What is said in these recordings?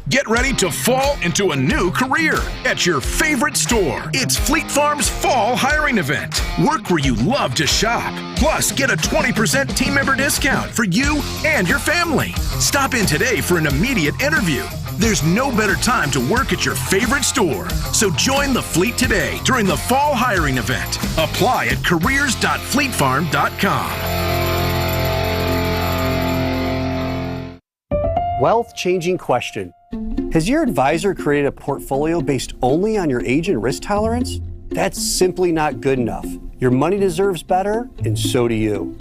Get ready to fall into a new career at your favorite store. It's Fleet Farm's Fall Hiring Event. Work where you love to shop. Plus, get a 20% team member discount for you and your family. Stop in today for an immediate interview. There's no better time to work at your favorite store. So join the fleet today during the Fall Hiring Event. Apply at careers.fleetfarm.com. Wealth-changing question. Has your advisor created a portfolio based only on your age and risk tolerance? That's simply not good enough. Your money deserves better, and so do you.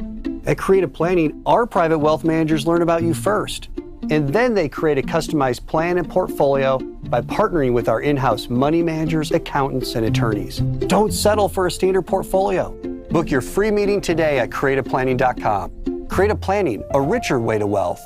At Creative Planning, our private wealth managers learn about you first. And then they create a customized plan and portfolio by partnering with our in-house money managers, accountants, and attorneys. Don't settle for a standard portfolio. Book your free meeting today at creativeplanning.com. Creative Planning, a richer way to wealth.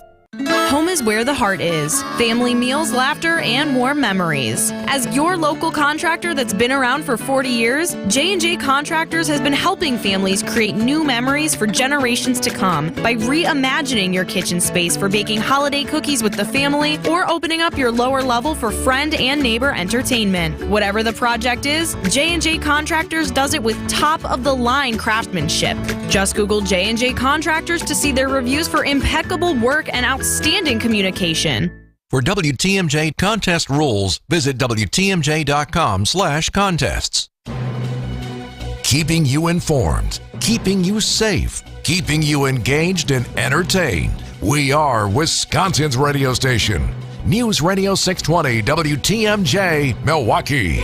Home is where the heart is. Family meals, laughter, and warm memories. As your local contractor that's been around for 40 years, J&J Contractors has been helping families create new memories for generations to come by reimagining your kitchen space for baking holiday cookies with the family or opening up your lower level for friend and neighbor entertainment. Whatever the project is, J&J Contractors does it with top-of-the-line craftsmanship. Just Google J&J Contractors to see their reviews for impeccable work and outstanding communication. For WTMJ contest rules, visit WTMJ.com/contests. Keeping you informed, keeping you safe, keeping you engaged and entertained. We are Wisconsin's radio station. News Radio 620 WTMJ, Milwaukee.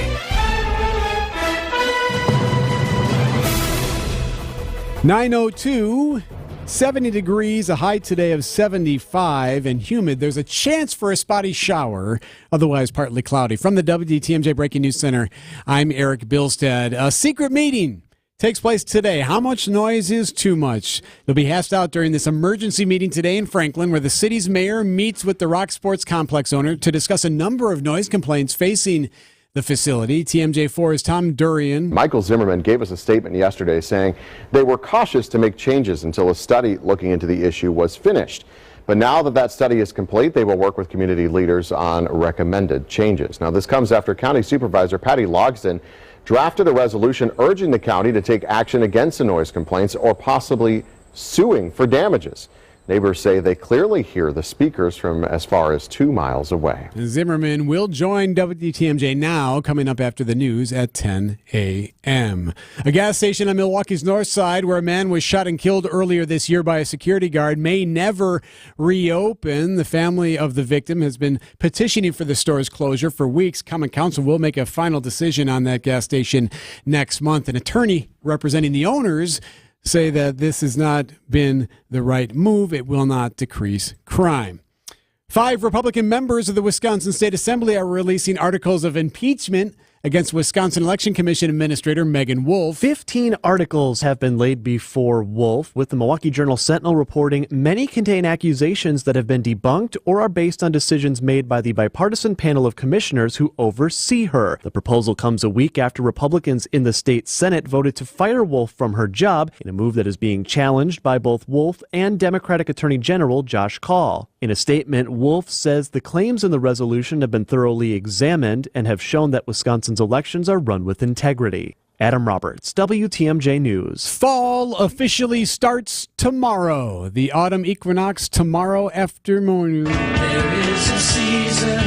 .902, 70 degrees, a high today of 75 and humid. There's a chance for a spotty shower, otherwise partly cloudy. From the WTMJ Breaking News Center, I'm Eric Bilstead. A secret meeting takes place today. How much noise is too much? It'll be hashed out during this emergency meeting today in Franklin, where the city's mayor meets with the Rock Sports Complex owner to discuss a number of noise complaints facing the facility. TMJ4's Tom Durian. Michael Zimmerman gave us a statement yesterday saying they were cautious to make changes until a study looking into the issue was finished. But now that that study is complete, they will work with community leaders on recommended changes. Now, this comes after County Supervisor Patty Logsdon drafted a resolution urging the county to take action against the noise complaints or possibly suing for damages. Neighbors say they clearly hear the speakers from as far as 2 miles away. Zimmerman will join WTMJ Now coming up after the news at 10 a.m. A gas station on Milwaukee's north side where a man was shot and killed earlier this year by a security guard may never reopen. The family of the victim has been petitioning for the store's closure for weeks. Common Council will make a final decision on that gas station next month. An attorney representing the owners say that this has not been the right move. It will not decrease crime. 5 Republican members of the Wisconsin State Assembly are releasing articles of impeachment against Wisconsin Election Commission Administrator Megan Wolf. 15 articles have been laid before Wolf, with the Milwaukee Journal-Sentinel reporting many contain accusations that have been debunked or are based on decisions made by the bipartisan panel of commissioners who oversee her. The proposal comes a week after Republicans in the state Senate voted to fire Wolf from her job in a move that is being challenged by both Wolf and Democratic Attorney General Josh Kaul. In a statement, Wolf says the claims in the resolution have been thoroughly examined and have shown that Wisconsin's elections are run with integrity. Adam Roberts, WTMJ News. Fall officially starts tomorrow. The autumn equinox tomorrow afternoon. There is a season.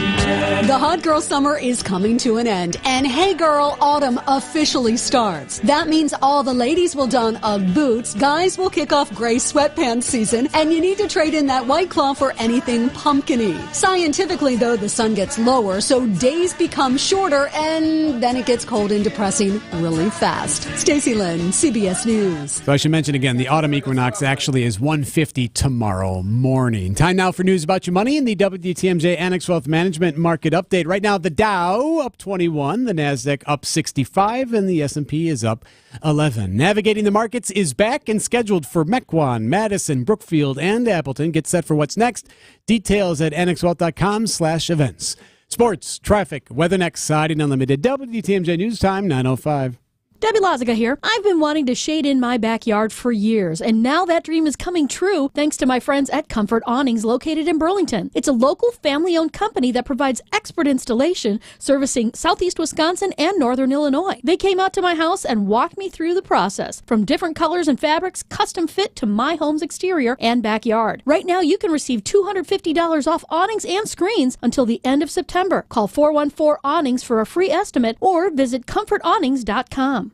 The hot girl summer is coming to an end, and hey girl, autumn officially starts. That means all the ladies will don Ugg boots, guys will kick off gray sweatpants season, and you need to trade in that White Claw for anything pumpkin-y. Scientifically, though, the sun gets lower, so days become shorter, and then it gets cold and depressing really fast. Stacey Lynn, CBS News. So I should mention again, the autumn equinox actually is 1:50 tomorrow morning. Time now for news about your money in the WTMJ Annex Wealth Management Market Update. Right now, the Dow up 21, the NASDAQ up 65, and the S&P is up 11. Navigating the markets is back and scheduled for Mequon, Madison, Brookfield, and Appleton. Get set for what's next. Details at annexwealth.com/events. Sports, traffic, weather next. Siding Unlimited. WTMJ News Time, 9:05. Debbie Lozica here. I've been wanting to shade in my backyard for years, and now that dream is coming true thanks to my friends at Comfort Awnings located in Burlington. It's a local family-owned company that provides expert installation, servicing southeast Wisconsin and northern Illinois. They came out to my house and walked me through the process, from different colors and fabrics, custom fit to my home's exterior and backyard. Right now, you can receive $250 off awnings and screens until the end of September. Call 414-AWNINGS for a free estimate or visit comfortawnings.com.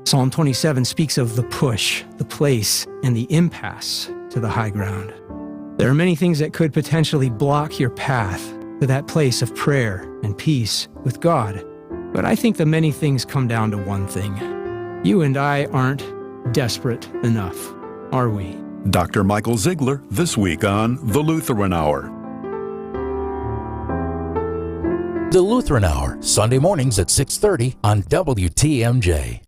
Psalm 27 speaks of the push, the place, and the impasse to the high ground. There are many things that could potentially block your path to that place of prayer and peace with God. But I think the many things come down to one thing. You and I aren't desperate enough, are we? Dr. Michael Ziegler this week on The Lutheran Hour. The Lutheran Hour, Sunday mornings at 6:30 on WTMJ.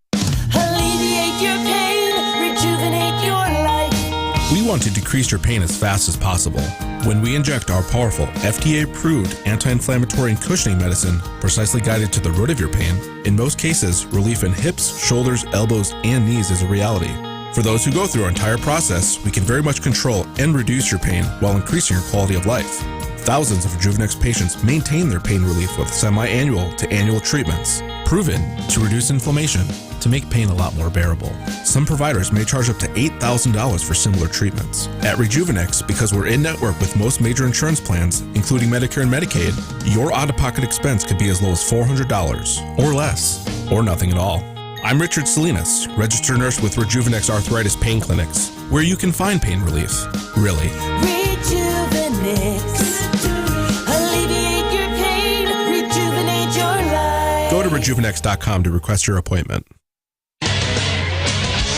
Alleviate your pain, rejuvenate your life. We want to decrease your pain as fast as possible. When we inject our powerful, FDA-approved anti-inflammatory and cushioning medicine precisely guided to the root of your pain, in most cases, relief in hips, shoulders, elbows, and knees is a reality. For those who go through our entire process, we can very much control and reduce your pain while increasing your quality of life. Thousands of Rejuvenex patients maintain their pain relief with semi-annual to annual treatments, proven to reduce inflammation, to make pain a lot more bearable. Some providers may charge up to $8,000 for similar treatments. At Rejuvenex, because we're in network with most major insurance plans, including Medicare and Medicaid, your out-of-pocket expense could be as low as $400 or less, or nothing at all. I'm Richard Salinas, registered nurse with Rejuvenex Arthritis Pain Clinics, where you can find pain relief. Really. Rejuvenex. Alleviate your pain, rejuvenate your life. Go to rejuvenex.com to request your appointment.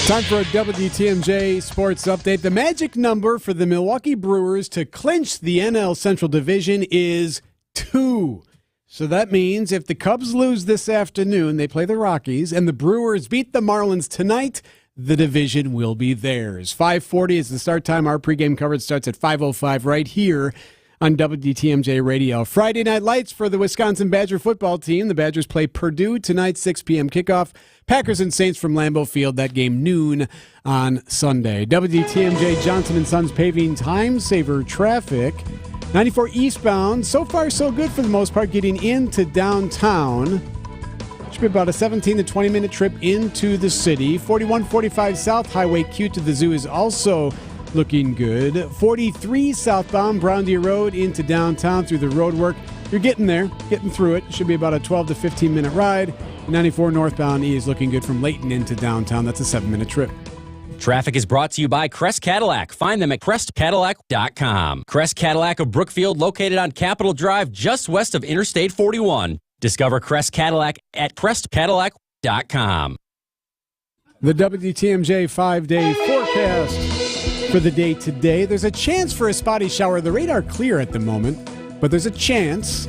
Time for a WTMJ Sports Update. The magic number for the Milwaukee Brewers to clinch the NL Central Division is 2. So that means if the Cubs lose this afternoon, they play the Rockies, and the Brewers beat the Marlins tonight, the division will be theirs. 5:40 is the start time. Our pregame coverage starts at 5:05 right here on WTMJ Radio. Friday Night Lights for the Wisconsin Badger football team. The Badgers play Purdue tonight, 6 p.m. kickoff. Packers and Saints from Lambeau Field, that game noon on Sunday. WTMJ Johnson & Sons paving time saver traffic. 94 eastbound, so far so good for the most part, getting into downtown. Should be about a 17 to 20 minute trip into the city. 4145 South Highway Q to the Zoo is also looking good. 43 southbound Brown Deer Road into downtown through the road work. You're getting there, getting through it. Should be about a 12 to 15 minute ride. 94 northbound E is looking good from Layton into downtown. That's a 7-minute trip. Traffic is brought to you by Crest Cadillac. Find them at crestcadillac.com. Crest Cadillac of Brookfield, located on Capitol Drive, just west of Interstate 41. Discover Crest Cadillac at crestcadillac.com. The WTMJ 5-day forecast for the day today. There's a chance for a spotty shower. The radar clear at the moment, but there's a chance.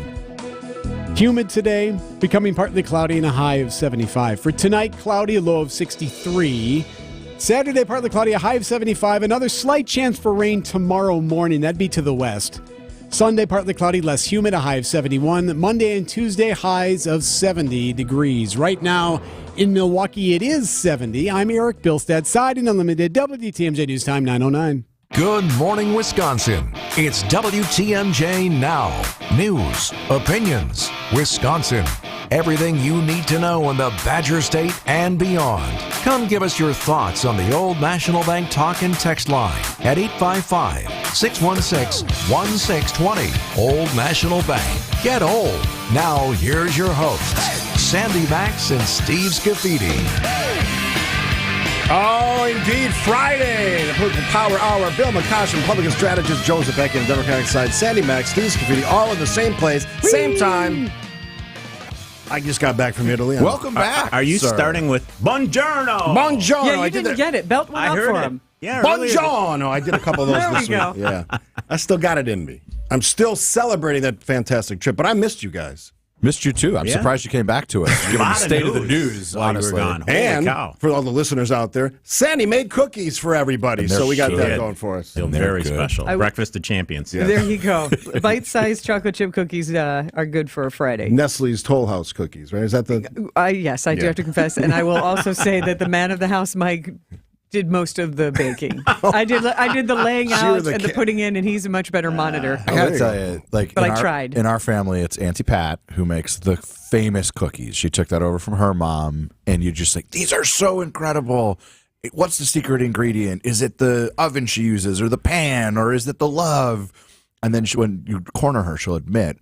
Humid today, becoming partly cloudy and a high of 75. For tonight, cloudy, a low of 63. Saturday, partly cloudy, a high of 75. Another slight chance for rain tomorrow morning. That'd be to the west. Sunday, partly cloudy, less humid, a high of 71. Monday and Tuesday, highs of 70 degrees. Right now in Milwaukee, it is 70. I'm Eric Bilstead, Siding Unlimited, WTMJ News Time 9:09. Good morning, Wisconsin. It's WTMJ Now. News, opinions, Wisconsin. Everything you need to know in the Badger State and beyond. Come give us your thoughts on the Old National Bank talk and text line at 855-616-1620. Old National Bank. Get old. Now here's your hosts, Sandy Maxx and Steve Scaffidi. Oh, indeed, Friday, the Political Power Hour. Bill McCosh, Republican strategist, Joseph Beck on the Democratic side, Sandy Maxx, Steve Scaffidi, all in the same place, same time. I just got back from Italy. Welcome back. Are you starting with Buongiorno? Buongiorno. Yeah, you didn't get it. Belt went up for him. Yeah, Buongiorno. I did a couple of those this week. Yeah, I still got it in me. I'm still celebrating that fantastic trip, but I missed you guys. Missed you too. I'm surprised you came back to us. Given the state of the news, honestly. And for all the listeners out there, Sandy made cookies for everybody, so we got that going for us. They're very special. Breakfast of champions. There you go. Bite-sized chocolate chip cookies are good for a Friday. Nestle's Toll House cookies, right? Is that the? Yes, I do have to confess, and I will also say that the man of the house, Mike, did most of the baking. I did the laying out and the putting in, and he's a much better monitor. I gotta tell you, but I tried. In our family, it's Auntie Pat who makes the famous cookies. She took that over from her mom, and you just like, these are so incredible. What's the secret ingredient? Is it the oven she uses, or the pan, or is it the love? And then when you corner her, she'll admit,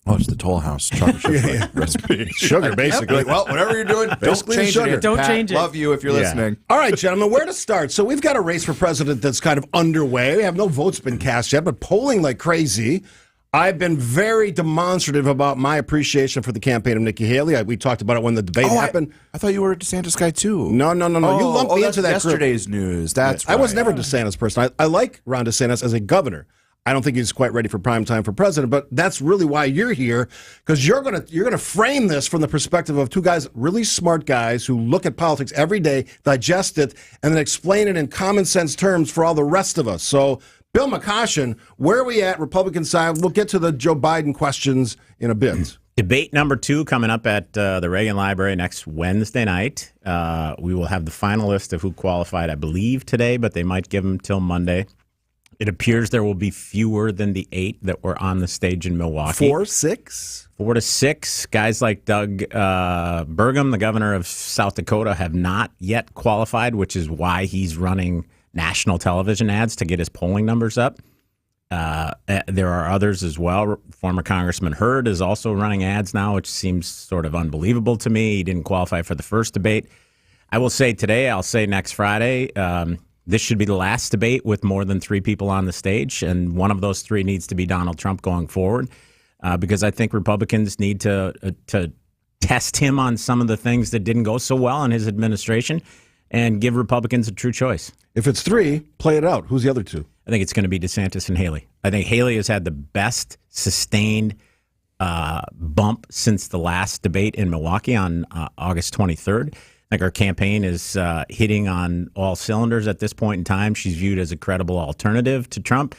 oh, it's the Toll House chocolate chip recipe. Sugar, basically. Like, well, whatever you're doing, don't change it. Don't change it. Love you if you're listening. All right, gentlemen, where to start? So we've got a race for president that's kind of underway. We have no votes been cast yet, but polling like crazy. I've been very demonstrative about my appreciation for the campaign of Nikki Haley. We talked about it when the debate happened. I thought you were a DeSantis guy, too. No. You lumped me into that yesterday's news. That's right. I was never a DeSantis person. I like Ron DeSantis as a governor. I don't think he's quite ready for prime time for president, but that's really why you're here, because you're gonna frame this from the perspective of two guys, really smart guys who look at politics every day, digest it, and then explain it in common sense terms for all the rest of us. So, Bill McCoshen, where are we at, Republican side? We'll get to the Joe Biden questions in a bit. Debate number 2 coming up at the Reagan Library next Wednesday night. We will have the final list of who qualified, I believe, today, but they might give them till Monday. It appears there will be fewer than the 8 that were on the stage in Milwaukee. 4, 6? 4 to 6. Guys like Doug Burgum, the governor of South Dakota, have not yet qualified, which is why he's running national television ads to get his polling numbers up. There are others as well. Former Congressman Hurd is also running ads now, which seems sort of unbelievable to me. He didn't qualify for the first debate. I will say today, I'll say next Friday, this should be the last debate with more than 3 people on the stage, and one of those 3 needs to be Donald Trump going forward, because I think Republicans need to test him on some of the things that didn't go so well in his administration and give Republicans a true choice. If it's 3, play it out. Who's the other 2? I think it's going to be DeSantis and Haley. I think Haley has had the best sustained bump since the last debate in Milwaukee on August 23rd. I think her campaign is hitting on all cylinders at this point in time. She's viewed as a credible alternative to Trump.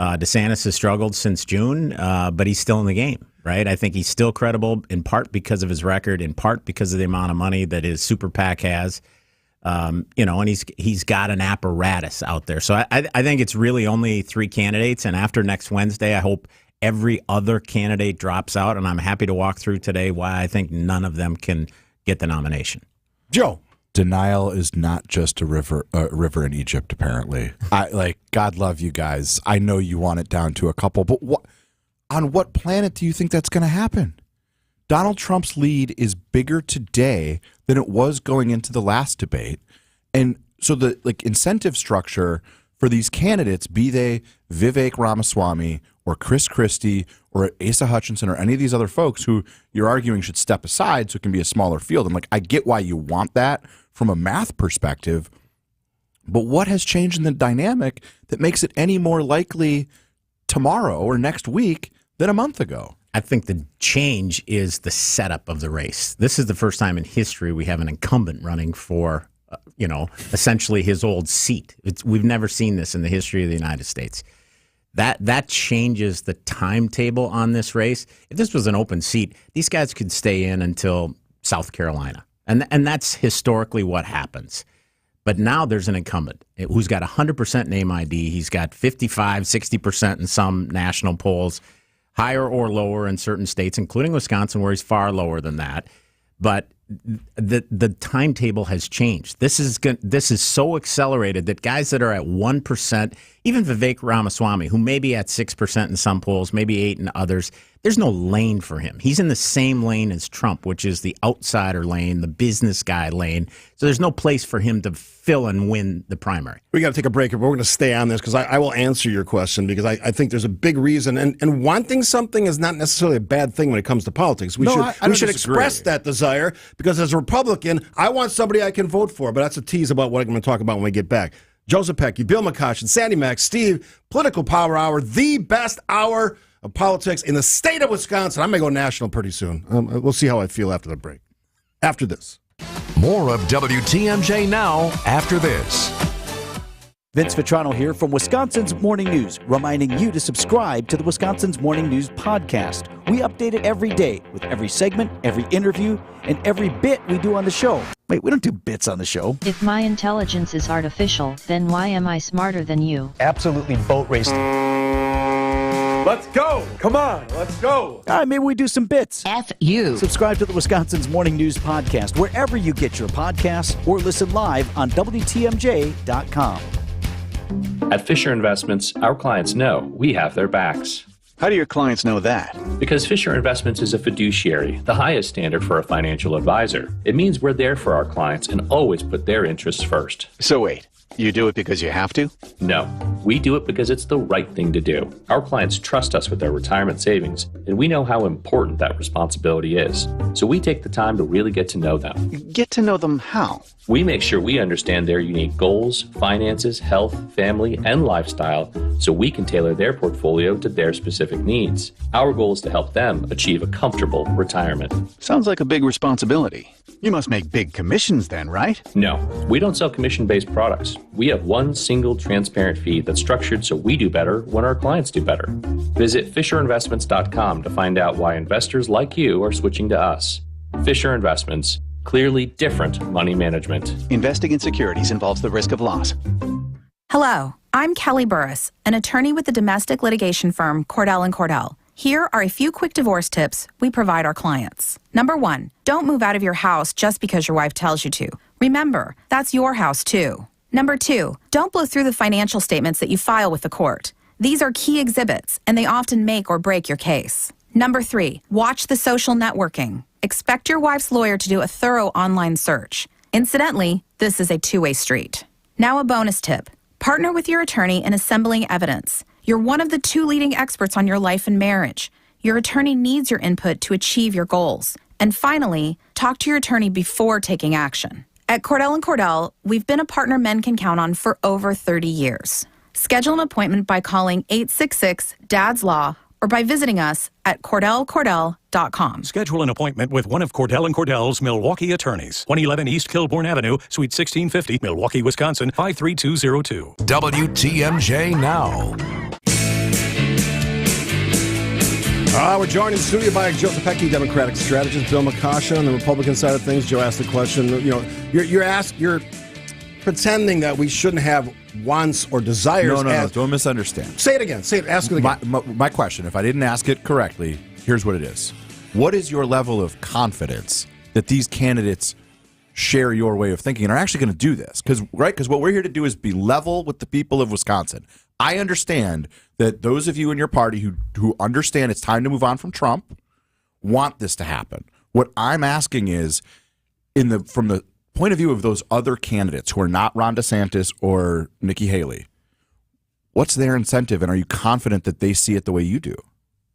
DeSantis has struggled since June, but he's still in the game, right? I think he's still credible in part because of his record, in part because of the amount of money that his super PAC has. And he's got an apparatus out there. So I think it's really only 3 candidates. And after next Wednesday, I hope every other candidate drops out. And I'm happy to walk through today why I think none of them can get the nomination. Joe. Denial is not just a river in Egypt, apparently. God love you guys. I know you want it down to a couple, but on what planet do you think that's going to happen? Donald Trump's lead is bigger today than it was going into the last debate. And so the incentive structure for these candidates, be they Vivek Ramaswamy or Chris Christie or Asa Hutchinson or any of these other folks who you're arguing should step aside so it can be a smaller field. And I get why you want that from a math perspective, but what has changed in the dynamic that makes it any more likely tomorrow or next week than a month ago? I think the change is the setup of the race. This is the first time in history we have an incumbent running for, essentially his old seat. We've never seen this in the history of the United States. That changes the timetable on this race. If this was an open seat, these guys could stay in until South Carolina. And that's historically what happens. But now there's an incumbent who's got 100% name ID. He's got 55, 60% in some national polls, higher or lower in certain states, including Wisconsin, where he's far lower than that. But the timetable has changed. This is so accelerated that guys that are at 1%, even Vivek Ramaswamy, who may be at 6% in some polls, maybe 8% in others, there's no lane for him. He's in the same lane as Trump, which is the outsider lane, the business guy lane. So there's no place for him to fill and win the primary. We got to take a break, but we're going to stay on this because I will answer your question because I think there's a big reason. And wanting something is not necessarily a bad thing when it comes to politics. We should express that desire because as a Republican, I want somebody I can vote for. But that's a tease about what I'm going to talk about when we get back. Joseph Pecky, Bill McCoshen, Sandy Maxx, Steve, Political Power Hour, the best hour of politics in the state of Wisconsin. I may go national pretty soon. We'll see how I feel after the break. After this. More of WTMJ Now after this. Vince Vitrano here from Wisconsin's Morning News, reminding you to subscribe to the Wisconsin's Morning News podcast. We update it every day with every segment, every interview, and every bit we do on the show. Wait, we don't do bits on the show. If my intelligence is artificial, then why am I smarter than you? Absolutely boat racing. Let's go. Come on, let's go. All right, maybe we do some bits. F you. Subscribe to the Wisconsin's Morning News podcast wherever you get your podcasts or listen live on WTMJ.com. At Fisher Investments, our clients know we have their backs. How do your clients know that? Because Fisher Investments is a fiduciary, the highest standard for a financial advisor. It means we're there for our clients and always put their interests first. So wait, you do it because you have to? No, we do it because it's the right thing to do. Our clients trust us with their retirement savings, and we know how important that responsibility is. So we take the time to really get to know them. Get to know them how? We make sure we understand their unique goals, finances, health, family, and lifestyle so we can tailor their portfolio to their specific needs. Our goal is to help them achieve a comfortable retirement. Sounds like a big responsibility. You must make big commissions then, right? No, we don't sell commission-based products. We have one single transparent fee that's structured so we do better when our clients do better. Visit FisherInvestments.com to find out why investors like you are switching to us. Fisher Investments. Clearly different money management. Investing in securities involves the risk of loss. Hello, I'm Kelly Burris, an attorney with the domestic litigation firm Cordell & Cordell. Here are a few quick divorce tips we provide our clients. Number 1, don't move out of your house just because your wife tells you to. Remember, that's your house too. Number 2, don't blow through the financial statements that you file with the court. These are key exhibits, and they often make or break your case. Number 3, watch the social networking. Expect your wife's lawyer to do a thorough online search. Incidentally, this is a two-way street. Now a bonus tip. Partner with your attorney in assembling evidence. You're one of the 2 leading experts on your life and marriage. Your attorney needs your input to achieve your goals. And finally, talk to your attorney before taking action. At Cordell & Cordell, we've been a partner men can count on for over 30 years. Schedule an appointment by calling 866-DADS-LAW or by visiting us at CordellCordell.com. Schedule an appointment with one of Cordell & Cordell's Milwaukee attorneys. 111 East Kilbourne Avenue, Suite 1650, Milwaukee, Wisconsin, 53202. WTMJ Now. We're joined in the studio by Joe Kopecki, Democratic strategist, Bill McCoshen on the Republican side of things. Joe asked the question, you're pretending that we shouldn't have wants or desires. No, don't misunderstand. Say it again. Ask it again. My question, if I didn't ask it correctly, here's what it is. What is your level of confidence that these candidates share your way of thinking and are actually going to do this? Because what we're here to do is be level with the people of Wisconsin. I understand that those of you in your party who understand it's time to move on from Trump want this to happen. What I'm asking is, from the point of view of those other candidates who are not Ron DeSantis or Nikki Haley, what's their incentive, and are you confident that they see it the way you do?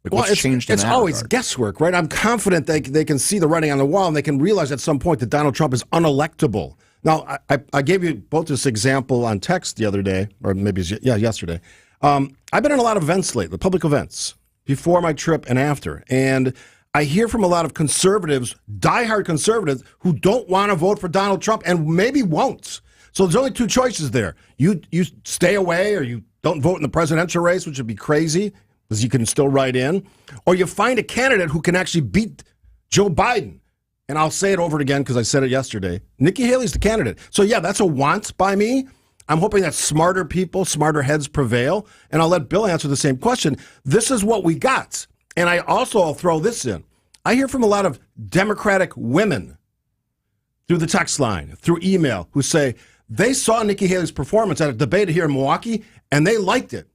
What's changed in it's that always regard? guesswork, right? I'm confident they can see the writing on the wall and they can realize at some point that Donald Trump is unelectable. Now, I gave you both this example on text the other day, or maybe yesterday. I've been in a lot of events lately, public events, before my trip and after, and I hear from a lot of conservatives, diehard conservatives, who don't want to vote for Donald Trump and maybe won't. So there's only 2 choices there. You stay away, or you don't vote in the presidential race, which would be crazy, because you can still write in, or you find a candidate who can actually beat Joe Biden. And I'll say it over again because I said it yesterday. Nikki Haley's the candidate. So yeah, that's a want by me. I'm hoping that smarter people, smarter heads prevail. And I'll let Bill answer the same question. This is what we got. And I'll throw this in. I hear from a lot of Democratic women through the text line, through email, who say they saw Nikki Haley's performance at a debate here in Milwaukee and they liked it.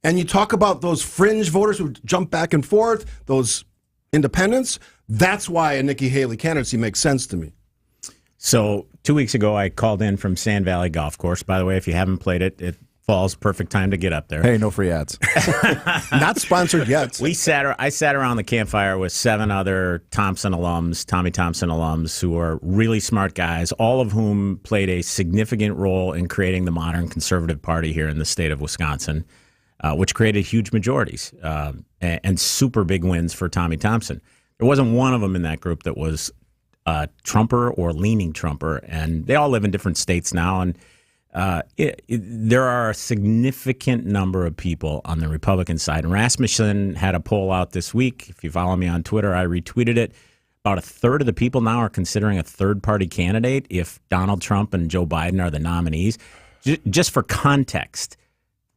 And you talk about those fringe voters who jump back and forth, those independents. That's why a Nikki Haley candidacy makes sense to me. So 2 weeks ago, I called in from Sand Valley Golf Course. By the way, if you haven't played it, it falls perfect time to get up there. Hey, no free ads. Not sponsored yet. I sat around the campfire with 7 other Tommy Thompson alums, who are really smart guys, all of whom played a significant role in creating the modern conservative party here in the state of Wisconsin. which created huge majorities and super big wins for Tommy Thompson. There wasn't one of them in that group that was Trumper or leaning Trumper, and they all live in different states now. And there are a significant number of people on the Republican side. And Rasmussen had a poll out this week. If you follow me on Twitter, I retweeted it. About a third of the people now are considering a third-party candidate if Donald Trump and Joe Biden are the nominees. Just for context,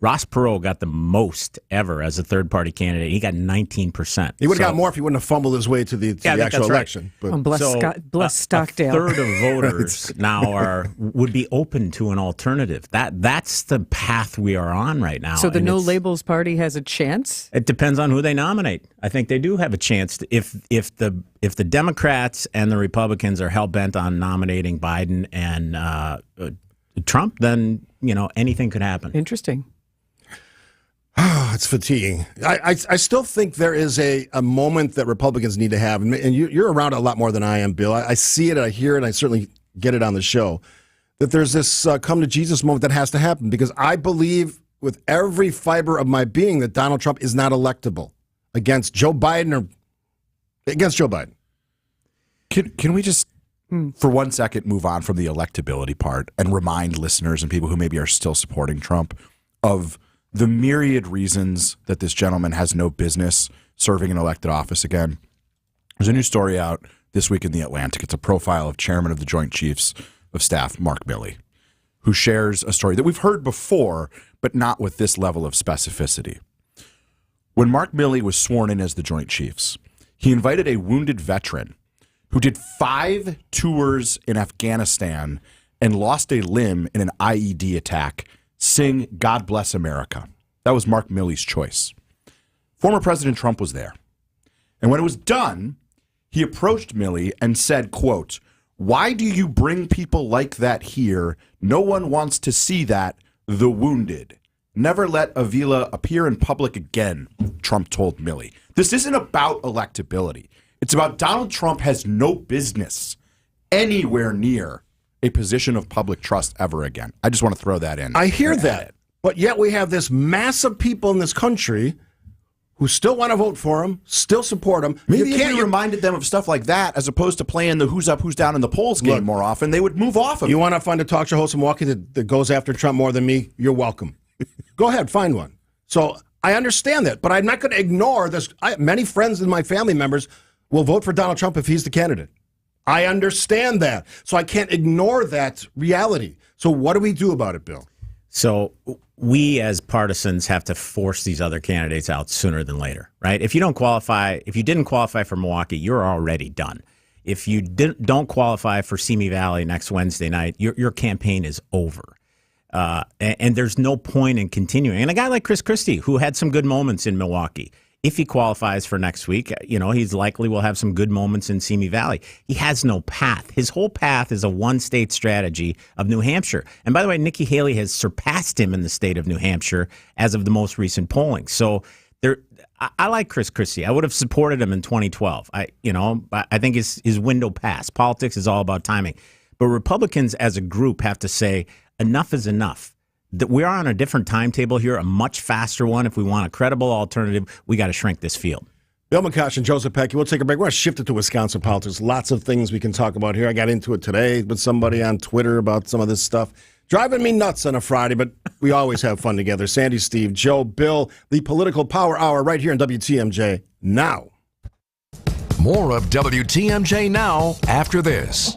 Ross Perot got the most ever as a third-party candidate. He got 19%. He would have got more if he wouldn't have fumbled his way to the actual election. Right. But bless Stockdale. A third of voters now would be open to an alternative. That's the path we are on right now. So the No Labels Party has a chance? It depends on who they nominate. I think they do have a chance. If the Democrats and the Republicans are hell-bent on nominating Biden and Trump, then anything could happen. Interesting. It's fatiguing. I still think there is a moment that Republicans need to have, and you're around it a lot more than I am, Bill. I see it, I hear it, and I certainly get it on the show, that there's this come to Jesus moment that has to happen, because I believe with every fiber of my being that Donald Trump is not electable against Joe Biden or against Joe Biden. Can we just, for 1 second, move on from the electability part and remind listeners and people who maybe are still supporting Trump of the myriad reasons that this gentleman has no business serving an elected office again? There's a new story out this week in The Atlantic. It's a profile of Chairman of the Joint Chiefs of Staff, Mark Milley, who shares a story that we've heard before, but not with this level of specificity. When Mark Milley was sworn in as the Joint Chiefs, he invited a wounded veteran who did 5 tours in Afghanistan and lost a limb in an IED attack sing God Bless America. That was Mark Milley's choice. Former President Trump was there. And when it was done, he approached Milley and said, quote, "Why do you bring people like that here? No one wants to see that, the wounded. Never let Avila appear in public again," Trump told Milley. This isn't about electability. It's about Donald Trump has no business anywhere near a position of public trust ever again. I just want to throw that in. I hear that, but yet we have this mass of people in this country who still want to vote for him, still support him. Maybe if you reminded them of stuff like that, as opposed to playing the who's up, who's down in the polls game more often, they would move off of it. You want to find a talk show host in Milwaukee that goes after Trump more than me? You're welcome. Go ahead, find one. So I understand that, but I'm not going to ignore this. Many friends and my family members will vote for Donald Trump if he's the candidate. I understand that. So I can't ignore that reality. So what do we do about it, Bill? So we as partisans have to force these other candidates out sooner than later, right? If you didn't qualify for Milwaukee, you're already done. If you don't qualify for Simi Valley next Wednesday night, your campaign is over. And there's no point in continuing. And a guy like Chris Christie, who had some good moments in Milwaukee, if he qualifies for next week, he's likely will have some good moments in Simi Valley. He has no path. His whole path is a one-state strategy of New Hampshire. And by the way, Nikki Haley has surpassed him in the state of New Hampshire as of the most recent polling. So I like Chris Christie. I would have supported him in 2012. I think his window passed. Politics is all about timing. But Republicans as a group have to say enough is enough. That we are on a different timetable here, a much faster one. If we want a credible alternative, we got to shrink this field. Bill McCosh and Joseph Pecky. We'll take a break. We're going to shift it to Wisconsin politics. Lots of things we can talk about here. I got into it today with somebody on Twitter about some of this stuff. Driving me nuts on a Friday, but we always have fun together. Sandy, Steve, Joe, Bill, the Political Power Hour right here on WTMJ now. More of WTMJ now after this.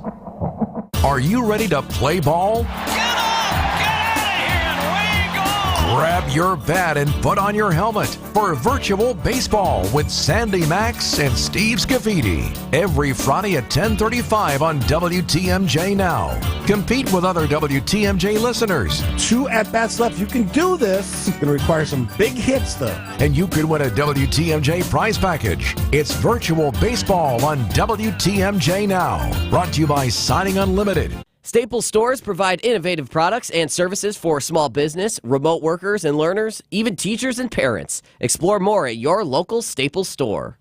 Are you ready to play ball? Grab your bat and put on your helmet for virtual baseball with Sandy Maxx and Steve Scaffidi. Every Friday at 10:35 on WTMJ Now. Compete with other WTMJ listeners. 2 at-bats left. You can do this. It's going to require some big hits, though. And you could win a WTMJ prize package. It's virtual baseball on WTMJ Now. Brought to you by Signing Unlimited. Staples stores provide innovative products and services for small business, remote workers and learners, even teachers and parents. Explore more at your local Staples store.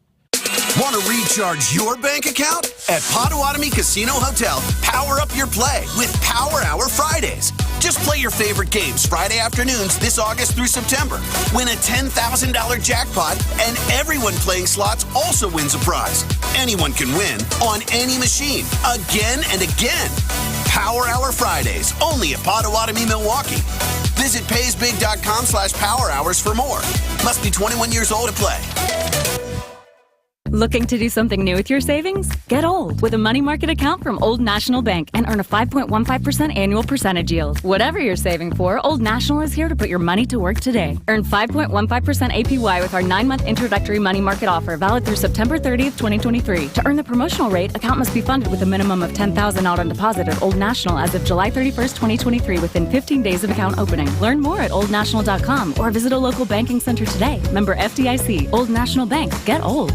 Want to recharge your bank account? At Potawatomi Casino Hotel, power up your play with Power Hour Fridays. Just play your favorite games Friday afternoons this August through September. Win a $10,000 jackpot, and everyone playing slots also wins a prize. Anyone can win on any machine, again and again. Power Hour Fridays, only at Potawatomi, Milwaukee. Visit paysbig.com/power hours for more. Must be 21 years old to play. Looking to do something new with your savings? Get old with a money market account from Old National Bank and earn a 5.15% annual percentage yield. Whatever you're saving for, Old National is here to put your money to work today. Earn 5.15% APY with our 9-month introductory money market offer valid through September 30th, 2023. To earn the promotional rate, account must be funded with a minimum of $10,000 out on deposit at Old National as of July 31st, 2023 within 15 days of account opening. Learn more at oldnational.com or visit a local banking center today. Member FDIC. Old National Bank. Get old.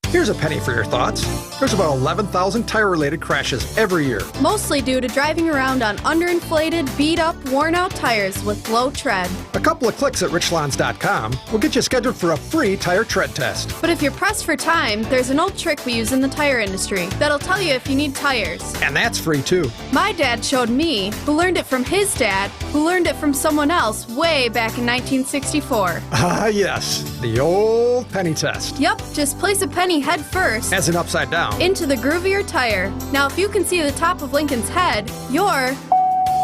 Here's a penny for your thoughts. There's about 11,000 tire-related crashes every year. Mostly due to driving around on underinflated, beat-up, worn-out tires with low tread. A couple of clicks at richlawns.com will get you scheduled for a free tire tread test. But if you're pressed for time, there's an old trick we use in the tire industry that'll tell you if you need tires. And that's free too. My dad showed me, who learned it from his dad, who learned it from someone else way back in 1964. Ah, yes, the old penny test. Yep, just place a penny head first as an upside down into the groove of your tire. Now, if you can see the top of Lincoln's head, you're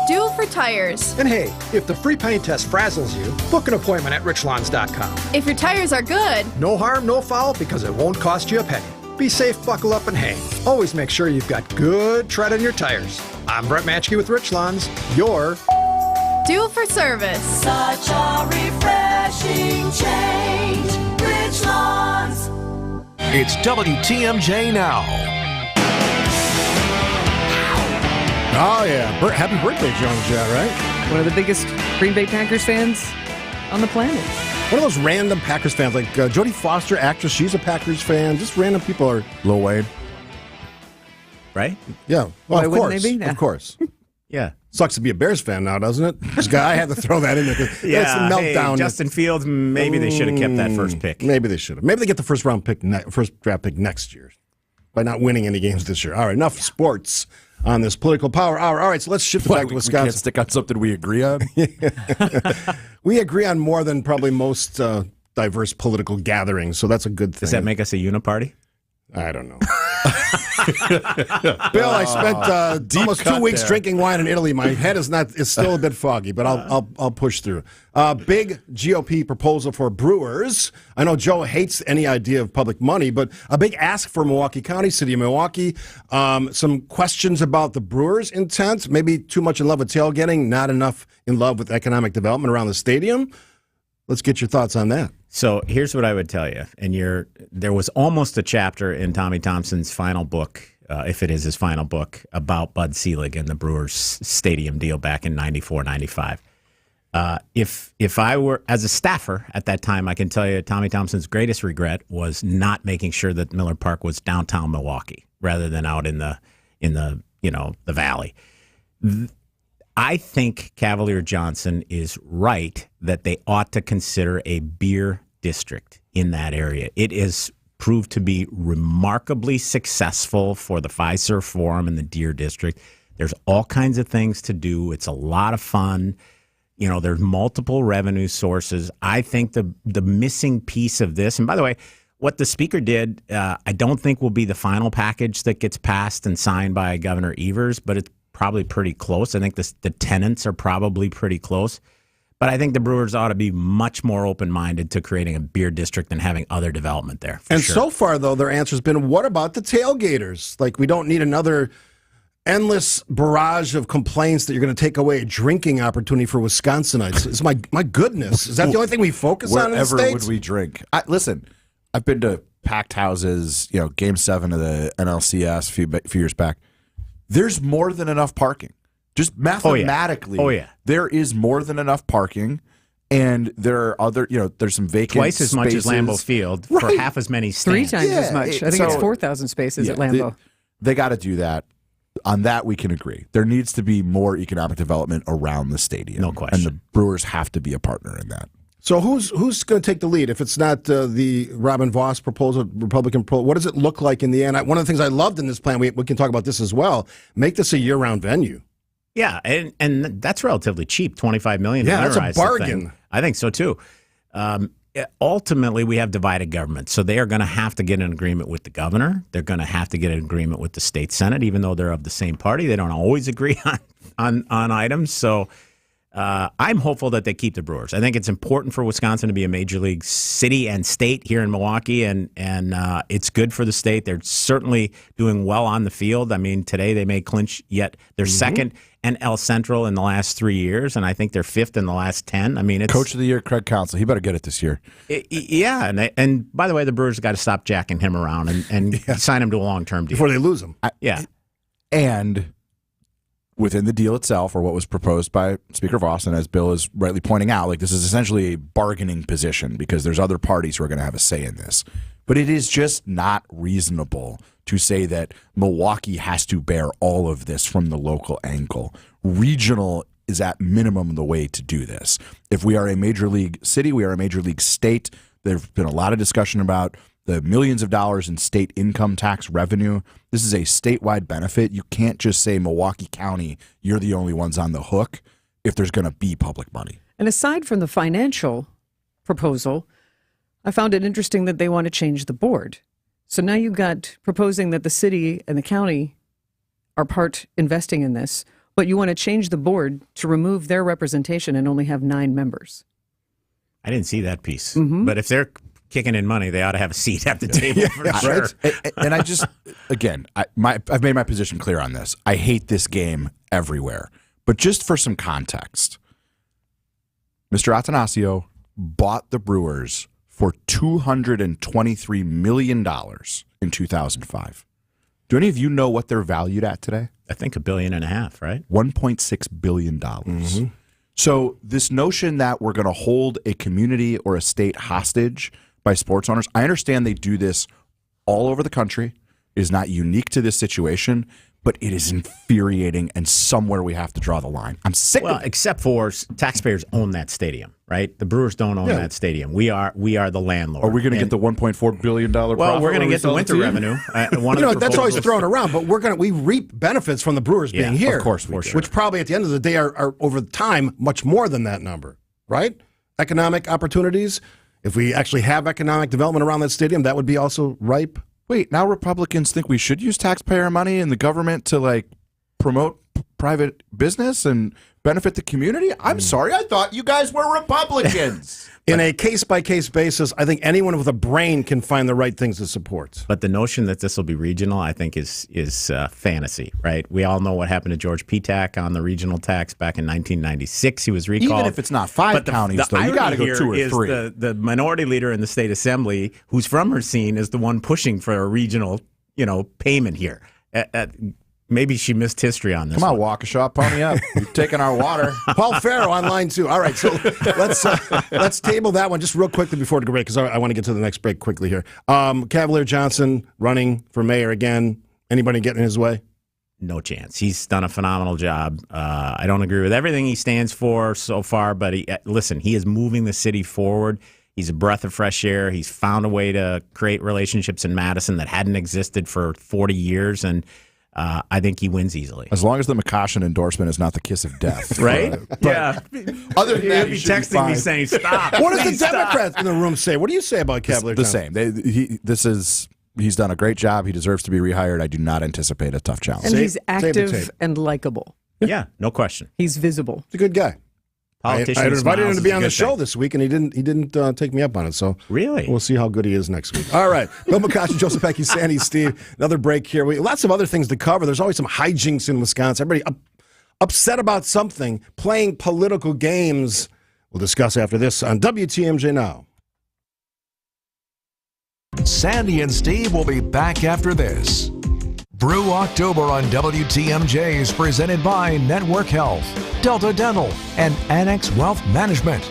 due for tires. And hey, if the free penny test frazzles you, book an appointment at richlawns.com. If your tires are good, no harm, no foul, because it won't cost you a penny. Be safe, buckle up, and hang. Always make sure you've got good tread on your tires. I'm Brett Matchke with Rich Lawns. You're due for service. Such a refreshing change. Rich Lawns. It's WTMJ now. Oh, yeah. Happy birthday, Joan Jett, right? One of the biggest Green Bay Packers fans on the planet. One of those random Packers fans, like Jodie Foster, actress, she's a Packers fan. Just random people are. Lil Wayne. Right? Yeah. Why Well, of wouldn't course. they be? Of course. Yeah. Sucks to be a Bears fan now, doesn't it? This guy, I had to throw that in there. It's the meltdown. Hey, Justin Fields, maybe they should have kept that first pick. Maybe they should have. Maybe they get the first draft pick next year by not winning any games this year. All right, enough sports on this political power hour. All right, so let's shift back to Wisconsin. We can't stick on something we agree on? We agree on more than probably most diverse political gatherings, so that's a good thing. Does that make us a uniparty? I don't know. Bill, I spent almost 2 weeks drinking wine in Italy. My head is still a bit foggy, but I'll push through. Big GOP proposal for brewers. I know Joe hates any idea of public money, but a big ask for Milwaukee County, City of Milwaukee. Some questions about the brewers' intent. Maybe too much in love with tailgating, not enough in love with economic development around the stadium. Let's get your thoughts on that. So here's what I would tell you. And there was almost a chapter in Tommy Thompson's final book, if it is his final book, about Bud Selig and the Brewers stadium deal back in 94, 95. If I were, as a staffer at that time, I can tell you Tommy Thompson's greatest regret was not making sure that Miller Park was downtown Milwaukee rather than out in the valley. I think Cavalier Johnson is right that they ought to consider a beer district in that area. It is proved to be remarkably successful for the Fiserv Forum and the Deer District. There's all kinds of things to do. It's a lot of fun. There's multiple revenue sources. I think the missing piece of this, and by the way, what the speaker did, I don't think will be the final package that gets passed and signed by Governor Evers, but it's probably pretty close. I think the tenants are probably pretty close. But I think the Brewers ought to be much more open-minded to creating a beer district than having other development there. And so far, though, their answer has been, what about the tailgaters? Like, we don't need another endless barrage of complaints that you're going to take away a drinking opportunity for Wisconsinites. It's my goodness. Is that the only thing we focus on in the States? Wherever would we drink? Listen, I've been to packed houses, Game 7 of the NLCS a few years back. There's more than enough parking. Just mathematically, there is more than enough parking, and there are other, there's some vacant twice as spaces. Much as Lambeau Field for half as many stands. 3 times as much. I think it's 4,000 spaces at Lambeau. They got to do that. On that, we can agree. There needs to be more economic development around the stadium. No question. And the Brewers have to be a partner in that. So who's going to take the lead if it's not the Robin Vos proposal, Republican proposal? What does it look like in the end? One of the things I loved in this plan, we can talk about this as well, make this a year-round venue. Yeah, and that's relatively cheap, $25 million. Yeah, that's a bargain. I think so, too. Ultimately, we have divided government, so they are going to have to get an agreement with the governor. They're going to have to get an agreement with the state senate, even though they're of the same party. They don't always agree on items, so... I'm hopeful that they keep the Brewers. I think it's important for Wisconsin to be a major league city and state here in Milwaukee, and it's good for the state. They're certainly doing well on the field. I mean, today they may clinch yet their second NL Central in the last 3 years, and I think they're fifth in the last 10. I mean, it's Coach of the Year, Craig Counsell. He better get it this year. Yeah, and by the way, the Brewers got to stop jacking him around and sign him to a long-term deal. Before they lose him. And within the deal itself, or what was proposed by Speaker Vos, and as Bill is rightly pointing out, like this is essentially a bargaining position because there's other parties who are going to have a say in this. But it is just not reasonable to say that Milwaukee has to bear all of this from the local angle. Regional is at minimum the way to do this. If we are a major league city, we are a major league state. There's been a lot of discussion about the millions of dollars in state income tax revenue. This is a statewide benefit. You can't just say Milwaukee County, you're the only ones on the hook if there's going to be public money. And aside from the financial proposal, I found it interesting that they want to change the board. So now you've got proposing that the city and the county are part investing in this, but you want to change the board to remove their representation and only have 9 members. I didn't see that piece. But if they're kicking in money, they ought to have a seat at the table for sure. Right? And I just, again, I've made my position clear on this. I hate this game everywhere. But just for some context, Mr. Attanasio bought the Brewers for $223 million in 2005. Do any of you know what they're valued at today? I think $1.5 billion, right? $1.6 billion. So this notion that we're going to hold a community or a state hostage by sports owners, I understand they do this all over the country. It is not unique to this situation, but it is infuriating, and somewhere we have to draw the line. I'm sick of it. Except for taxpayers own that stadium, right? The Brewers don't own that stadium. We are the landlord. Are we going to get the $1.4 billion profit? Well, we're going to get the winter revenue. That's always thrown around, but we reap benefits from the Brewers being here. Of course we do. Which probably at the end of the day are over time much more than that number, right? Economic opportunities. If we actually have economic development around that stadium, that would be also ripe. Wait, now Republicans think we should use taxpayer money in the government to promote private business and benefit the community? I'm sorry, I thought you guys were Republicans. In a case-by-case basis, I think anyone with a brain can find the right things to support. But the notion that this will be regional, I think, is fantasy, right? We all know what happened to George Petak on the regional tax back in 1996. He was recalled. Even if it's not 5 counties, though, you got to go 2 or 3. The minority leader in the state assembly, who's from Racine, is the one pushing for a regional, payment here. Maybe she missed history on this. Come on, Waukesha, pony up. You're taking our water. Paul Farrow on line 2. All right, so let's table that one just real quickly before the break, because I want to get to the next break quickly here. Cavalier Johnson running for mayor again. Anybody getting in his way? No chance. He's done a phenomenal job. I don't agree with everything he stands for so far, but he is moving the city forward. He's a breath of fresh air. He's found a way to create relationships in Madison that hadn't existed for 40 years, and I think he wins easily. As long as the McCoshen endorsement is not the kiss of death. Right? Yeah. Other than that, he'll be texting me saying, stop. What does the Democrats in the room say? What do you say about Cavalier Johnson? The same. He's done a great job. He deserves to be rehired. I do not anticipate a tough challenge. And he's active and likable. Yeah, no question. He's visible. He's a good guy. I invited him to be on the show thing. this week, and he didn't take me up on it. So really, we'll see how good he is next week. All right, Bill McCoshen, Joseph Pecky, Sandy, Steve. Another break here. Lots of other things to cover. There's always some hijinks in Wisconsin. Everybody upset about something, playing political games. We'll discuss after this on WTMJ Now. Sandy and Steve will be back after this. Brew October on WTMJ is presented by Network Health, Delta Dental, and Annex Wealth Management.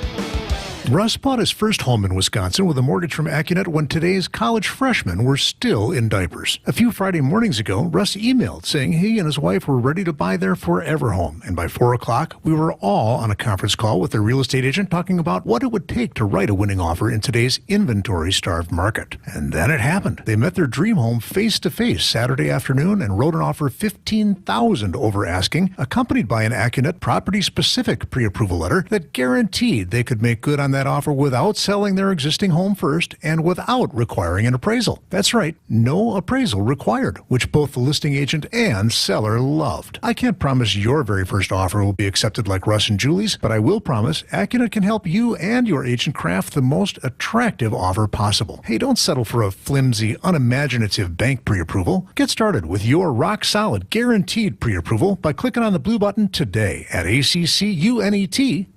Russ bought his first home in Wisconsin with a mortgage from AccuNet when today's college freshmen were still in diapers. A few Friday mornings ago, Russ emailed saying he and his wife were ready to buy their forever home. And by 4 o'clock, we were all on a conference call with their real estate agent talking about what it would take to write a winning offer in today's inventory-starved market. And then it happened. They met their dream home face-to-face Saturday afternoon and wrote an offer $15,000 over asking, accompanied by an AccuNet property-specific pre-approval letter that guaranteed they could make good on that offer without selling their existing home first and without requiring an appraisal. That's right, no appraisal required, which both the listing agent and seller loved. I can't promise your very first offer will be accepted like Russ and Julie's, but I will promise AccuNet can help you and your agent craft the most attractive offer possible. Hey, don't settle for a flimsy, unimaginative bank pre-approval. Get started with your rock-solid, guaranteed pre-approval by clicking on the blue button today at accunet.com.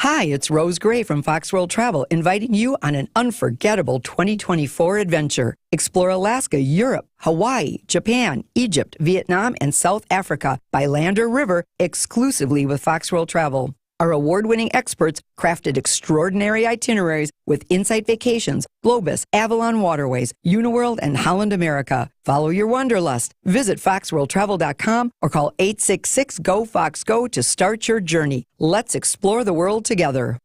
Hi, it's Rose Gray from Fox World Travel, inviting you on an unforgettable 2024 adventure. Explore Alaska, Europe, Hawaii, Japan, Egypt, Vietnam, and South Africa by land or river exclusively with Fox World Travel. Our award-winning experts crafted extraordinary itineraries with Insight Vacations, Globus, Avalon Waterways, Uniworld, and Holland America. Follow your wanderlust. Visit foxworldtravel.com or call 866-GO-FOX-GO to start your journey. Let's explore the world together.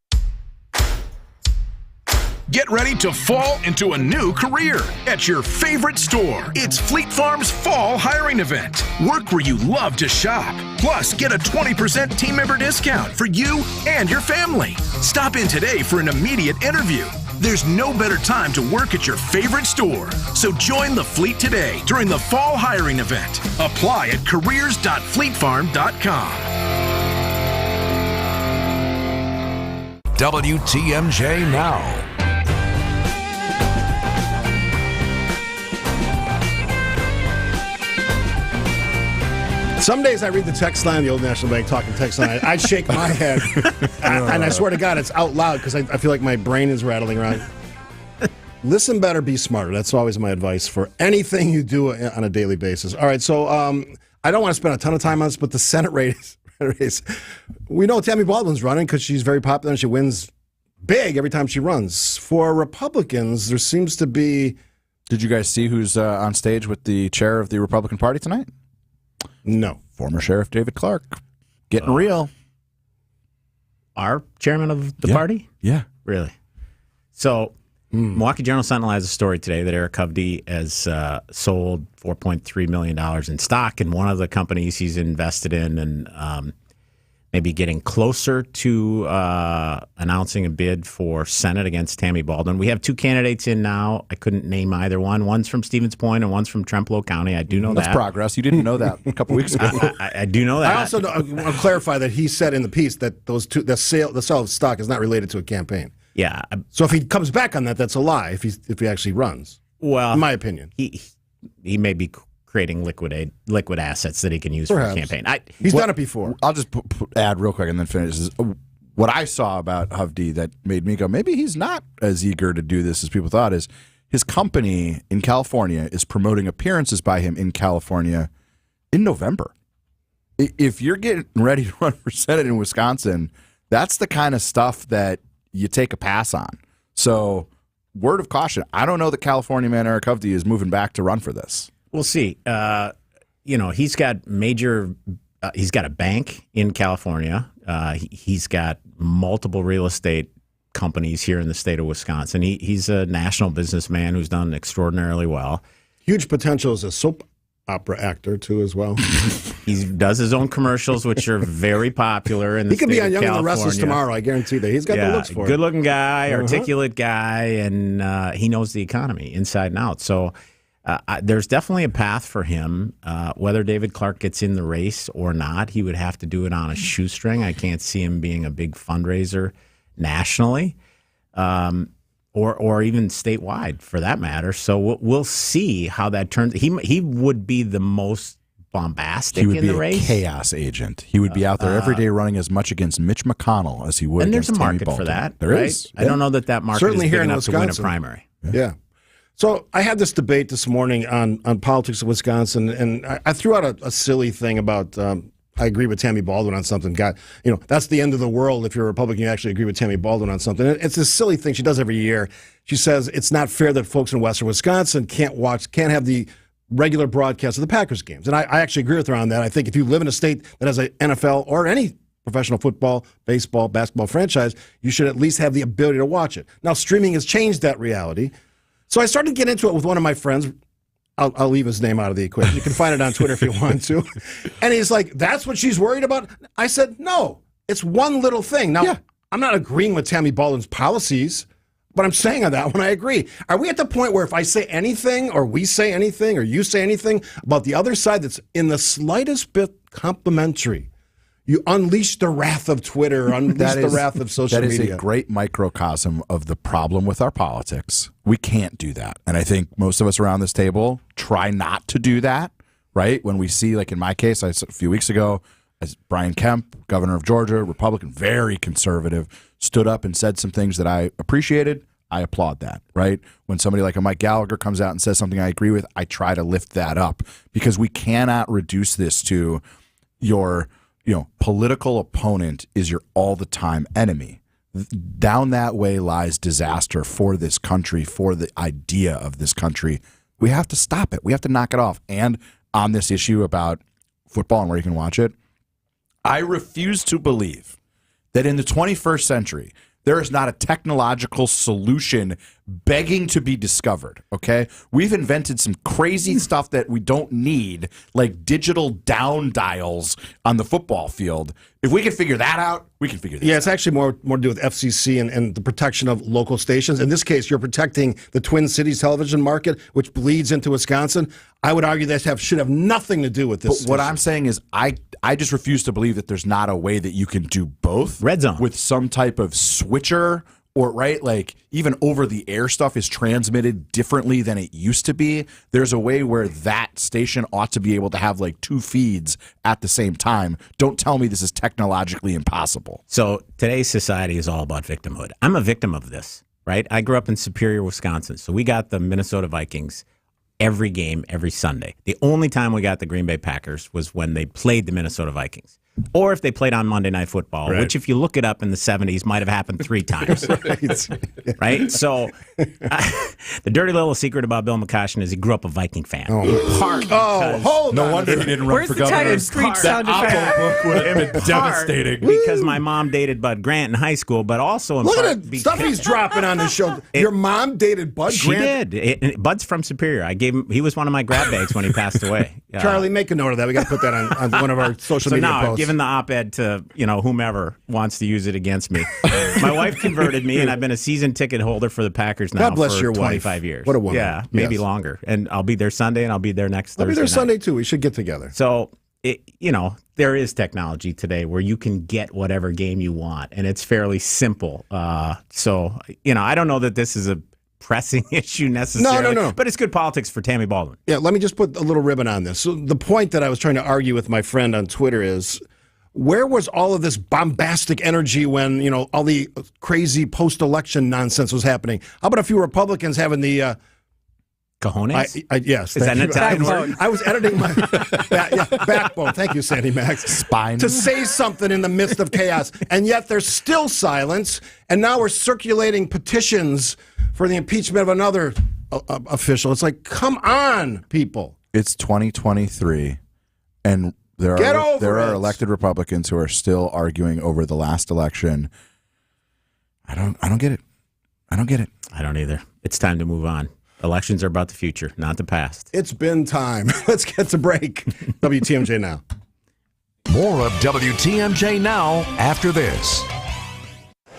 Get ready to fall into a new career at your favorite store. It's Fleet Farm's Fall Hiring Event. Work where you love to shop. Plus, get a 20% team member discount for you and your family. Stop in today for an immediate interview. There's no better time to work at your favorite store. So join the fleet today during the Fall Hiring Event. Apply at careers.fleetfarm.com. WTMJ Now. Some days I read the text line, the Old National Bank talking text line. I shake my head, and I swear to God, it's out loud because I feel like my brain is rattling around. Listen better, be smarter. That's always my advice for anything you do on a daily basis. All right, so I don't want to spend a ton of time on this, but the Senate race, we know Tammy Baldwin's running because she's very popular and she wins big every time she runs. For Republicans, there seems to be... Did you guys see who's on stage with the chair of the Republican Party tonight? No. Former Sheriff David Clark. Getting real. Our chairman of the party? Yeah. Really? So, Milwaukee Journal-Sentinel has a story today that Eric Hovde has sold $4.3 million in stock in one of the companies he's invested in and maybe getting closer to announcing a bid for Senate against Tammy Baldwin. We have two candidates in now. I couldn't name either one. One's from Stevens Point and one's from Trempealeau County. I do know that. That's progress. You didn't know that a couple weeks ago. I do know that. I also want to clarify that he said in the piece that those two, the sale of stock is not related to a campaign. Yeah. So if he comes back on that, that's a lie. If he actually runs, well, in my opinion, he may be creating liquid assets that he can use Perhaps. for the campaign. He's done it before. I'll just add real quick and then finish. What I saw about Hovde that made me go, maybe he's not as eager to do this as people thought, is his company in California is promoting appearances by him in California in November. If you're getting ready to run for Senate in Wisconsin, that's the kind of stuff that you take a pass on. So, word of caution, I don't know that California man Eric Hovde is moving back to run for this. We'll see. He's got he's got a bank in California. He's got multiple real estate companies here in the state of Wisconsin. He's a national businessman who's done extraordinarily well. Huge potential as a soap opera actor, too, as well. He does his own commercials, which are very popular in the state of California. He could be on Young and the Restless tomorrow, I guarantee that. He's got the looks for it. Good-looking guy, articulate guy, and he knows the economy inside and out. So there's definitely a path for him. Whether David Clark gets in the race or not, he would have to do it on a shoestring. I can't see him being a big fundraiser nationally. Or even statewide, for that matter. So we'll see how that turns. He would be the most bombastic in the race. He would be a chaos agent. He would be out there every day running as much against Mitch McConnell as he would and against there's a Tammy market Baldwin. for that. There right? is. I don't know that market Certainly is big here in enough to win a Wisconsin. primary. Yeah. So I had this debate this morning on politics of Wisconsin, and I threw out a silly thing about I agree with Tammy Baldwin on something. God, that's the end of the world if you're a Republican. You actually agree with Tammy Baldwin on something. And it's this silly thing she does every year. She says it's not fair that folks in Western Wisconsin can't have the regular broadcast of the Packers games. And I actually agree with her on that. I think if you live in a state that has an NFL or any professional football, baseball, basketball franchise, you should at least have the ability to watch it. Now, streaming has changed that reality. So I started to get into it with one of my friends. I'll leave his name out of the equation. You can find it on Twitter if you want to. And he's like, that's what she's worried about? I said, no, it's one little thing. Now, I'm not agreeing with Tammy Baldwin's policies, but I'm saying on that one, I agree. Are we at the point where if I say anything, or we say anything, or you say anything about the other side that's in the slightest bit complimentary, you unleash the wrath of Twitter, unleash the wrath of social media? That is a great microcosm of the problem with our politics. We can't do that. And I think most of us around this table try not to do that, right? When we see, like in my case, a few weeks ago, as Brian Kemp, governor of Georgia, Republican, very conservative, stood up and said some things that I appreciated. I applaud that, right? When somebody like a Mike Gallagher comes out and says something I agree with, I try to lift that up, because we cannot reduce this to your political opponent is your all-the-time enemy. Down that way lies disaster for this country, for the idea of this country. We have to stop it. We have to knock it off. And on this issue about football and where you can watch it, I refuse to believe that in the 21st century, there is not a technological solution begging to be discovered, okay? We've invented some crazy stuff that we don't need, like digital down dials on the football field. If we can figure that out, we can figure this out. Yeah, it's actually more to do with FCC and the protection of local stations. In this case, you're protecting the Twin Cities television market, which bleeds into Wisconsin. I would argue that should have nothing to do with this. But what I'm saying is I just refuse to believe that there's not a way that you can do both. Red zone. With some type of switcher, or right, like even over the air stuff is transmitted differently than it used to be. There's a way where that station ought to be able to have like two feeds at the same time. Don't tell me this is technologically impossible. So today's society is all about victimhood. I'm a victim of this, right? I grew up in Superior, Wisconsin. So we got the Minnesota Vikings every game, every Sunday. The only time we got the Green Bay Packers was when they played the Minnesota Vikings. Or if they played on Monday Night Football, Right. which if you look it up in the 70s might have happened 3 times. Right? So the dirty little secret about Bill McCoshen is he grew up a Viking fan. In part because- No wonder he didn't run Where's for the governor. Tiger Street sound That effect? Oppo book would have been devastating. Because my mom dated Bud Grant in high school, but also in Look part at the stuff he's dropping on this show. Your mom dated Bud She Grant? did. Bud's from Superior. I gave him. He was one of my grab bags when he passed away. Charlie, make a note of that. We got to put that on one of our social So media now I've posts. given the op-ed to whomever wants to use it against me. My wife converted me, and I've been a season ticket holder for the Packers now God bless for your wife. 25 years. What a woman. Yeah, maybe Yes. longer. And I'll be there Sunday, and I'll be there next I'll Thursday be there night. Sunday, too. We should get together. So, there is technology today where you can get whatever game you want, and it's fairly simple. I don't know that this is a pressing issue necessarily. No. But it's good politics for Tammy Baldwin. Yeah, let me just put a little ribbon on this. So the point that I was trying to argue with my friend on Twitter is, where was all of this bombastic energy when, all the crazy post-election nonsense was happening? How about a few Republicans having the... Cojones? Yes. Is that an Italian word? I was editing my backbone. Thank you, Sandy Max. Spine. To say something in the midst of chaos. And yet there's still silence. And now we're circulating petitions for the impeachment of another official. It's like, come on, people. It's 2023, and there are elected Republicans who are still arguing over the last election. I don't get it. I don't get it. I don't either. It's time to move on. Elections are about the future, not the past. It's been time. Let's get to break. WTMJ Now. More of WTMJ Now after this.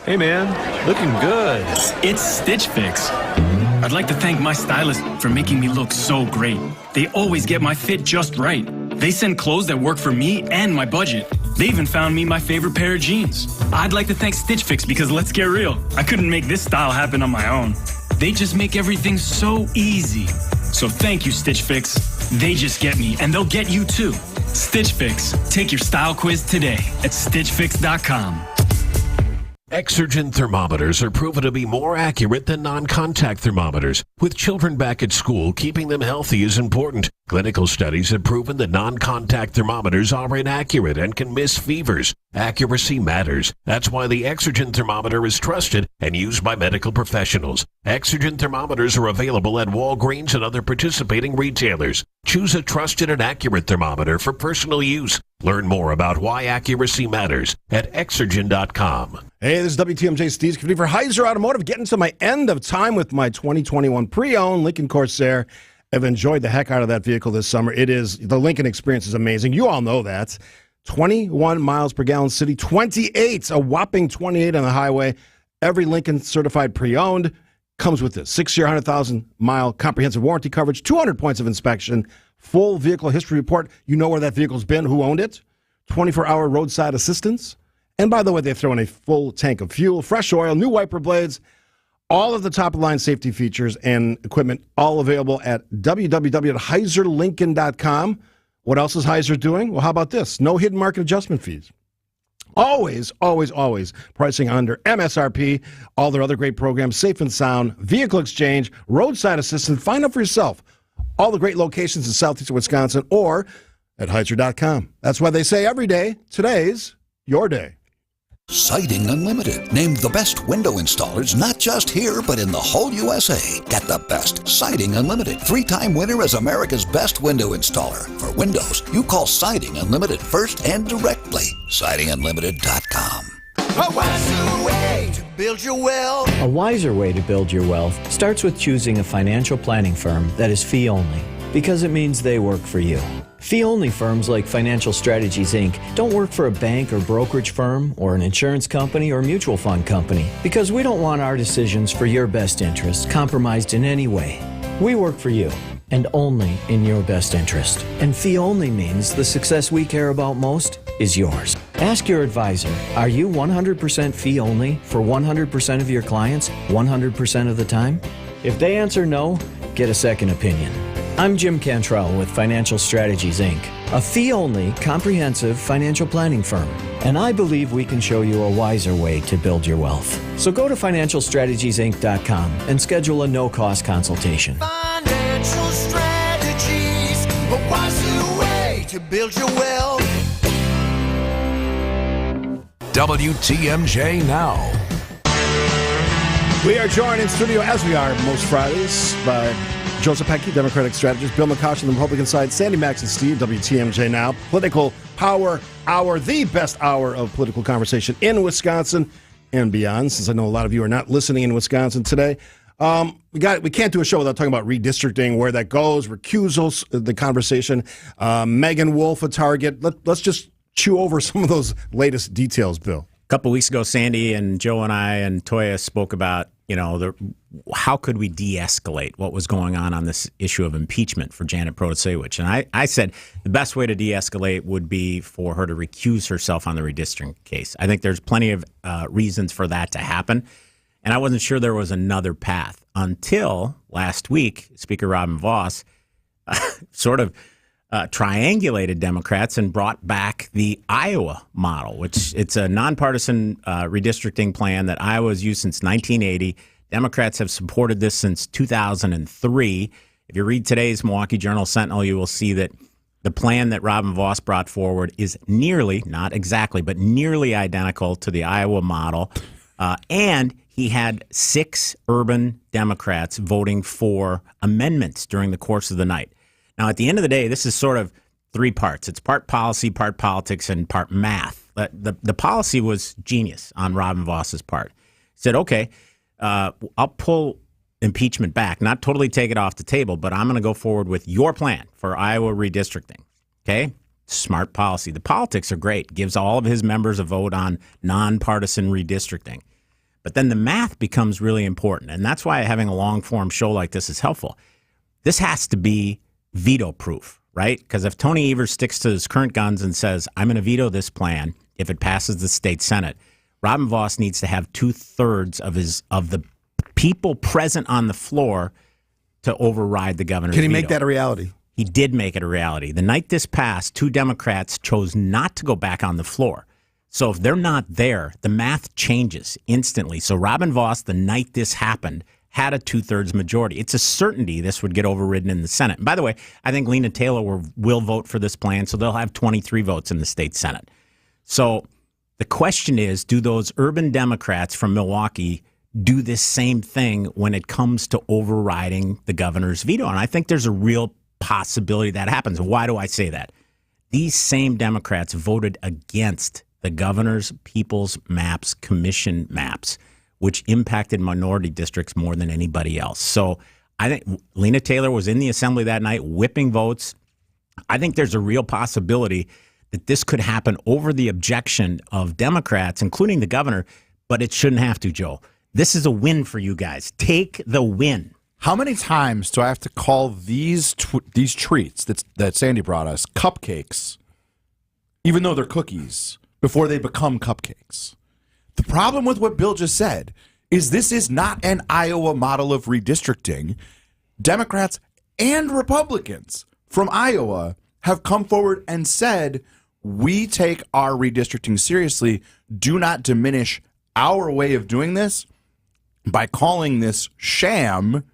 Hey man, looking good. It's Stitch Fix. I'd like to thank my stylist for making me look so great. They always get my fit just right. They send clothes that work for me and my budget. They even found me my favorite pair of jeans. I'd like to thank Stitch Fix because let's get real, I couldn't make this style happen on my own. They just make everything so easy. So thank you, Stitch Fix. They just get me, and they'll get you too. Stitch Fix. Take your style quiz today at StitchFix.com. Exergen thermometers are proven to be more accurate than non-contact thermometers. With children back at school, keeping them healthy is important. Clinical studies have proven that non-contact thermometers are inaccurate and can miss fevers. Accuracy matters. That's why the Exergen thermometer is trusted and used by medical professionals. Exergen thermometers are available at Walgreens and other participating retailers. Choose a trusted and accurate thermometer for personal use. Learn more about why accuracy matters at Exergen.com. Hey, this is WTMJ Steve Scaffidi for Heiser Automotive. Getting to my end of time with my 2021 pre-owned Lincoln Corsair. I've enjoyed the heck out of that vehicle this summer. The Lincoln experience is amazing. You all know that. 21 miles per gallon city, 28, a whopping 28 on the highway. Every Lincoln certified pre-owned comes with this 6-year, 100,000-mile comprehensive warranty coverage, 200 points of inspection, full vehicle history report. You know where that vehicle's been, who owned it, 24-hour roadside assistance. And by the way, they throw in a full tank of fuel, fresh oil, new wiper blades, all of the top-of-the-line safety features and equipment, all available at www.heiserlincoln.com. What else is Heiser doing? Well, how about this? No hidden market adjustment fees. Always, always, always pricing under MSRP. All their other great programs, Safe and Sound, Vehicle Exchange, Roadside Assistance. Find out for yourself all the great locations in southeastern Wisconsin or at Heiser.com. That's why they say every day, today's your day. Siding Unlimited, named the best window installers, not just here, but in the whole USA. Get the best. Siding Unlimited, 3-time winner as America's best window installer. For windows, you call Siding Unlimited first and directly. SidingUnlimited.com. A wiser way to build your wealth. A wiser way to build your wealth starts with choosing a financial planning firm that is fee only, because it means they work for you. Fee-only firms like Financial Strategies, Inc. don't work for a bank or brokerage firm or an insurance company or mutual fund company, because we don't want our decisions for your best interest compromised in any way. We work for you, and only in your best interest. And fee-only means the success we care about most is yours. Ask your advisor, are you 100% fee-only for 100% of your clients 100% of the time? If they answer no, get a second opinion. I'm Jim Cantrell with Financial Strategies, Inc., a fee-only, comprehensive financial planning firm. And I believe we can show you a wiser way to build your wealth. So go to FinancialStrategiesInc.com and schedule a no-cost consultation. Financial strategies, a wiser way to build your wealth. WTMJ Now. We are joined in studio, as we are most Fridays, by Joseph Pecky, Democratic strategist, Bill McCoshen, the Republican side, Sandy Maxx and Steve, WTMJ Now. Political Power Hour, the best hour of political conversation in Wisconsin and beyond, since I know a lot of you are not listening in Wisconsin today. We can't do a show without talking about redistricting, where that goes, recusals, the conversation. Megan Wolf, a target. Let's just chew over some of those latest details, Bill. A couple weeks ago, Sandy and Joe and I and Toya spoke about, how could we de-escalate what was going on this issue of impeachment for Janet Protasewicz. And I said the best way to de-escalate would be for her to recuse herself on the redistricting case. I think there's plenty of reasons for that to happen. And I wasn't sure there was another path until last week. Speaker Robin Vos sort of triangulated Democrats and brought back the Iowa model, which it's a nonpartisan redistricting plan that Iowa's used since 1980. Democrats have supported this since 2003. If you read today's Milwaukee Journal-Sentinel, you will see that the plan that Robin Vos brought forward is nearly, not exactly, but nearly identical to the Iowa model. And he had 6 urban Democrats voting for amendments during the course of the night. Now, at the end of the day, this is sort of 3 parts. It's part policy, part politics, and part math. The policy was genius on Robin Vos's part. He said, okay, I'll pull impeachment back, not totally take it off the table, but I'm going to go forward with your plan for Iowa redistricting. Okay? Smart policy. The politics are great. Gives all of his members a vote on nonpartisan redistricting. But then the math becomes really important, and that's why having a long-form show like this is helpful. This has to be veto-proof, right? Because if Tony Evers sticks to his current guns and says, I'm going to veto this plan if it passes the state Senate, Robin Vos needs to have 2/3 of the people present on the floor to override the governor's veto. Can he make that a reality? He did make it a reality. The night this passed, 2 Democrats chose not to go back on the floor. So if they're not there, the math changes instantly. So Robin Vos, the night this happened, had a 2/3 majority. It's a certainty this would get overridden in the Senate. And by the way, I think Lena Taylor will vote for this plan, so they'll have 23 votes in the state Senate. So the question is, do those urban Democrats from Milwaukee do this same thing when it comes to overriding the governor's veto? And I think there's a real possibility that happens. Why do I say that? These same Democrats voted against the governor's People's Maps Commission maps, which impacted minority districts more than anybody else. So I think Lena Taylor was in the assembly that night whipping votes. I think there's a real possibility that this could happen over the objection of Democrats, including the governor, but it shouldn't have to, Joe. This is a win for you guys. Take the win. How many times do I have to call these treats that Sandy brought us cupcakes, even though they're cookies, before they become cupcakes? The problem with what Bill just said is this is not an Iowa model of redistricting. Democrats and Republicans from Iowa have come forward and said, we take our redistricting seriously. Do not diminish our way of doing this by calling this sham,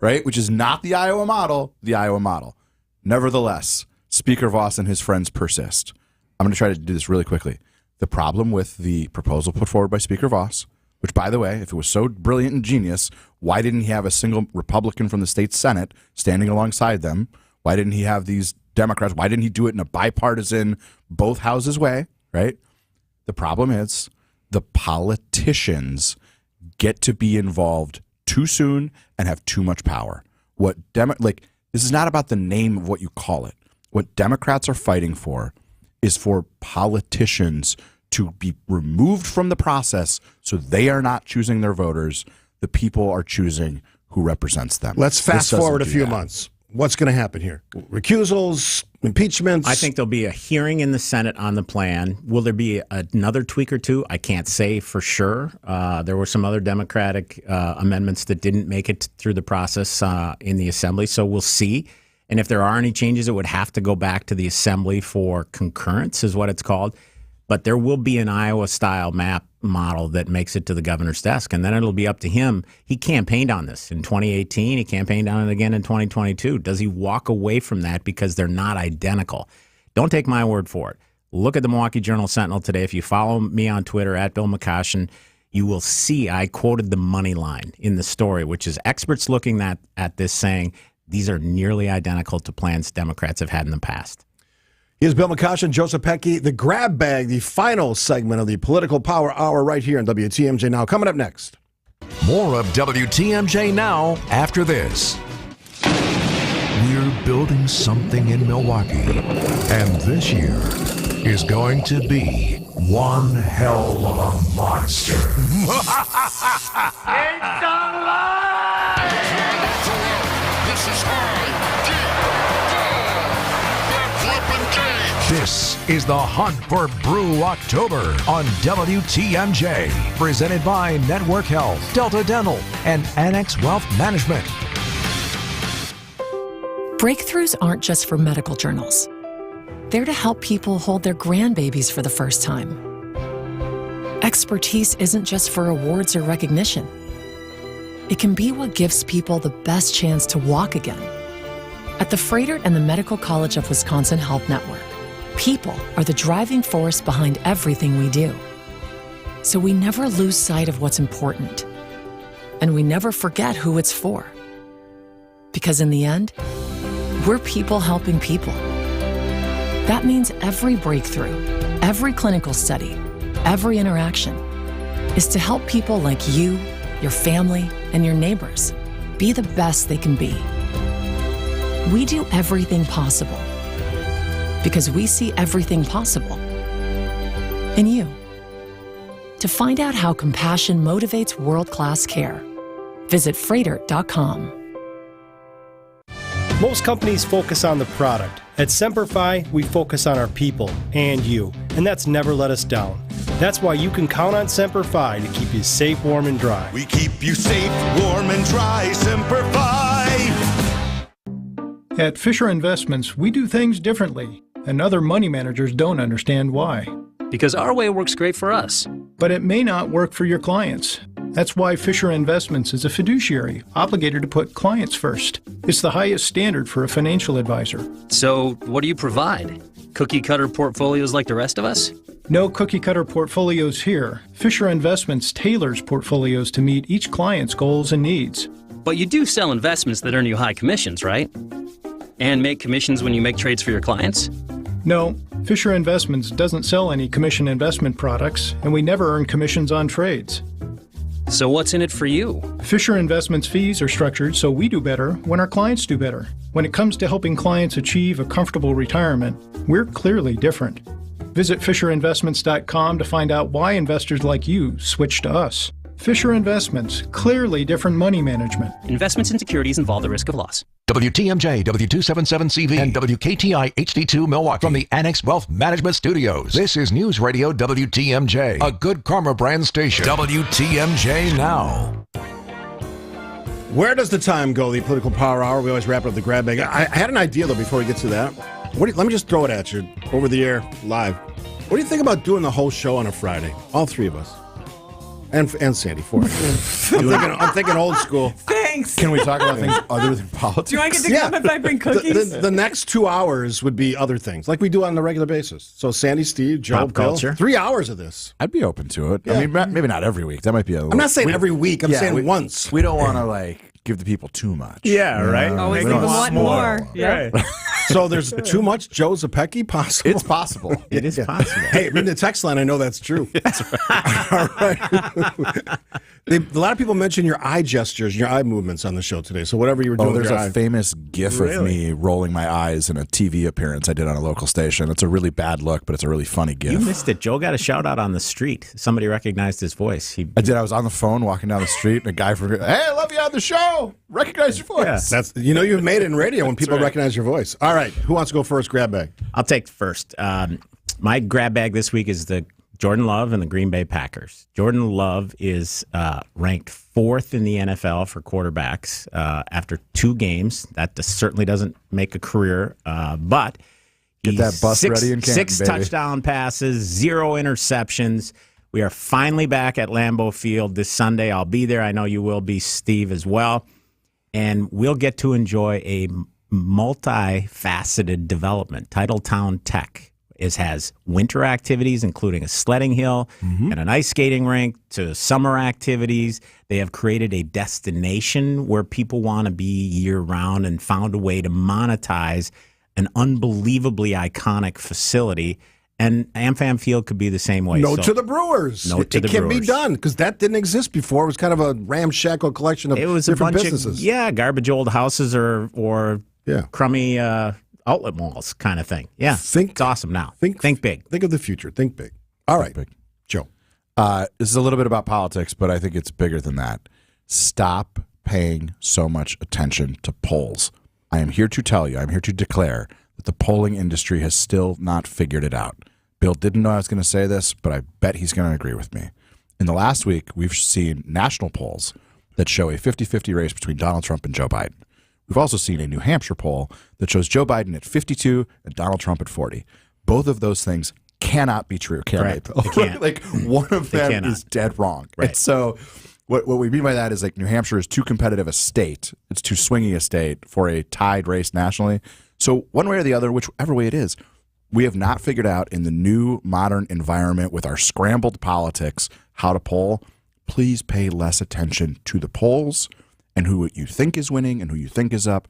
right, which is not the Iowa model, the Iowa model. Nevertheless, Speaker Vos and his friends persist. I'm going to try to do this really quickly. The problem with the proposal put forward by Speaker Vos, which, by the way, if it was so brilliant and genius, why didn't he have a single Republican from the state Senate standing alongside them? Why didn't he have these Democrats? Why didn't he do it in a bipartisan, both houses way, right? The problem is the politicians get to be involved too soon and have too much power. This is not about the name of what you call it. What Democrats are fighting for is for politicians to be removed from the process so they are not choosing their voters. The people are choosing who represents them. Let's fast forward a few months. What's going to happen here? Recusals, impeachments? I think there'll be a hearing in the Senate on the plan. Will there be another tweak or two? I can't say for sure. There were some other Democratic amendments that didn't make it through the process in the Assembly, so we'll see. And if there are any changes, it would have to go back to the Assembly for concurrence, is what it's called. But there will be an Iowa-style map model that makes it to the governor's desk, and then it'll be up to him. He campaigned on this in 2018. He campaigned on it again in 2022. Does he walk away from that because they're not identical? Don't take my word for it. Look at the Milwaukee Journal-Sentinel today. If you follow me on Twitter, at Bill McCoshen, you will see I quoted the money line in the story, which is experts looking at this saying these are nearly identical to plans Democrats have had in the past. Here's Bill McCoshen, Joseph Pecky, the grab bag, the final segment of the Political Power Hour right here on WTMJ Now. Coming up next. More of WTMJ Now after this. We're building something in Milwaukee, and this year is going to be one hell of a monster. It's alive! This is This is the Hunt for Brew October on WTMJ, presented by Network Health, Delta Dental, and Annex Wealth Management. Breakthroughs aren't just for medical journals. They're to help people hold their grandbabies for the first time. Expertise isn't just for awards or recognition. It can be what gives people the best chance to walk again. At the Froedtert and the Medical College of Wisconsin Health Network, people are the driving force behind everything we do. So we never lose sight of what's important. And we never forget who it's for. Because in the end, we're people helping people. That means every breakthrough, every clinical study, every interaction is to help people like you, your family, and your neighbors be the best they can be. We do everything possible because we see everything possible in you. To find out how compassion motivates world-class care, visit Froedtert.com. Most companies focus on the product. At Semperfi, we focus on our people and you, and that's never let us down. That's why you can count on Semperfi to keep you safe, warm, and dry. We keep you safe, warm, and dry, Semperfi. At Fisher Investments, we do things differently, and other money managers don't understand why. because our way works great for us. But it may not work for your clients. That's why Fisher Investments is a fiduciary, obligated to put clients first. It's the highest standard for a financial advisor. So, what do you provide? Cookie-cutter portfolios like the rest of us? No cookie-cutter portfolios here. Fisher Investments tailors portfolios to meet each client's goals and needs. But you do sell investments that earn you high commissions, right? And make commissions when you make trades for your clients? No, Fisher Investments doesn't sell any commission investment products, and we never earn commissions on trades. So what's in it for you? Fisher Investments fees are structured so we do better when our clients do better. When it comes to helping clients achieve a comfortable retirement, we're clearly different. Visit FisherInvestments.com to find out why investors like you switch to us. Fisher Investments, clearly different money management. Investments in securities involve the risk of loss. WTMJ, W277CV, and WKTI HD2 Milwaukee from the Annex Wealth Management Studios. This is News Radio WTMJ, a Good Karma brand station. WTMJ Now. Where does the time go? The Political Power Hour. We always wrap up the grab bag. I had an idea, though, before we get to that. Let me just throw it at you over the air, live. What do you think about doing the whole show on a Friday? All three of us. And Sandy, for it. I'm thinking old school. Thanks. Can we talk about things other than politics? Do I get to come if I bring cookies? The next 2 hours would be other things, like we do on a regular basis. So Sandy, Steve, Joe, Pop Bill, culture. 3 hours of this. I'd be open to it. Yeah. I mean, maybe not every week. That might be a little... I'm not saying every week. I'm saying once. We don't want to, give the people too much. Yeah, right. Always leave them wanting more. Yeah. Right. So there's too much Joe Zapecki possible? It's possible. It is possible. Hey, read the text line. I know that's true. That's right. All right. A lot of people mention your eye gestures, your eye movements on the show today. So whatever you were doing, there's with a your eye. famous GIF of me rolling my eyes in a TV appearance I did on a local station. It's a really bad look, but it's a really funny GIF. You missed it. Joe got a shout out on the street. Somebody recognized his voice. I did. I was on the phone walking down the street, and a guy from, hey, I love you on the show. Recognize your voice. Yeah, you've made it in radio when people recognize your voice. All right, who wants to go first? Grab bag. I'll take first. My grab bag this week is the Jordan Love and the Green Bay Packers. Jordan Love is ranked 4th in the NFL for quarterbacks after 2 games. That certainly doesn't make a career, but get that bus ready in Canton, 6 baby. touchdown passes, 0 interceptions. We are finally back at Lambeau Field this Sunday. I'll be there. I know you will be, Steve, as well. And we'll get to enjoy a multifaceted development. Titletown Tech has winter activities, including a sledding hill and an ice skating rink, to summer activities. They have created a destination where people want to be year-round and found a way to monetize an unbelievably iconic facility. And AmFam Field could be the same way. To the Brewers. It can be done, because that didn't exist before. It was kind of a ramshackle collection of different businesses. Garbage old houses or crummy outlet malls kind of thing. Yeah, it's awesome now. Think big. Think of the future. Think big. All right, big. Joe. This is a little bit about politics, but I think it's bigger than that. Stop paying so much attention to polls. I am here to tell you, I'm here to declare that the polling industry has still not figured it out. Bill didn't know I was going to say this, but I bet he's going to agree with me. In the last week, we've seen national polls that show a 50-50 race between Donald Trump and Joe Biden. We've also seen a New Hampshire poll that shows Joe Biden at 52 and Donald Trump at 40. Both of those things cannot be true, can they, Bill? They can't. Like, one of them cannot. is dead wrong. Right. And so what we mean by that is, like, New Hampshire is too competitive a state. It's too swingy a state for a tied race nationally. So one way or the other, whichever way it is, we have not figured out in the new modern environment with our scrambled politics how to poll. Please pay less attention to the polls and who you think is winning and who you think is up,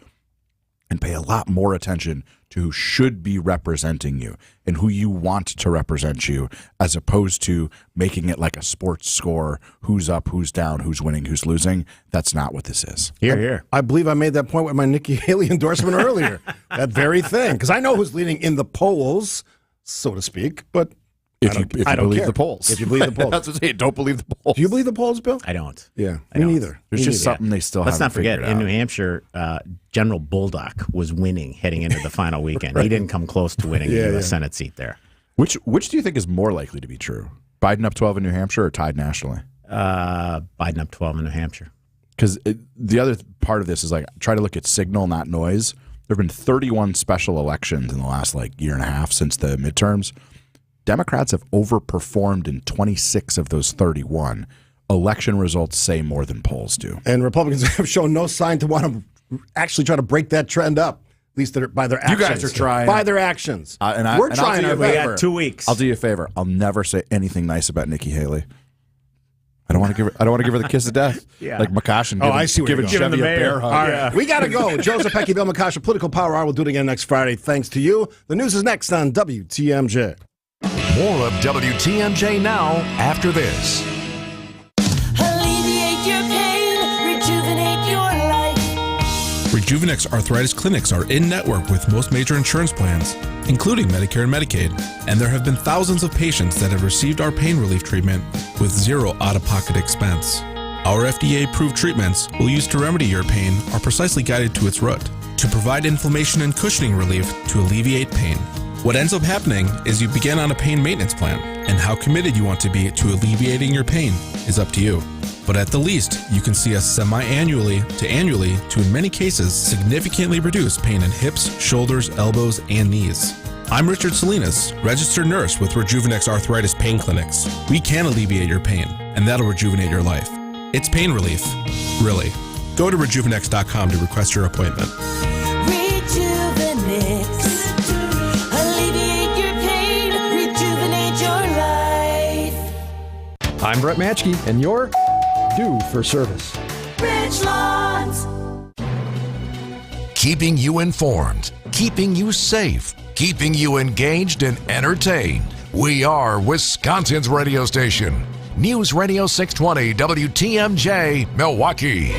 and pay a lot more attention to who should be representing you and who you want to represent you, as opposed to making it like a sports score, who's up, who's down, who's winning, who's losing. That's not what this is. Here. I believe I made that point with my Nikki Haley endorsement earlier. That very thing. Because I know who's leading in the polls, so to speak, but If you believe the polls. If you believe the polls. That's what I'm saying. Don't believe the polls. Do you believe the polls, Bill? I don't. Yeah, I me don't. neither. There's just something they still Let's haven't not forget, figured in out. New Hampshire, General Bulldog was winning heading into the final weekend. He didn't come close to winning the U.S. Senate seat there. Which do you think is more likely to be true? Biden up 12 in New Hampshire or tied nationally? Biden up 12 in New Hampshire. Because the other part of this is, like, try to look at signal, not noise. There have been 31 special elections in the last, year and a half since the midterms. Democrats have overperformed in 26 of those 31. Election results say more than polls do. And Republicans have shown no sign to want to actually try to break that trend up, at least by their actions. You guys are trying. By their actions. We're trying our favor. favor. 2 weeks. I'll do you a favor. I'll never say anything nice about Nikki Haley. I don't want to give her the kiss of death. Yeah. Like McCoshin giving Giving Chevy a bear hug. All right. We got to go. Joseph Pecky, Bill McCoshin, Political Power Hour. We'll do it again next Friday. Thanks to you. The news is next on WTMJ. More of WTMJ now after this. Alleviate your pain, rejuvenate your life. Rejuvenex Arthritis Clinics are in-network with most major insurance plans, including Medicare and Medicaid, and there have been thousands of patients that have received our pain relief treatment with zero out-of-pocket expense. Our FDA-approved treatments we'll use to remedy your pain are precisely guided to its root, to provide inflammation and cushioning relief to alleviate pain. What ends up happening is you begin on a pain maintenance plan, and how committed you want to be to alleviating your pain is up to you. But at the least, you can see us semi-annually to annually to, in many cases, significantly reduce pain in hips, shoulders, elbows, and knees. I'm Richard Salinas, registered nurse with Rejuvenex Arthritis Pain Clinics. We can alleviate your pain, and that'll rejuvenate your life. It's pain relief, really. Go to rejuvenex.com to request your appointment. Rejuvenex. Alleviate your pain, rejuvenate your life. I'm Brett Matchke, and you're due for service. Richlands. Keeping you informed, keeping you safe, keeping you engaged and entertained. We are Wisconsin's radio station. News Radio 620 WTMJ, Milwaukee.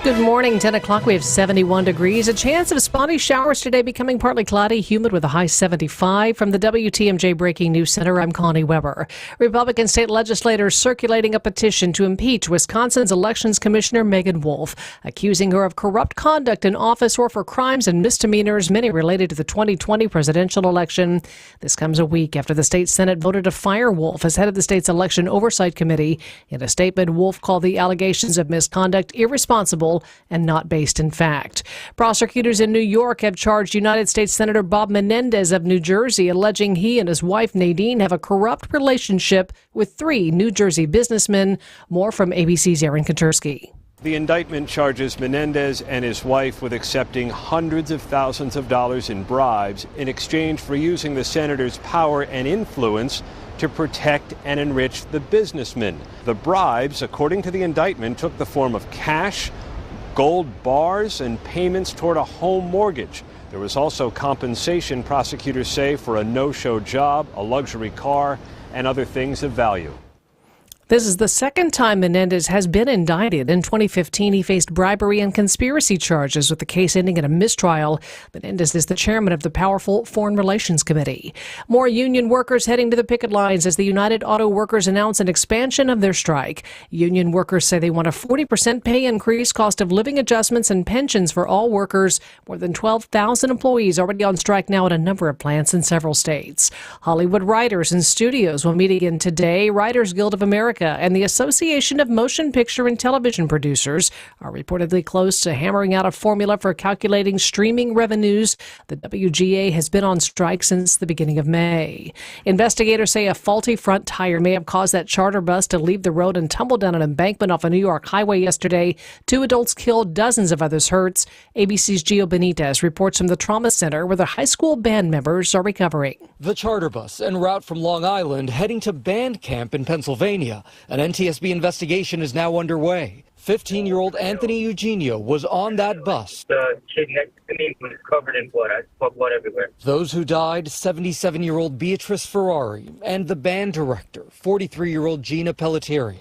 Good morning, 10 o'clock. We have 71 degrees. A chance of spotty showers today, becoming partly cloudy, humid with a high 75. From the WTMJ Breaking News Center, I'm Connie Weber. Republican state legislators circulating a petition to impeach Wisconsin's Elections Commissioner Megan Wolf, accusing her of corrupt conduct in office or for crimes and misdemeanors, many related to the 2020 presidential election. This comes a week after the state Senate voted to fire Wolf as head of the state's Election Oversight Committee. In a statement, Wolf called the allegations of misconduct irresponsible and not based in fact. Prosecutors in New York have charged United States Senator Bob Menendez of New Jersey, alleging he and his wife Nadine have a corrupt relationship with 3 New Jersey businessmen. More from ABC's Aaron Katersky. The indictment charges Menendez and his wife with accepting hundreds of thousands of dollars in bribes in exchange for using the senator's power and influence to protect and enrich the businessmen. The bribes, according to the indictment, took the form of cash, gold bars, and payments toward a home mortgage. There was also compensation, prosecutors say, for a no-show job, a luxury car, and other things of value. This is the second time Menendez has been indicted. In 2015, he faced bribery and conspiracy charges, with the case ending in a mistrial. Menendez is the chairman of the powerful Foreign Relations Committee. More union workers heading to the picket lines as the United Auto Workers announce an expansion of their strike. Union workers say they want a 40% pay increase, cost of living adjustments, and pensions for all workers. More than 12,000 employees already on strike now at a number of plants in several states. Hollywood writers and studios will meet again today. Writers Guild of America and the Association of Motion Picture and Television Producers are reportedly close to hammering out a formula for calculating streaming revenues. The WGA has been on strike since the beginning of May. Investigators say a faulty front tire may have caused that charter bus to leave the road and tumble down an embankment off a New York highway yesterday. 2 adults killed, dozens of others hurt. ABC's Gio Benitez reports from the trauma center where the high school band members are recovering. The charter bus en route from Long Island heading to band camp in Pennsylvania. An NTSB investigation is now underway. 15-year-old Anthony Eugenio was on that bus. The kid next to me was covered in blood. I saw blood everywhere. Those who died, 77-year-old Beatrice Ferrari and the band director, 43-year-old Gina Pelletieri.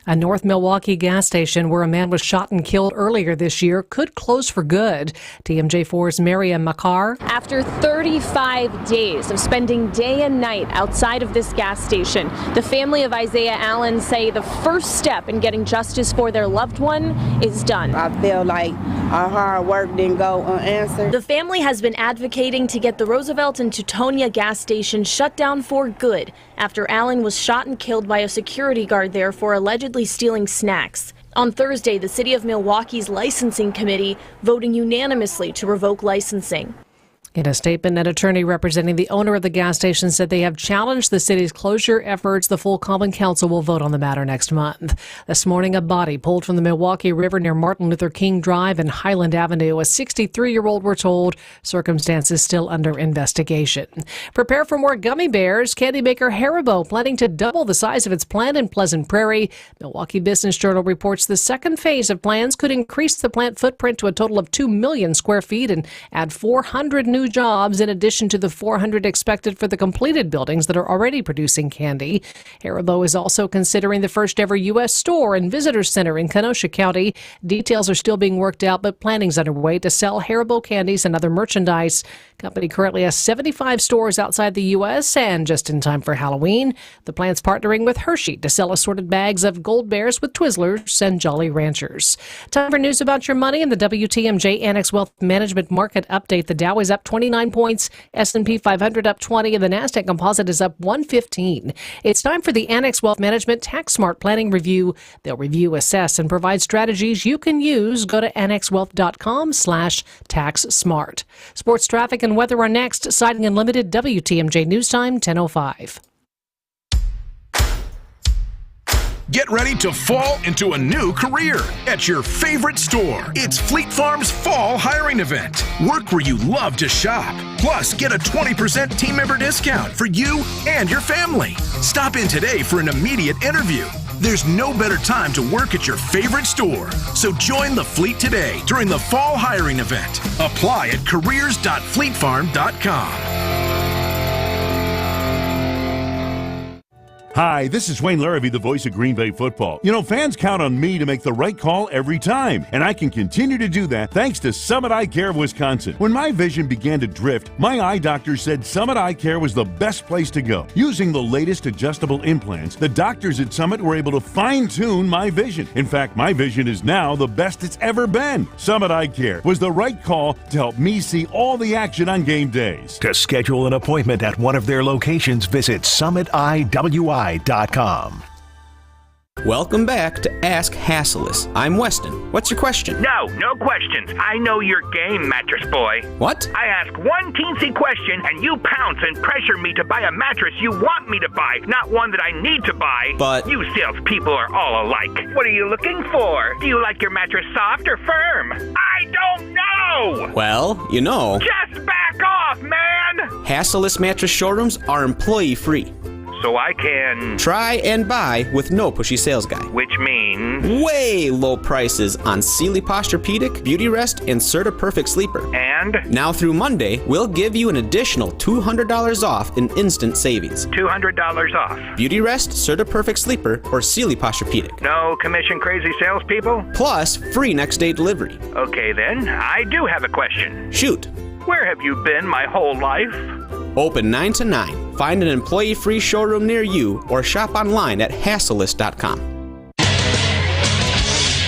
A North Milwaukee gas station where a man was shot and killed earlier this year could close for good. TMJ4's Mariam Makar. After 35 days of spending day and night outside of this gas station, the family of Isaiah Allen say the first step in getting justice for their loved one is done. I feel like our hard work didn't go unanswered. The family has been advocating to get the Roosevelt and Teutonia gas station shut down for good after Allen was shot and killed by a security guard there for allegedly stealing snacks. On Thursday, the City of Milwaukee's licensing committee voting unanimously to revoke licensing. In a statement, an attorney representing the owner of the gas station said they have challenged the city's closure efforts. The full Common Council will vote on the matter next month. This morning, a body pulled from the Milwaukee River near Martin Luther King Drive and Highland Avenue. A 63-year-old, we're told. Circumstances still under investigation. Prepare for more gummy bears. Candy maker Haribo planning to double the size of its plant in Pleasant Prairie. Milwaukee Business Journal reports the second phase of plans could increase the plant footprint to a total of 2 million square feet and add 400 new jobs in addition to the 400 expected for the completed buildings that are already producing candy. Haribo is also considering the first ever U.S. store and visitor center in Kenosha County. Details are still being worked out, but planning's underway to sell Haribo candies and other merchandise. Company currently has 75 stores outside the U.S. and just in time for Halloween. The plant's partnering with Hershey to sell assorted bags of Gold Bears with Twizzlers and Jolly Ranchers. Time for news about your money in the WTMJ Annex Wealth Management Market Update. The Dow is up 29 points, S&P 500 up 20, and the NASDAQ Composite is up 115. It's time for the Annex Wealth Management Tax Smart Planning Review. They'll review, assess, and provide strategies you can use. Go to annexwealth.com/tax-smart. Sports, traffic, and weather are next. Siding Unlimited, WTMJ News Time, 10:05. Get ready to fall into a new career at your favorite store. It's Fleet Farm's Fall Hiring Event. Work where you love to shop. Plus, get a 20% team member discount for you and your family. Stop in today for an immediate interview. There's no better time to work at your favorite store. So join the fleet today during the Fall Hiring Event. Apply at careers.fleetfarm.com. Hi, this is Wayne Larrabee, the voice of Green Bay football. You know, fans count on me to make the right call every time, and I can continue to do that thanks to Summit Eye Care of Wisconsin. When my vision began to drift, my eye doctor said Summit Eye Care was the best place to go. Using the latest adjustable implants, the doctors at Summit were able to fine-tune my vision. In fact, my vision is now the best it's ever been. Summit Eye Care was the right call to help me see all the action on game days. To schedule an appointment at one of their locations, visit summitiwi.com. Welcome back to Ask Hasselus. I'm Weston. What's your question? No questions. I know your game, mattress boy. What? I ask one teensy question and you pounce and pressure me to buy a mattress you want me to buy, not one that I need to buy. But you salespeople are all alike. What are you looking for? Do you like your mattress soft or firm? I don't know! Well, you know. Just back off, man! Hasselus mattress showrooms are employee-free. So I can try and buy with no pushy sales guy. Which means way low prices on Sealy Posturepedic, Beauty Rest, and Serta Perfect Sleeper. And now through Monday, we'll give you an additional $200 off in instant savings. $200 off. Beauty Rest, Serta Perfect Sleeper, or Sealy Posturepedic. No commission crazy salespeople? Plus free next day delivery. Okay then, I do have a question. Shoot. Where have you been my whole life? Open 9 to 9. Find an employee-free showroom near you or shop online at Hasselus.com.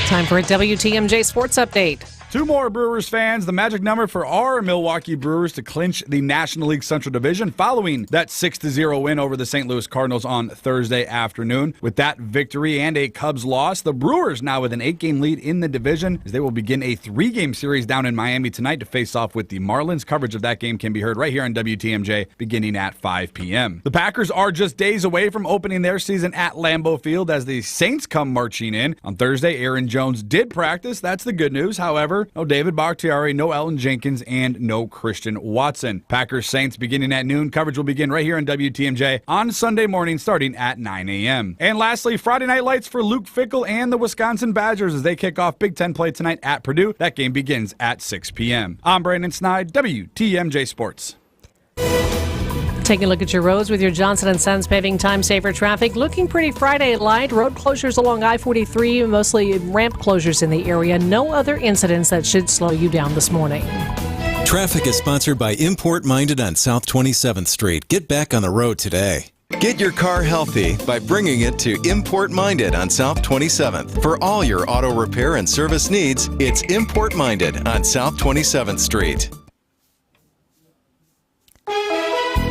Time for a WTMJ Sports Update. Two more Brewers fans, the magic number for our Milwaukee Brewers to clinch the National League Central Division following that 6-0 win over the St. Louis Cardinals on Thursday afternoon. With that victory and a Cubs loss, the Brewers now with an 8-game lead in the division as they will begin a 3-game series down in Miami tonight to face off with the Marlins. Coverage of that game can be heard right here on WTMJ beginning at 5 p.m. The Packers are just days away from opening their season at Lambeau Field as the Saints come marching in. On Thursday, Aaron Jones did practice. That's the good news. However, no David Bakhtiari, no Elton Jenkins, and no Christian Watson. Packers Saints beginning at noon. Coverage will begin right here on WTMJ on Sunday morning starting at 9 a.m. And lastly, Friday night lights for Luke Fickell and the Wisconsin Badgers as they kick off Big Ten play tonight at Purdue. That game begins at 6 p.m. I'm Brandon Snide, WTMJ Sports. Taking a look at your roads with your Johnson & Sons Paving Time Saver traffic. Looking pretty Friday light. Road closures along I-43, mostly ramp closures in the area. No other incidents that should slow you down this morning. Traffic is sponsored by Import Minded on South 27th Street. Get back on the road today. Get your car healthy by bringing it to Import Minded on South 27th. For all your auto repair and service needs, it's Import Minded on South 27th Street.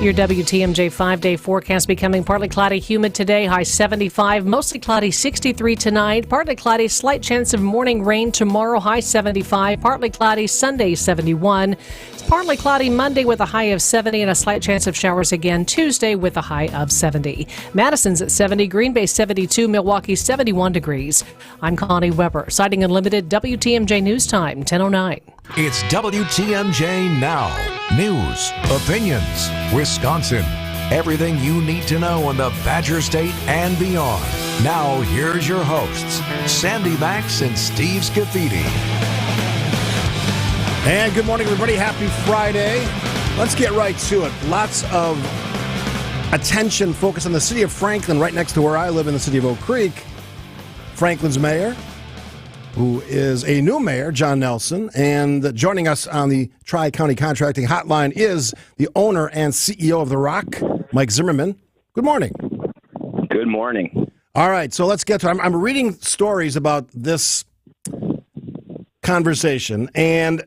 Your WTMJ 5-day forecast becoming partly cloudy, humid today, high 75, mostly cloudy 63 tonight, partly cloudy, slight chance of morning rain tomorrow, high 75, partly cloudy Sunday 71. It's partly cloudy Monday with a high of 70 and a slight chance of showers again Tuesday with a high of 70. Madison's at 70, Green Bay 72, Milwaukee 71 degrees. I'm Connie Weber, Sighting Unlimited, WTMJ News Time, 10:09. It's WTMJ Now. News, opinions, Wisconsin. Everything you need to know in the Badger State and beyond. Now, here's your hosts, Sandy Maxx and Steve Scaffidi. And good morning, everybody. Happy Friday. Let's get right to it. Lots of attention focused on the city of Franklin, right next to where I live in the city of Oak Creek. Franklin's mayor, who is a new mayor, John Nelson, and joining us on the Tri-County Contracting Hotline is the owner and CEO of The Rock, Mike Zimmerman. Good morning. Good morning. All right, so let's get to it. I'm reading stories about this conversation, and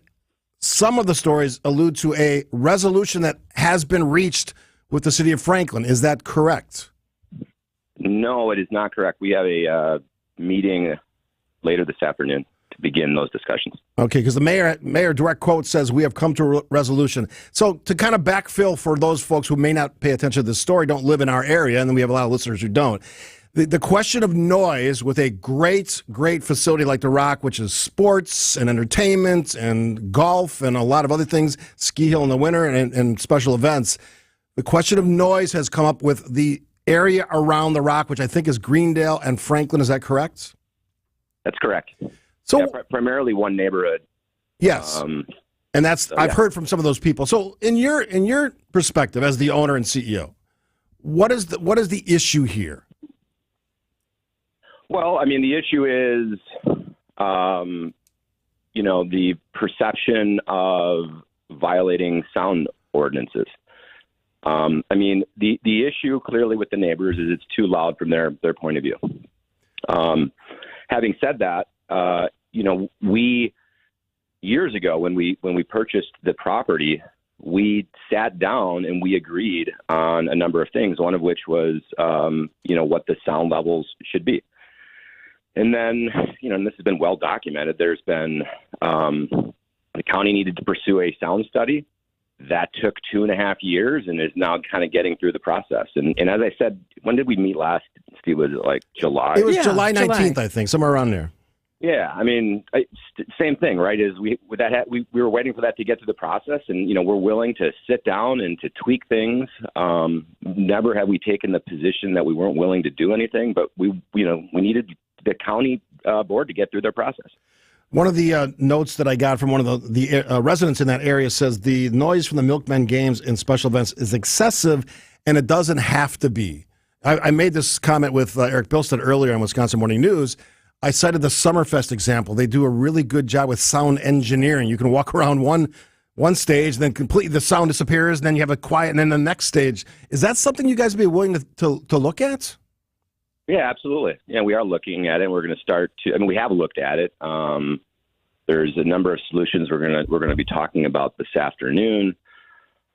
some of the stories allude to a resolution that has been reached with the city of Franklin. Is that correct? No, it is not correct. We have a meeting later this afternoon to begin those discussions. Okay, because the mayor direct quote says, "We have come to a resolution." So to kind of backfill for those folks who may not pay attention to this story, don't live in our area, and then we have a lot of listeners who don't. The question of noise with a great facility like The Rock, which is sports and entertainment and golf and a lot of other things, ski hill in the winter and special events, the question of noise has come up with the area around The Rock, which I think is Greendale and Franklin. Is that correct? That's correct. So primarily one neighborhood. Yes. And that's I've heard from some of those people. So in your perspective as the owner and CEO, what is the issue here? Well, I mean, the issue is, the perception of violating sound ordinances. I mean, the issue clearly with the neighbors is it's too loud from their point of view. Having said that, we years ago when we purchased the property, we sat down and we agreed on a number of things. One of which was, what the sound levels should be. And then, and this has been well documented, there's been, the county needed to pursue a sound study. That took 2.5 years and is now kind of getting through the process. And as I said, when did we meet last, Steve? Was it like July? It was July 19th, I think, somewhere around there. Yeah, I mean, same thing, right? Is we were waiting for that to get to the process, and we're willing to sit down and to tweak things. Never have we taken the position that we weren't willing to do anything, but we needed the county board to get through their process. One of the notes that I got from one of the residents in that area says the noise from the Milkmen games and special events is excessive, and it doesn't have to be. I made this comment with Eric Bilstead earlier on Wisconsin Morning News. I cited the Summerfest example. They do a really good job with sound engineering. You can walk around one stage, and then completely the sound disappears, and then you have a quiet, and then the next stage. Is that something you guys would be willing to look at? Yeah, absolutely. Yeah, we are looking at it. We're going to start to. I mean, we have looked at it. There's a number of solutions we're going to be talking about this afternoon.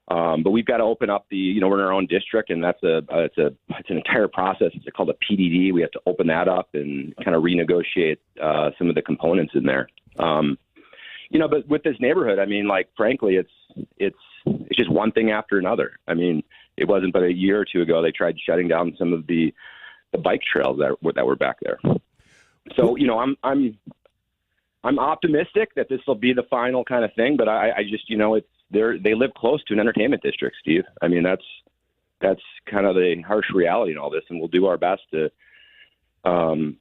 But we've got to open up we're in our own district, and it's an entire process. It's called a PDD. We have to open that up and kind of renegotiate some of the components in there. But with this neighborhood, I mean, like frankly, it's just one thing after another. I mean, it wasn't but a year or two ago they tried shutting down some of the bike trails that were back there. So I'm optimistic that this will be the final kind of thing, but I just they live close to an entertainment district, Steve. I mean that's kind of the harsh reality in all this, and we'll do our best to turn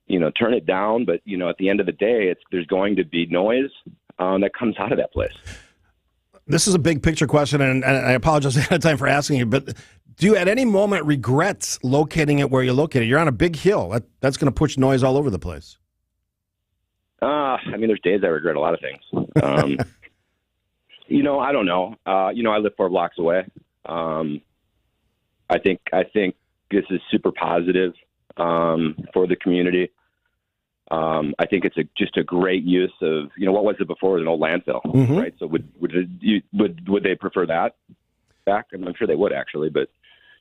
it down. But at the end of the day, there's going to be noise that comes out of that place. This is a big picture question, and I apologize ahead of time for asking you, but do you at any moment regret locating it where you're located? You're on a big hill. That's going to push noise all over the place. I mean, there's days I regret a lot of things. I don't know. I live 4 blocks away. I think this is super positive for the community. I think it's just a great use of what was it before? It was an old landfill, right? So would they prefer that? back. I'm sure they would actually, but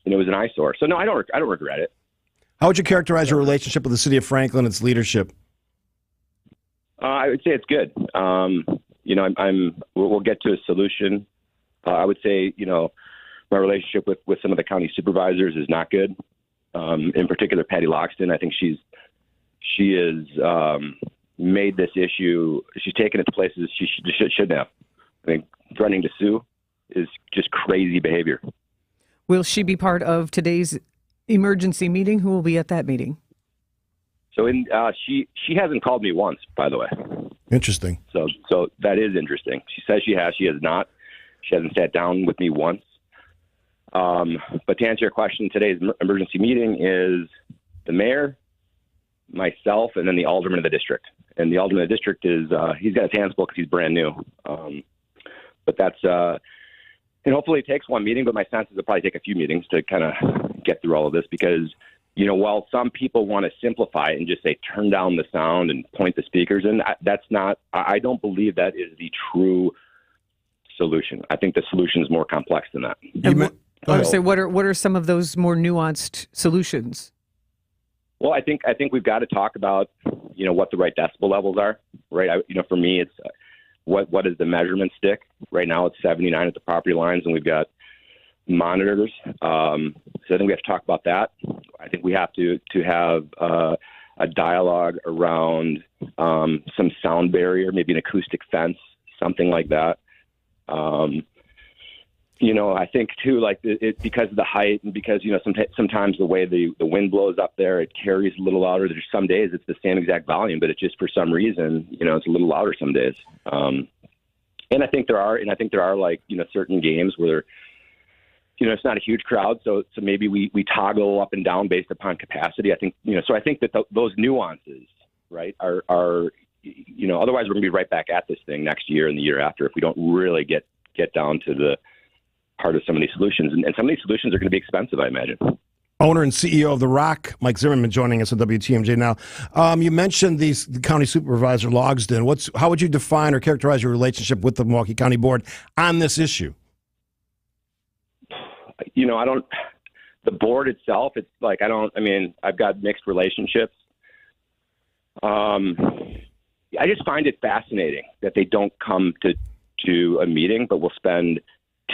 it was an eyesore. So no, I don't regret it. How would you characterize your relationship with the city of Franklin and its leadership? I would say it's good. We'll get to a solution. I would say, my relationship with some of the county supervisors is not good. In particular, Patty Loxton. I think she has made this issue. She's taken it to places she shouldn't have. I think threatening to sue is just crazy behavior. Will she be part of today's emergency meeting? Who will be at that meeting? So she hasn't called me once, by the way. Interesting. So that is interesting. She says she has. She has not. She hasn't sat down with me once. But to answer your question, today's emergency meeting is the mayor, myself, and then the alderman of the district. And the alderman of the district is he's got his hands full because he's brand new. But that's and hopefully it takes one meeting. But my sense is it'll probably take a few meetings to kind of get through all of this because. While some people want to simplify it and just say turn down the sound and point the speakers in, that's not. I don't believe that is the true solution. I think the solution is more complex than that. What are some of those more nuanced solutions? Well, I think we've got to talk about what the right decibel levels are. Right. For me, it's what is the measurement stick? Right now, it's 79 at the property lines, and we've got monitors. So I think we have to talk about that. I think we have to have a dialogue around some sound barrier, maybe an acoustic fence, something like that. I think too, like it because of the height and because sometimes the way the wind blows up there, it carries a little louder. There's some days it's the same exact volume, but it's just for some reason it's a little louder some days. And I think there are like certain games where it's not a huge crowd, so maybe we toggle up and down based upon capacity. I think so I think that those nuances, right, are otherwise we're going to be right back at this thing next year and the year after if we don't really get down to the heart of some of these solutions. And some of these solutions are going to be expensive, I imagine. Owner and CEO of The Rock, Mike Zimmerman, joining us at WTMJ now. You mentioned the county supervisor Logsdon. How would you define or characterize your relationship with the Milwaukee County Board on this issue? The board itself, it's like, I've got mixed relationships. I just find it fascinating that they don't come to a meeting, but will spend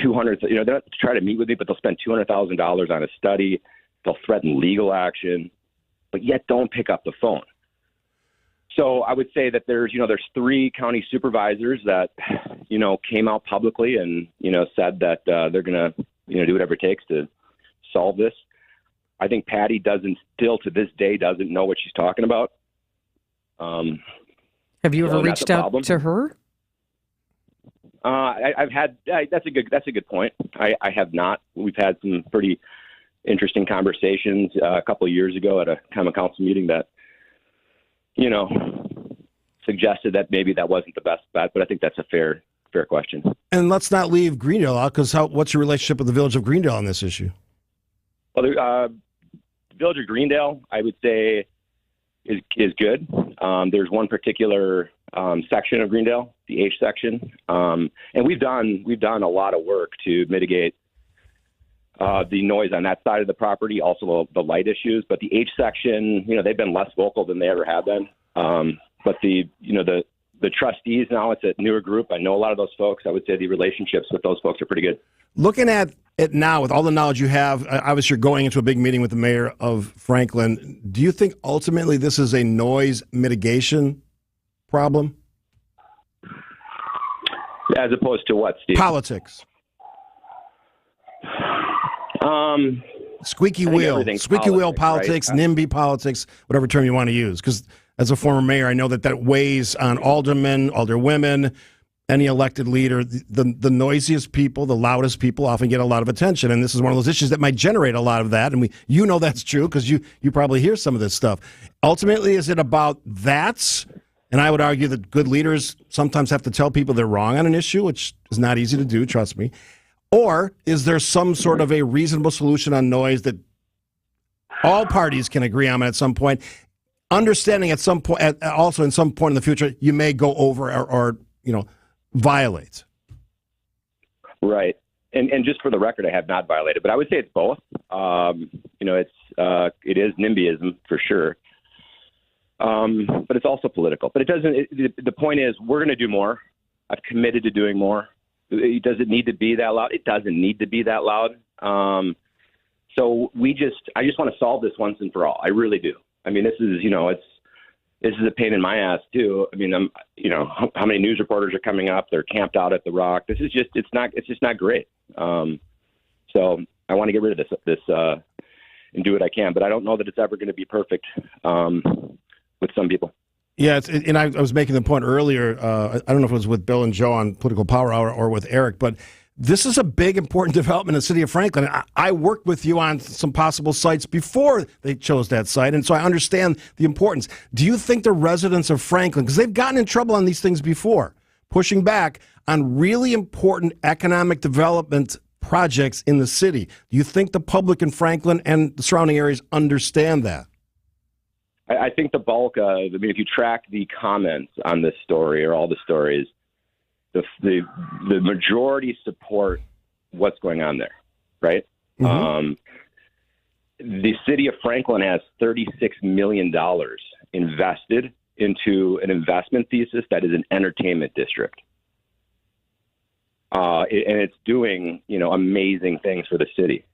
$200,000, they don't try to meet with me, but they'll spend $200,000 on a study. They'll threaten legal action, but yet don't pick up the phone. So I would say that there's 3 county supervisors that, came out publicly and, said that they're going to, do whatever it takes to solve this. I think Patty still to this day doesn't know what she's talking about. Have you ever reached out to her? I've had. That's a good point. I have not. We've had some pretty interesting conversations a couple of years ago at a common council meeting that, suggested that maybe that wasn't the best bet. But I think that's a fair question. And let's not leave Greendale out because what's your relationship with the Village of Greendale on this issue? Well, the Village of Greendale, I would say, is good. There's one particular section of Greendale, the H section, and we've done a lot of work to mitigate the noise on that side of the property, also the light issues. But the H section, they've been less vocal than they ever have been. But the trustees now, it's a newer group. I know a lot of those folks. I would say the relationships with those folks are pretty good. Looking at it now, with all the knowledge you have, obviously you're going into a big meeting with the mayor of Franklin. Do you think ultimately this is a noise mitigation problem? As opposed to what, Steve? Politics. Squeaky wheel politics, right? NIMBY politics, whatever term you want to use. Because as a former mayor, I know that weighs on aldermen, alderwomen, any elected leader. The noisiest people, the loudest people often get a lot of attention. And this is one of those issues that might generate a lot of that. And that's true because you probably hear some of this stuff. Ultimately, is it about that? And I would argue that good leaders sometimes have to tell people they're wrong on an issue, which is not easy to do, trust me. Or is there some sort of a reasonable solution on noise that all parties can agree on at some point? Understanding at some point, also in some point in the future, you may go over or violate. Right. And just for the record, I have not violated, but I would say it's both. It is NIMBYism for sure. But it's also political. But it doesn't. The point is, we're going to do more. I've committed to doing more. Does it need to be that loud? It doesn't need to be that loud. So I just want to solve this once and for all. I really do. I mean, this is a pain in my ass too. I mean, how many news reporters are coming up? They're camped out at the Rock. It's just not great. So I want to get rid of this and do what I can. But I don't know that it's ever going to be perfect with some people. Yeah, and I was making the point earlier, I don't know if it was with Bill and Joe on Political Power Hour or with Eric, but this is a big, important development in the city of Franklin. I worked with you on some possible sites before they chose that site, and so I understand the importance. Do you think the residents of Franklin, because they've gotten in trouble on these things before, pushing back on really important economic development projects in the city, do you think the public in Franklin and the surrounding areas understand that? I think the bulk if you track the comments on this story or all the stories, the majority support what's going on there, right? Mm-hmm. The city of Franklin has $36 million invested into an investment thesis that is an entertainment district. And it's doing, amazing things for the city.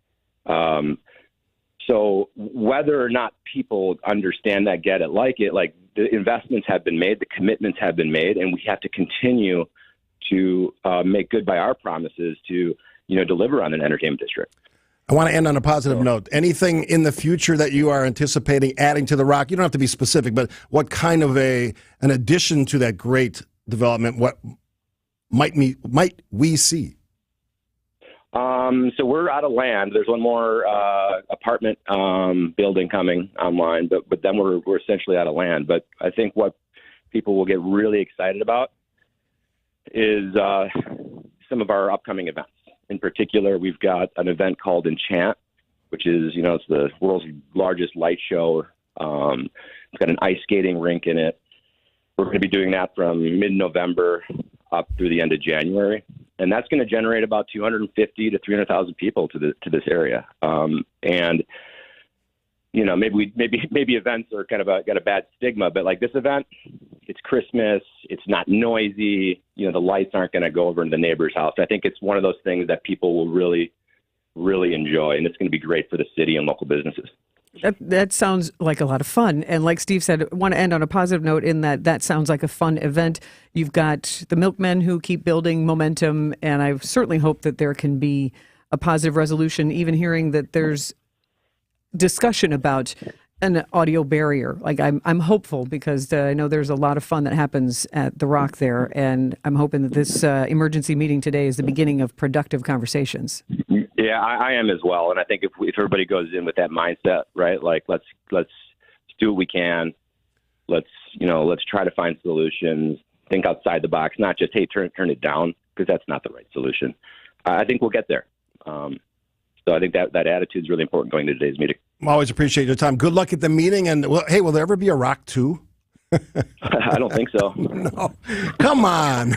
So whether or not people understand that, get it, like it, like the investments have been made, the commitments have been made, and we have to continue to make good by our promises to, deliver on an entertainment district. I want to end on a positive note. Anything in the future that you are anticipating adding to the Rock? You don't have to be specific, but what kind of an addition to that great development, what might we see? So we're out of land. There's one more apartment building coming online, but then we're essentially out of land. But I think what people will get really excited about is some of our upcoming events. In particular, we've got an event called Enchant, which is, it's the world's largest light show. It's got an ice skating rink in it. We're going to be doing that from mid-November up through the end of January. And that's going to generate about 250 to 300,000 people to this area. And maybe events are kind of got a bad stigma, but like this event, it's Christmas, it's not noisy. The lights aren't going to go over into the neighbor's house. I think it's one of those things that people will really, really enjoy, and it's going to be great for the city and local businesses. That sounds like a lot of fun. And like Steve said, I want to end on a positive note in that sounds like a fun event. You've got the milkmen who keep building momentum, and I certainly hope that there can be a positive resolution, even hearing that there's discussion about an audio barrier. Like I'm hopeful because I know there's a lot of fun that happens at the Rock there, and I'm hoping that this emergency meeting today is the beginning of productive conversations. Yeah, I am as well, and I think if everybody goes in with that mindset, right? Like let's do what we can. Let's try to find solutions. Think outside the box, not just hey turn it down, because that's not the right solution. I think we'll get there. So I think that attitude is really important going to today's meeting. Always appreciate your time. Good luck at the meeting. And hey, will there ever be a Rock 2? I don't think so. No, come on.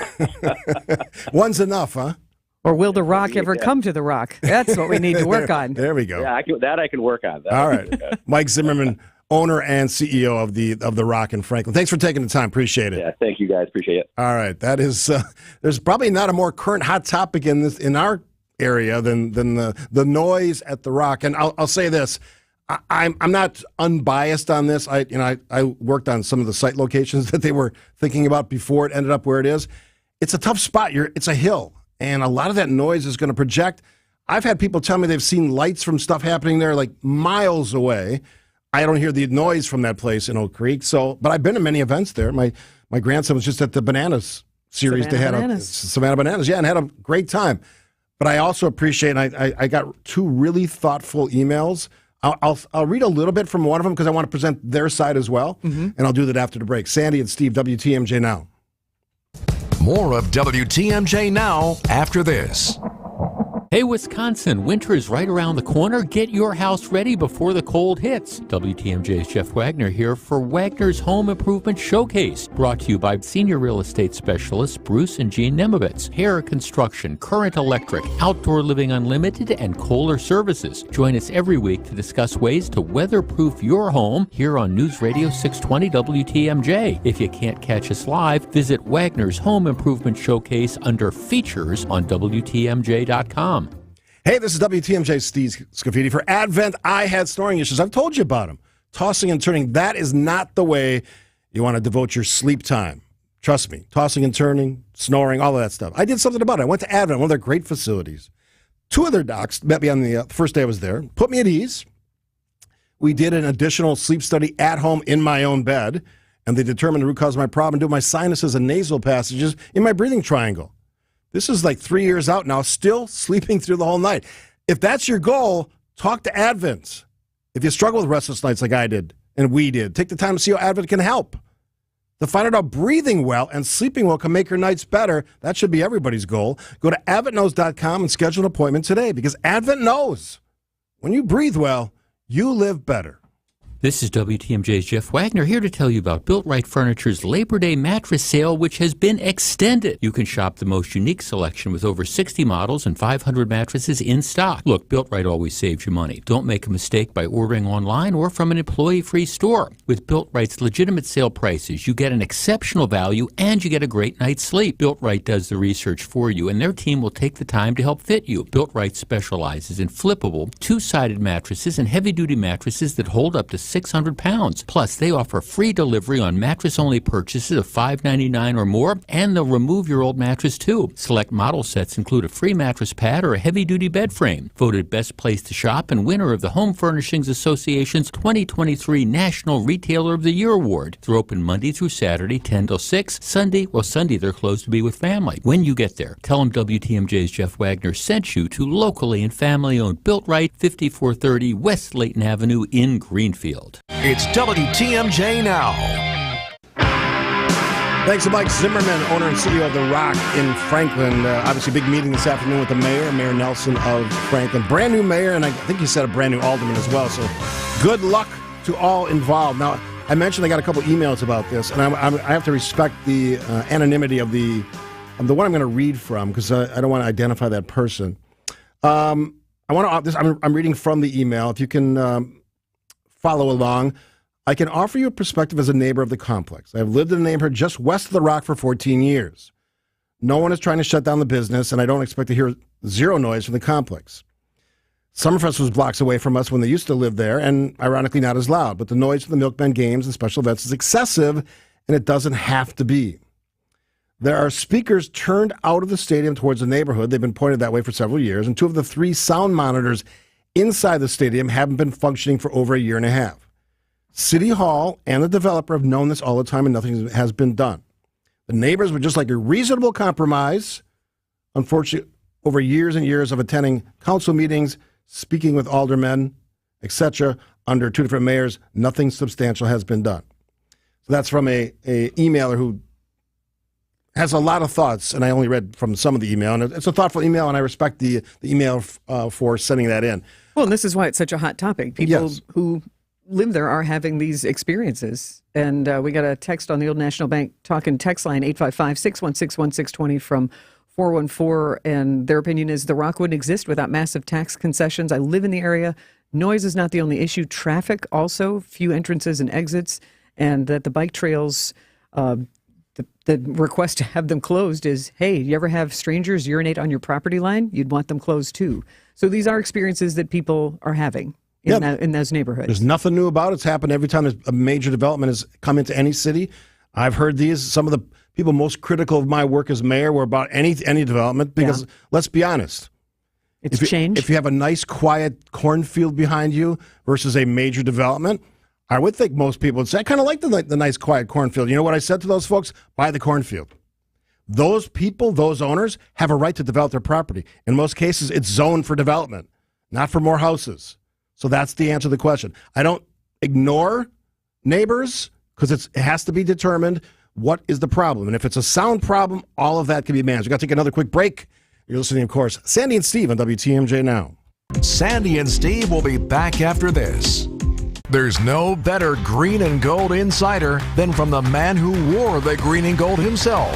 One's enough, huh? Or will the Rock ever come to the Rock? That's what we need to work on. There we go. Yeah, I can work on. All right. Mike Zimmerman, owner and CEO of the Rock in Franklin. Thanks for taking the time. Appreciate it. Yeah, thank you guys. Appreciate it. All right. That is, there's probably not a more current hot topic in our area than the noise at the Rock. And I'll say this. I'm not unbiased on this. I worked on some of the site locations that they were thinking about before it ended up where it is. It's a tough spot. It's a hill. And a lot of that noise is going to project. I've had people tell me they've seen lights from stuff happening there like miles away. I don't hear the noise from that place in Oak Creek. But I've been to many events there. My grandson was just at the Bananas series. Savannah Bananas. Yeah, and had a great time. But I also appreciate, and I got two really thoughtful emails. I'll read a little bit from one of them because I want to present their side as well. Mm-hmm. And I'll do that after the break. Sandy and Steve, WTMJ Now. More of WTMJ Now after this. Hey, Wisconsin, winter is right around the corner. Get your house ready before the cold hits. WTMJ's Jeff Wagner here for Wagner's Home Improvement Showcase, brought to you by senior real estate specialists Bruce and Jean Nemovitz, Hair Construction, Current Electric, Outdoor Living Unlimited, and Kohler Services. Join us every week to discuss ways to weatherproof your home here on News Radio 620 WTMJ. If you can't catch us live, visit Wagner's Home Improvement Showcase under Features on WTMJ.com. Hey, this is WTMJ Steve Scaffidi. For Advent, I had snoring issues. I've told you about them. Tossing and turning, that is not the way you want to devote your sleep time. Trust me, tossing and turning, snoring, all of that stuff. I did something about it. I went to Advent, one of their great facilities. Two of their docs met me on the first day I was there, put me at ease. We did an additional sleep study at home in my own bed, and they determined the root cause of my problem, do my sinuses and nasal passages in my breathing triangle. This is like 3 years out now, still sleeping through the whole night. If that's your goal, talk to Advent. If you struggle with restless nights like I did and we did, take the time to see how Advent can help. To find out how breathing well and sleeping well can make your nights better, that should be everybody's goal. Go to AdventKnows.com and schedule an appointment today, because Advent knows when you breathe well, you live better. This is WTMJ's Jeff Wagner here to tell you about Built Right Furniture's Labor Day mattress sale, which has been extended. You can shop the most unique selection with over 60 models and 500 mattresses in stock. Look, Built Right always saves you money. Don't make a mistake by ordering online or from an employee-free store. With Built Right's legitimate sale prices, you get an exceptional value and you get a great night's sleep. Built Right does the research for you, and their team will take the time to help fit you. Built Right specializes in flippable, two-sided mattresses and heavy-duty mattresses that hold up to 600 pounds. Plus, they offer free delivery on mattress-only purchases of $5.99 or more, and they'll remove your old mattress, too. Select model sets include a free mattress pad or a heavy-duty bed frame. Voted best place to shop and winner of the Home Furnishings Association's 2023 National Retailer of the Year Award. They're open Monday through Saturday, 10 till 6. Sunday they're closed to be with family. When you get there, tell them WTMJ's Jeff Wagner sent you to locally and family-owned Built Right, 5430 West Layton Avenue in Greenfield. It's WTMJ Now. Thanks to Mike Zimmerman, owner and CEO of The Rock in Franklin. Obviously, big meeting this afternoon with the mayor, Mayor Nelson of Franklin. Brand new mayor, and I think he said a brand new alderman as well. So good luck to all involved. Now, I mentioned I got a couple emails about this, and I have to respect the anonymity of the one I'm going to read from, because I don't want to identify that person. I'm reading from the email. If you can follow along. I can offer you a perspective as a neighbor of the complex. I have lived in a neighborhood just west of the Rock for 14 years. No one is trying to shut down the business, and I don't expect to hear zero noise from the complex. Summerfest was blocks away from us when they used to live there, and ironically not as loud, but the noise from the Milkmen games and special events is excessive, and it doesn't have to be. There are speakers turned out of the stadium towards the neighborhood. They've been pointed that way for several years, and 2 of the 3 sound monitors inside the stadium haven't been functioning for over a year and a half. City Hall and the developer have known this all the time, and nothing has been done. The neighbors would just like a reasonable compromise. Unfortunately, over years and years of attending council meetings, speaking with aldermen, etc., under 2 different mayors, nothing substantial has been done. So that's from a emailer who has a lot of thoughts, and I only read from some of the email, and it's a thoughtful email, and I respect the email for sending that in. Well, and this is why it's such a hot topic. People who live there are having these experiences. And we got a text on the Old National Bank talking text line, 855-616-1620 from 414, and their opinion is the Rock wouldn't exist without massive tax concessions. I live in the area. Noise is not the only issue. Traffic also, few entrances and exits, and that the bike trails, the request to have them closed is, hey, you ever have strangers urinate on your property line? You'd want them closed too. So these are experiences that people are having in those neighborhoods. There's nothing new about it. It's happened every time a major development has come into any city. I've heard these. Some of the people most critical of my work as mayor were about any development, because let's be honest. It's changed. If you have a nice, quiet cornfield behind you versus a major development, I would think most people would say, I kind of like the nice, quiet cornfield. You know what I said to those folks? Buy the cornfield. Those people, those owners, have a right to develop their property. In most cases, it's zoned for development, not for more houses. So that's the answer to the question. I don't ignore neighbors, because it has to be determined what is the problem. And if it's a sound problem, all of that can be managed. We've got to take another quick break. You're listening, of course, Sandy and Steve on WTMJ Now. Sandy and Steve will be back after this. There's no better green and gold insider than from the man who wore the green and gold himself,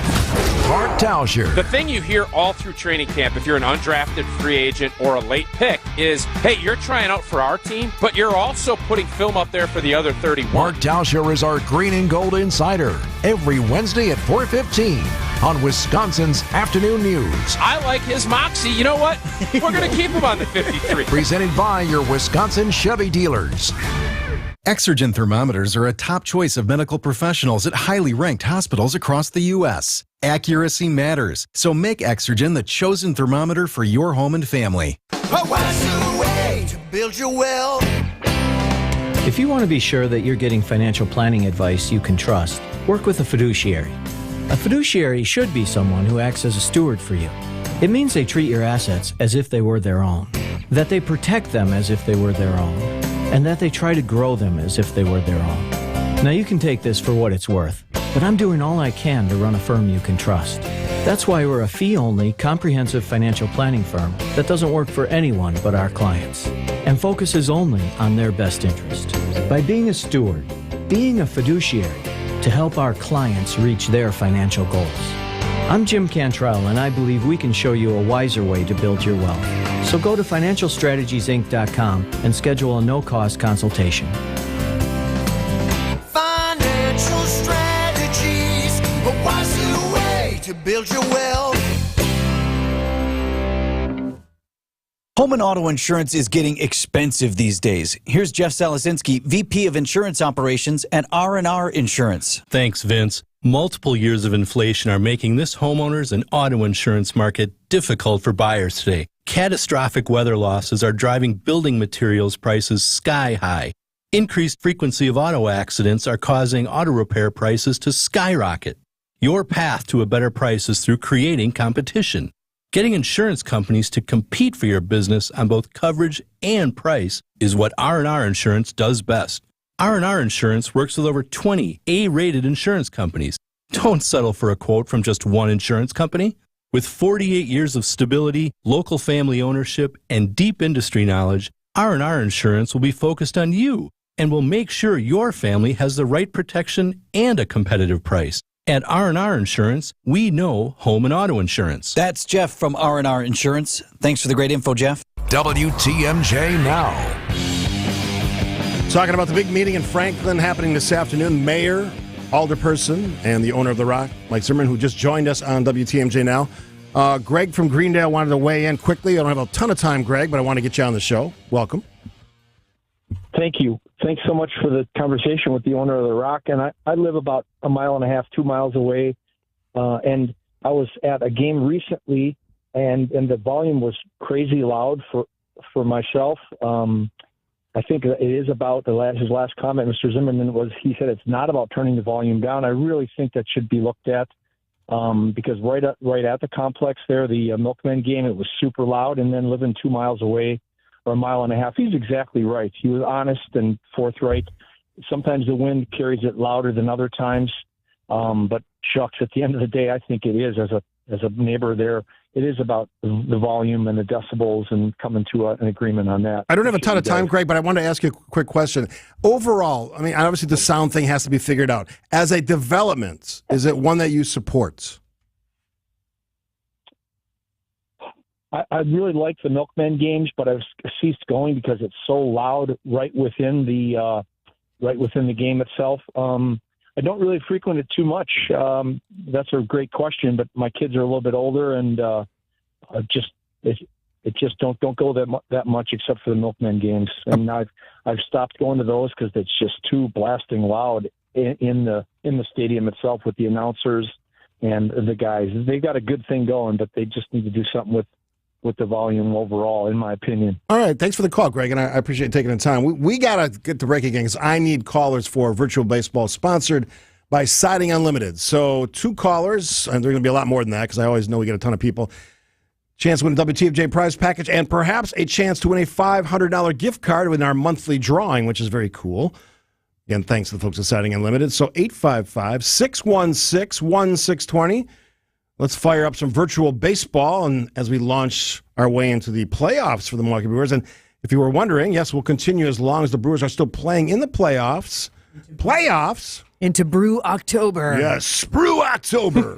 Mark Tauscher. The thing you hear all through training camp, if you're an undrafted free agent or a late pick, is, hey, you're trying out for our team, but you're also putting film up there for the other 31. Mark Tauscher is our green and gold insider every Wednesday at 4:15 on Wisconsin's Afternoon News. I like his moxie. You know what? We're going to keep him on the 53. Presented by your Wisconsin Chevy dealers. Exergen thermometers are a top choice of medical professionals at highly ranked hospitals across the U.S. Accuracy matters, so make Exergen the chosen thermometer for your home and family. What's the way to build your wealth? If you want to be sure that you're getting financial planning advice you can trust, work with a fiduciary. A fiduciary should be someone who acts as a steward for you. It means they treat your assets as if they were their own, that they protect them as if they were their own, and that they try to grow them as if they were their own. Now you can take this for what it's worth, but I'm doing all I can to run a firm you can trust. That's why we're a fee-only, comprehensive financial planning firm that doesn't work for anyone but our clients and focuses only on their best interest. By being a steward, being a fiduciary to help our clients reach their financial goals. I'm Jim Cantrell, and I believe we can show you a wiser way to build your wealth. So go to financialstrategiesinc.com and schedule a no-cost consultation. Financial strategies, a wiser way to build your wealth. Home and auto insurance is getting expensive these days. Here's Jeff Salasinski, VP of Insurance Operations at R&R Insurance. Thanks, Vince. Multiple years of inflation are making this homeowners and auto insurance market difficult for buyers today. Catastrophic weather losses are driving building materials prices sky high. Increased frequency of auto accidents are causing auto repair prices to skyrocket. Your path to a better price is through creating competition. Getting insurance companies to compete for your business on both coverage and price is what R&R Insurance does best. R&R Insurance works with over 20 A-rated insurance companies. Don't settle for a quote from just one insurance company. With 48 years of stability, local family ownership, and deep industry knowledge, R&R Insurance will be focused on you and will make sure your family has the right protection and a competitive price. At R&R Insurance, we know home and auto insurance. That's Jeff from R&R Insurance. Thanks for the great info, Jeff. WTMJ Now. Talking about the big meeting in Franklin happening this afternoon. Mayor, alderperson, and the owner of the Rock, Mike Zimmerman, who just joined us on WTMJ Now. Greg from Greendale wanted to weigh in quickly. I don't have a ton of time, Greg, but I want to get you on the show. Welcome. Thank you. Thanks so much for the conversation with the owner of the Rock. And I live about 1.5 miles, 2 miles away. And I was at a game recently, and the volume was crazy loud for myself. I think it is about his last comment, Mr. Zimmerman, he said it's not about turning the volume down. I really think that should be looked at because right at the complex there, the Milkmen game, it was super loud. And then living 2 miles away, or 1.5 miles, he's exactly right. He was honest and forthright. Sometimes the wind carries it louder than other times. But shucks, at the end of the day, I think it is, as a neighbor there, it is about the volume and the decibels and coming to an agreement on that. I don't have a ton of time, Greg, but I wanted to ask you a quick question. Overall, I mean, obviously the sound thing has to be figured out. As a development, is it one that you support? I really like the Milkmen games, but I've ceased going because it's so loud right within the game itself. I don't really frequent it too much. That's a great question, but my kids are a little bit older, and it just don't go that much except for the Milkmen games. And I've stopped going to those because it's just too blasting loud in the stadium itself with the announcers and the guys. They've got a good thing going, but they just need to do something with the volume overall, in my opinion. All right. Thanks for the call, Greg, and I appreciate taking the time. We got to get to break again because I need callers for Virtual Baseball, sponsored by Siding Unlimited. So 2 callers, and there are going to be a lot more than that because I always know we get a ton of people. Chance to win a WTMJ prize package and perhaps a chance to win a $500 gift card in our monthly drawing, which is very cool. Again, thanks to the folks at Siding Unlimited. So 855-616-1620. Let's fire up some virtual baseball and as we launch our way into the playoffs for the Milwaukee Brewers. And if you were wondering, yes, we'll continue as long as the Brewers are still playing in the playoffs. Playoffs. Into Brew October. Yes, Brew October.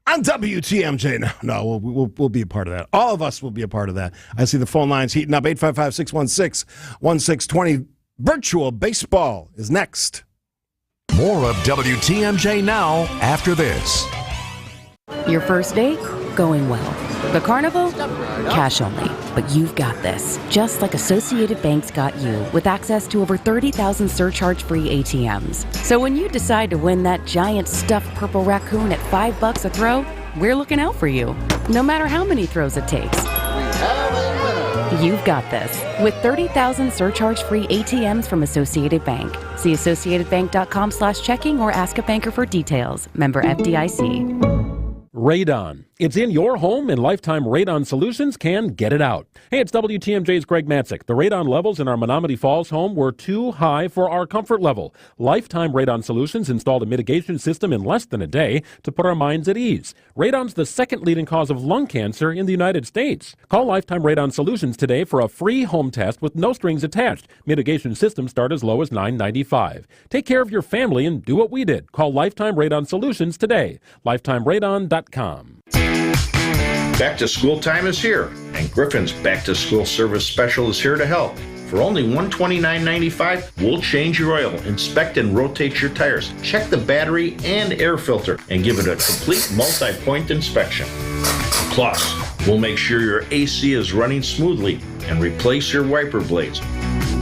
On WTMJ. No, we'll be a part of that. All of us will be a part of that. I see the phone lines heating up. 855-616-1620. Virtual baseball is next. More of WTMJ now after this. Your first date? Going well. The carnival? Cash only. But you've got this. Just like Associated Bank's got you, with access to over 30,000 surcharge-free ATMs. So when you decide to win that giant stuffed purple raccoon at $5 a throw, we're looking out for you. No matter how many throws it takes. You've got this. With 30,000 surcharge-free ATMs from Associated Bank. See AssociatedBank.com/checking or ask a banker for details. Member FDIC. Radon. It's in your home, and Lifetime Radon Solutions can get it out. Hey, it's WTMJ's Greg Matzik. The radon levels in our Menominee Falls home were too high for our comfort level. Lifetime Radon Solutions installed a mitigation system in less than a day to put our minds at ease. Radon's the second leading cause of lung cancer in the United States. Call Lifetime Radon Solutions today for a free home test with no strings attached. Mitigation systems start as low as $9.95. Take care of your family and do what we did. Call Lifetime Radon Solutions today. LifetimeRadon.com. Back to school time is here, and Griffin's Back to School Service Special is here to help. For only $129.95, we'll change your oil, inspect and rotate your tires, check the battery and air filter, and give it a complete multi-point inspection. Plus, we'll make sure your AC is running smoothly and replace your wiper blades.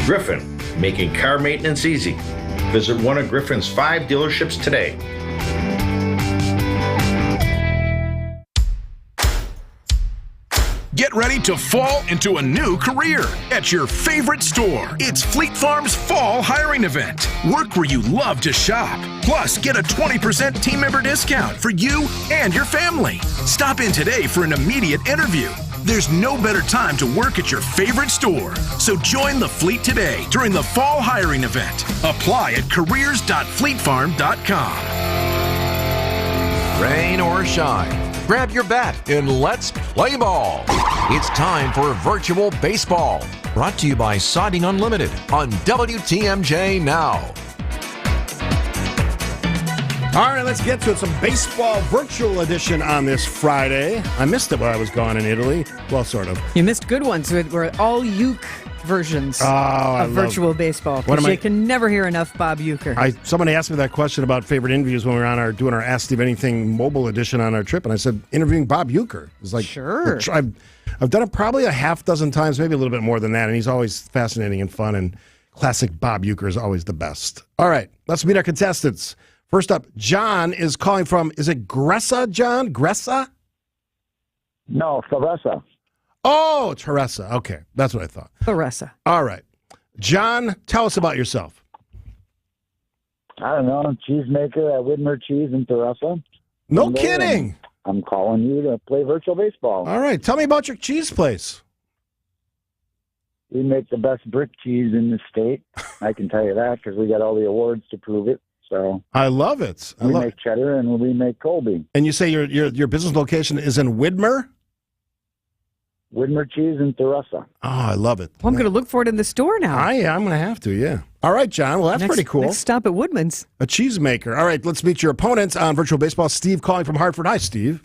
Griffin, making car maintenance easy. Visit one of Griffin's 5 dealerships today. Get ready to fall into a new career at your favorite store. It's Fleet Farm's Fall Hiring Event. Work where you love to shop. Plus, get a 20% team member discount for you and your family. Stop in today for an immediate interview. There's no better time to work at your favorite store. So join the fleet today during the Fall Hiring Event. Apply at careers.fleetfarm.com. Rain or shine, grab your bat and let's play ball. It's time for virtual baseball. Brought to you by Siding Unlimited on WTMJ Now. All right, let's get to it. Some baseball virtual edition on this Friday. I missed it while I was gone in Italy. Well, sort of. You missed good ones. We're all uke versions of virtual baseball. Because you can never hear enough Bob Uecker. Somebody asked me that question about favorite interviews when we were doing our Ask Steve Anything mobile edition on our trip, and I said interviewing Bob Uecker. It's like, sure. I've done it probably a half dozen times, maybe a little bit more than that, and he's always fascinating and fun, and classic Bob Uecker is always the best. All right, let's meet our contestants. First up, John is calling from, is it Gressa, John? Gressa? No, Teresa. Oh, Teresa. Okay, that's what I thought. Teresa. All right. John, tell us about yourself. I don't know, cheesemaker at Widmer Cheese in Teresa. No kidding. I'm calling you to play virtual baseball. All right, tell me about your cheese place. We make the best brick cheese in the state. I can tell you that because we got all the awards to prove it. So I love it. We make cheddar and we make Colby. And you say your business location is in Widmer? Widmer Cheese in Teresa. Oh, I love it. Well, I'm going to look for it in the store now. I'm going to have to, yeah. All right, John. Well, that's pretty cool. Next stop at Woodman's. A cheesemaker. All right, let's meet your opponents on Virtual Baseball. Steve calling from Hartford. Hi, Steve.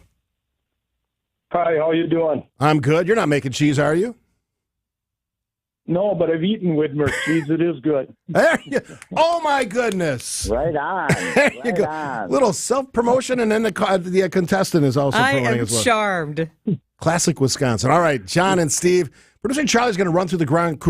Hi, how you doing? I'm good. You're not making cheese, are you? No, but I've eaten Widmer cheese. It is good. There you go. Oh, my goodness. Right on. There you go. On. Little self-promotion, and then the contestant is also promoting as well. I am charmed. Classic Wisconsin. All right, John and Steve. Producer Charlie's going to run through the ground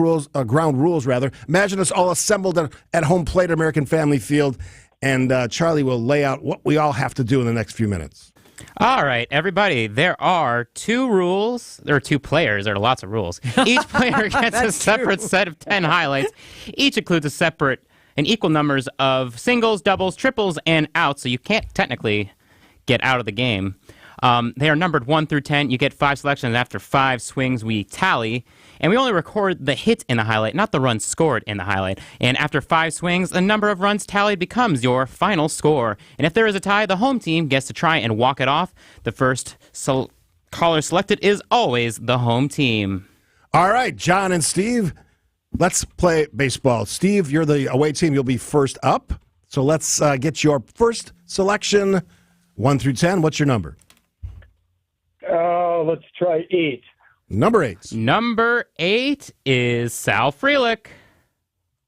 rules. Imagine us all assembled at home plate at American Family Field, and Charlie will lay out what we all have to do in the next few minutes. All right, everybody, there are 2 rules. There are 2 players. There are lots of rules. Each player gets a separate set of 10 highlights. Each includes a separate and equal numbers of singles, doubles, triples, and outs, so you can't technically get out of the game. They are numbered 1 through 10. You get 5 selections, and after 5 swings, we tally. And we only record the hit in the highlight, not the run scored in the highlight. And after 5 swings, the number of runs tallied becomes your final score. And if there is a tie, the home team gets to try and walk it off. The first caller selected is always the home team. All right, John and Steve, let's play baseball. Steve, you're the away team. You'll be first up. So let's get your first selection, 1 through 10. What's your number? Let's try 8. Number 8. Number 8 is Sal Frelick.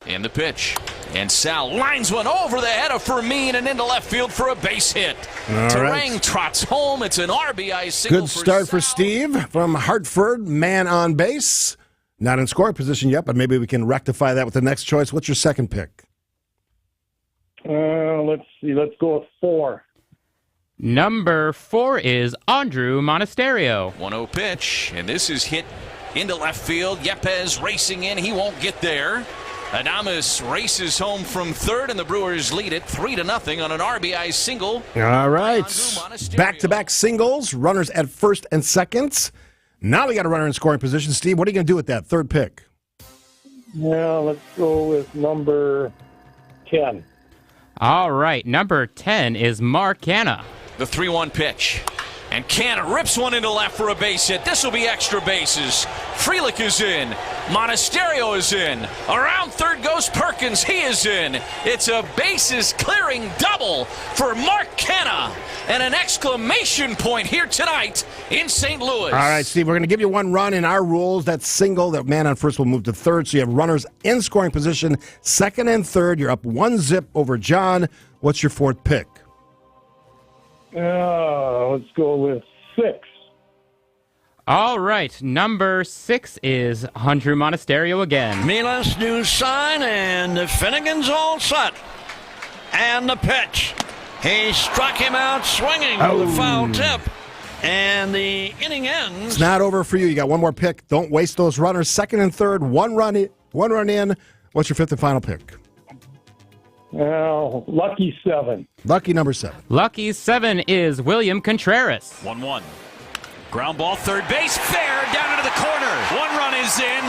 And the pitch. And Sal lines one over the head of Fermin and into left field for a base hit. All Terang right. trots home. It's an RBI single. Good start for Steve from Hartford, man on base. Not in scoring position yet, but maybe we can rectify that with the next choice. What's your second pick? Let's see. Let's go with 4. Number 4 is Andrew Monasterio. 1-0 pitch, and this is hit into left field. Yepes racing in. He won't get there. Adames races home from third, and the Brewers lead it 3-0 on an RBI single. All right. Back-to-back singles, runners at first and second. Now we got a runner in scoring position. Steve, what are you going to do with that third pick? Yeah, let's go with number 10. All right, number 10 is Mark Canha. The 3-1 pitch. And Canha rips one into left for a base hit. This will be extra bases. Frelick is in. Monasterio is in. Around third goes Perkins. He is in. It's a bases-clearing double for Mark Canha. And an exclamation point here tonight in St. Louis. All right, Steve, we're going to give you one run in our rules. That single, that man on first will move to third. So you have runners in scoring position, second and third. You're up 1-0 over John. What's your fourth pick? Let's go with 6. All right, number 6 is Andrew Monasterio again. Milas new sign, and Finnegan's all set. And the pitch. He struck him out swinging with a foul tip. And the inning ends. It's not over for you. You got one more pick. Don't waste those runners. Second and third, one run in. What's your fifth and final pick? Lucky 7. Lucky number 7. Lucky 7 is William Contreras. 1-1. Ground ball, third base, fair, down into the corner. One run is in.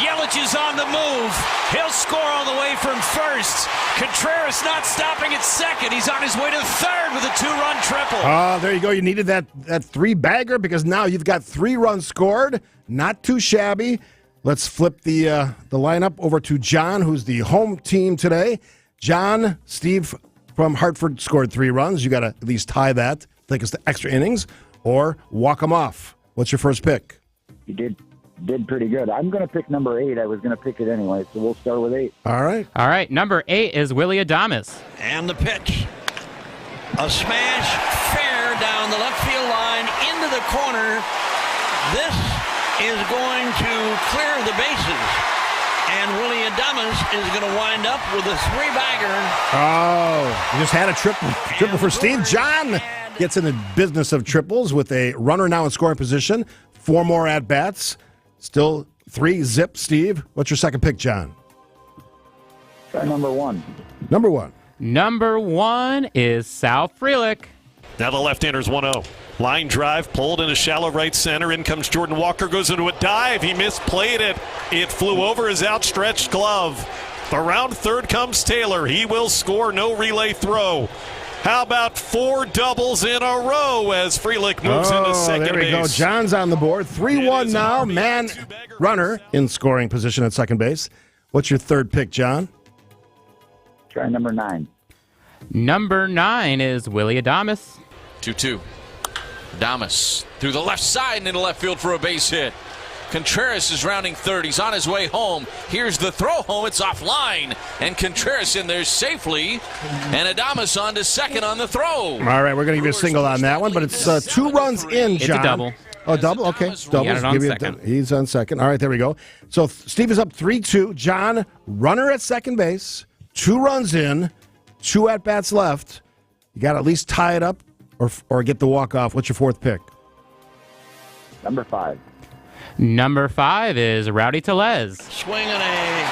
Yelich is on the move. He'll score all the way from first. Contreras not stopping at second. He's on his way to third with a 2-run triple. There you go. You needed that 3-bagger because now you've got 3 runs scored. Not too shabby. Let's flip the lineup over to John, who's the home team today. John, Steve from Hartford scored 3 runs. You got to at least tie that, take us to extra innings, or walk them off. What's your first pick? You did pretty good. I'm going to pick number 8. I was going to pick it anyway, so we'll start with 8. All right. All right, number 8 is Willie Adames. And the pitch. A smash fair down the left field line into the corner. This is going to clear the bases. And Willie Adames is going to wind up with a 3-bagger. Oh, you just had a triple for Steve. John gets in the business of triples with a runner now in scoring position. 4 more at-bats. Still 3-0, Steve. What's your second pick, John? Try number 1. Number 1. Number 1 is Sal Frelick. Now the left-hander's 1-0. Line drive, pulled into shallow right center. In comes Jordan Walker, goes into a dive. He misplayed it. It flew over his outstretched glove. Around third comes Taylor. He will score, no relay throw. How about 4 doubles in a row as Frelick moves into second base? There we go. John's on the board. 3-1 now. Man, runner in scoring position at second base. What's your third pick, John? Try number 9. Number 9 is Willie Adames. 2-2. Adames through the left side and into left field for a base hit. Contreras is rounding third. He's on his way home. Here's the throw home. It's offline. And Contreras in there safely. And Adames on to second on the throw. All right, we're going to give you a single on that one, but it's 2 runs in, John. It's a double. Oh, double? Okay. Double. He's on second. All right, there we go. So Steve is up 3-2. John, runner at second base. 2 runs in. 2 at-bats left. You got to at least tie it up or get the walk-off. What's your fourth pick? Number 5. Number 5 is Rowdy Tellez. Swinging a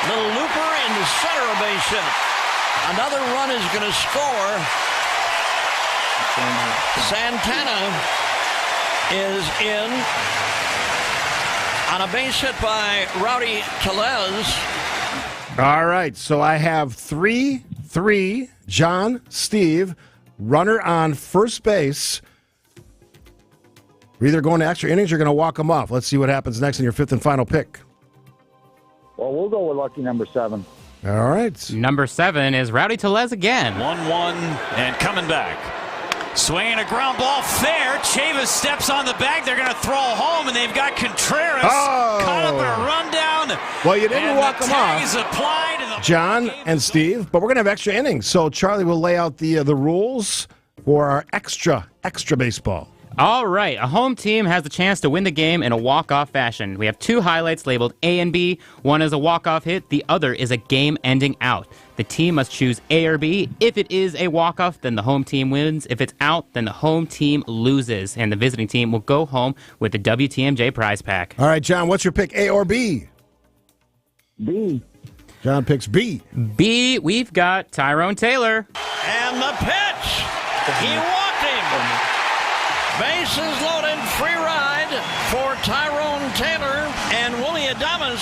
little looper into center, a base hit. Another run is going to score. Santana is in on a base hit by Rowdy Tellez. All right, so I have 3-3, John, Steve, runner on first base. We're either going to extra innings or going to walk them off. Let's see what happens next in your fifth and final pick. Well, we'll go with lucky number 7. All right. Number 7 is Rowdy Tellez again. 1-1 and coming back. Swinging a ground ball fair. Chavis steps on the bag. They're going to throw home, and they've got Contreras caught up in a rundown. Well, you didn't and walk the them tag off, is applied, and the John and Steve, but we're going to have extra innings. So Charlie will lay out the rules for our extra baseball. All right, a home team has the chance to win the game in a walk-off fashion. We have 2 highlights labeled A and B. One is a walk-off hit, the other is a game-ending out. The team must choose A or B. If it is a walk-off, then the home team wins. If it's out, then the home team loses, and the visiting team will go home with the WTMJ prize pack. All right, John, what's your pick, A or B? B. John picks B. B, we've got Tyrone Taylor. And the pitch. He walked him. Bases loaded, free ride for Tyrone Taylor, and Willie Adames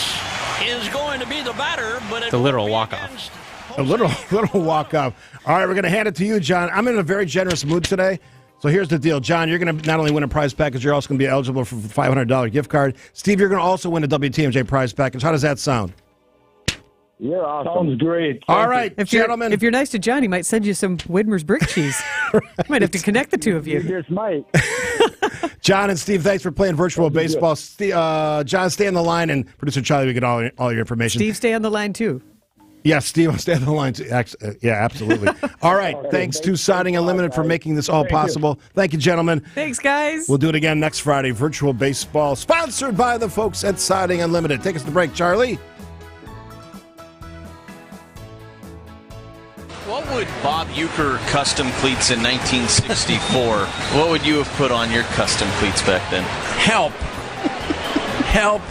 is going to be the batter, but It's a literal walk-off. A little walk-off. All right, we're going to hand it to you, John. I'm in a very generous mood today. So here's the deal. John, you're going to not only win a prize package, you're also going to be eligible for a $500 gift card. Steve, you're going to also win a WTMJ prize package. How does that sound? You're awesome. Sounds great. All right, gentlemen. If you're nice to John, he might send you some Widmer's brick cheese. You might have to connect the two of you. You just might. John and Steve, thanks for playing virtual baseball. John, stay on the line, and producer Charlie, we get all your information. Steve, stay on the line, too. Yes, Steve, I'll stay on the line, too. Yeah, absolutely. All right, thanks to Siding Unlimited for making this all possible. Thank you, gentlemen. Thanks, guys. We'll do it again next Friday. Virtual baseball, sponsored by the folks at Siding Unlimited. Take us to break, Charlie. What would Bob Uecker custom cleats in 1964? What would you have put on your custom cleats back then? Help. Help.